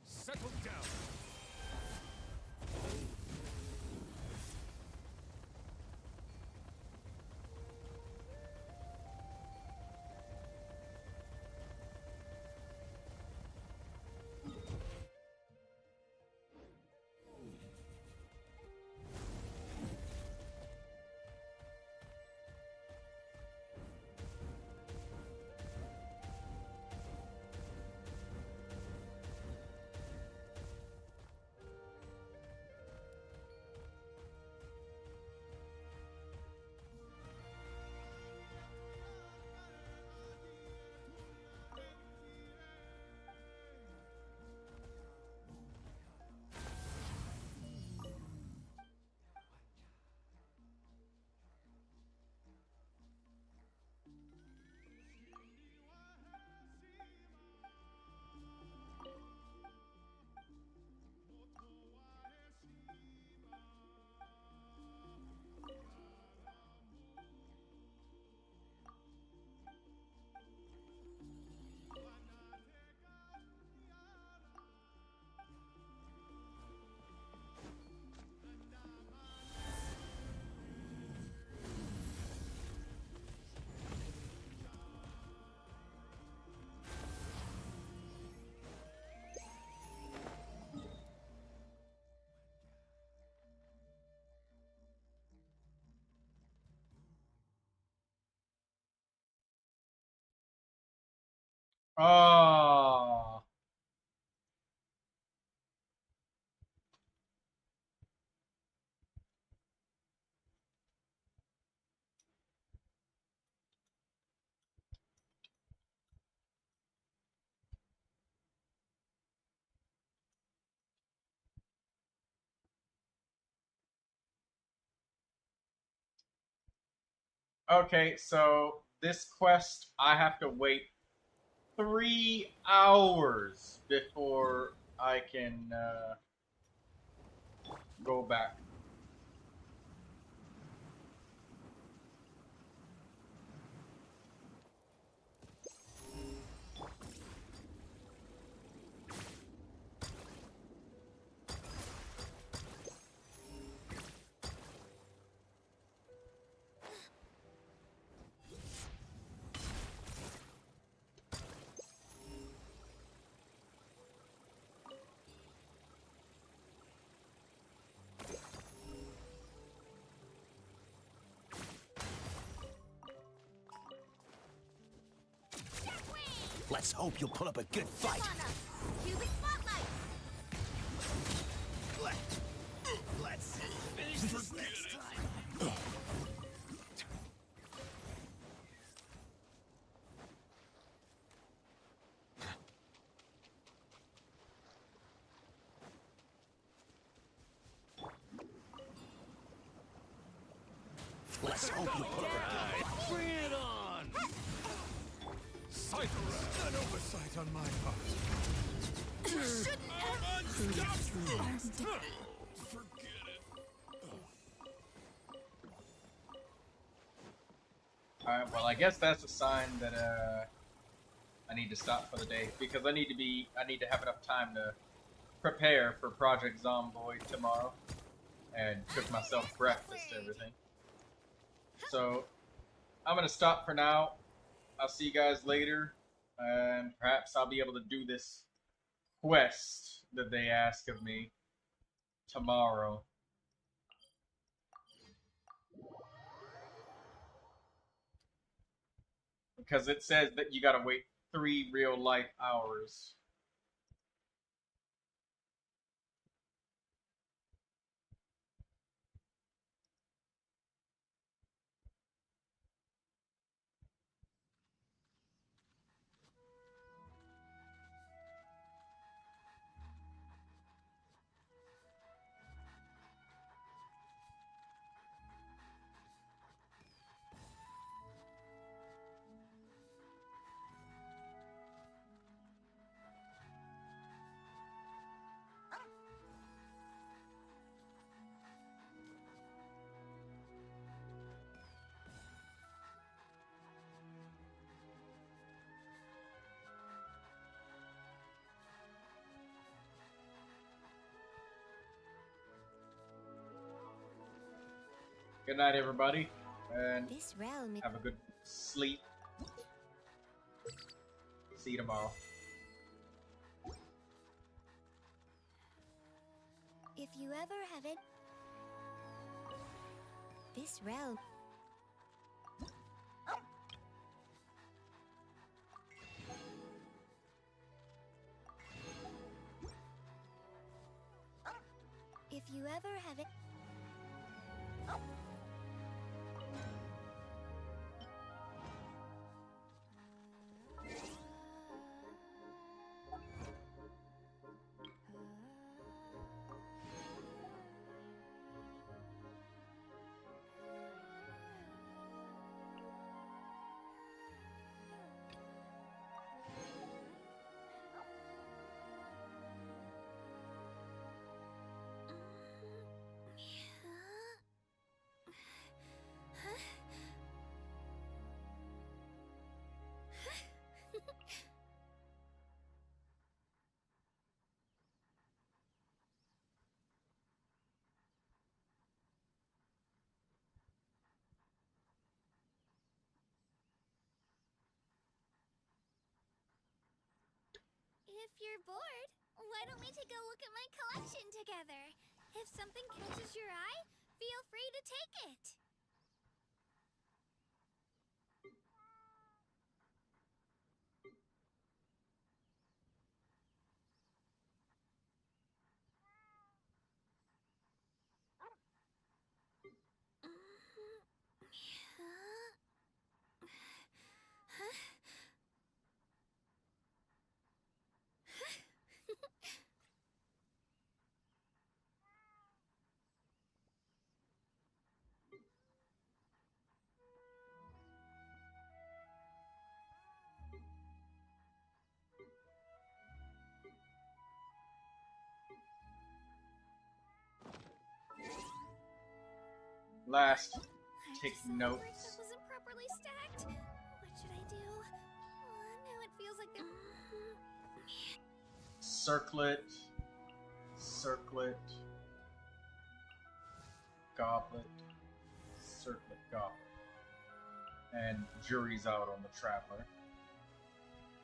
Settle down. Oh. Okay, so this quest, I have to wait 3 hours before I can go back. Let's hope you'll put up a good fight. Cubic spotlight. Let's finish this next time. Let's hope you put up a good fight. Bring it on! An oversight on my part. You shouldn't have. Forget it. Alright, well, I guess that's a sign that I need to stop for the day, because I need to have enough time to prepare for Project Zomboid tomorrow and cook myself breakfast and everything. So I'm gonna stop for now. I'll see you guys later, and perhaps I'll be able to do this quest that they ask of me tomorrow. Because it says that you gotta wait 3 real life hours. Good night, everybody, and This realm have a good sleep. See you tomorrow. If you ever have it. This realm. If you ever have it. If you're bored, why don't we take a look at my collection together? If something catches your eye, feel free to take it. last I take just saw a brick notes. that wasn't properly stacked. What should I do? Now it feels like the Circlet, circlet, goblet, circlet, goblet. And jury's out on the traveler.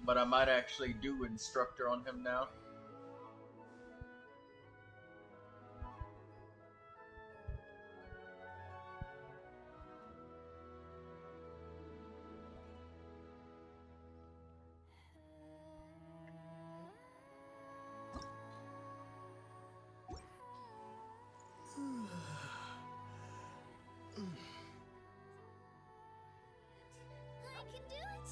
But I might actually do instructor on him now. I can do it!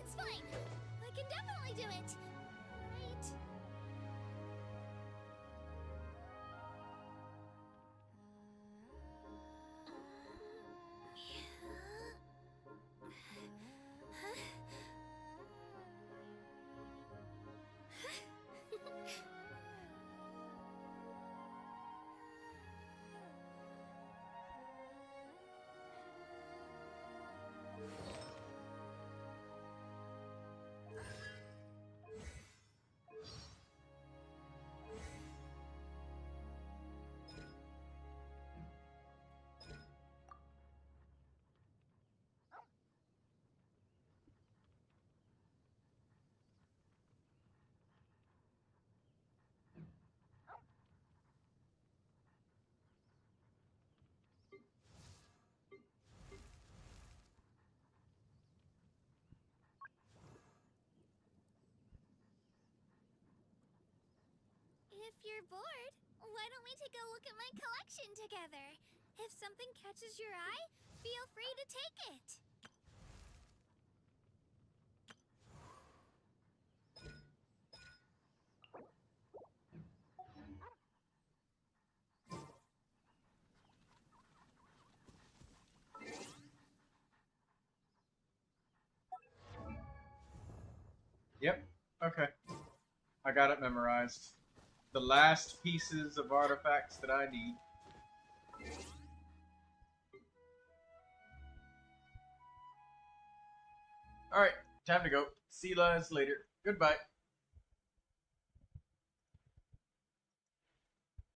It's fine! I can definitely do it! Right? If you're bored, why don't we take a look at my collection together? If something catches your eye, feel free to take it. Yep, okay. I got it memorized. The last pieces of artifacts that I need. Alright, time to go. See you guys later. Goodbye.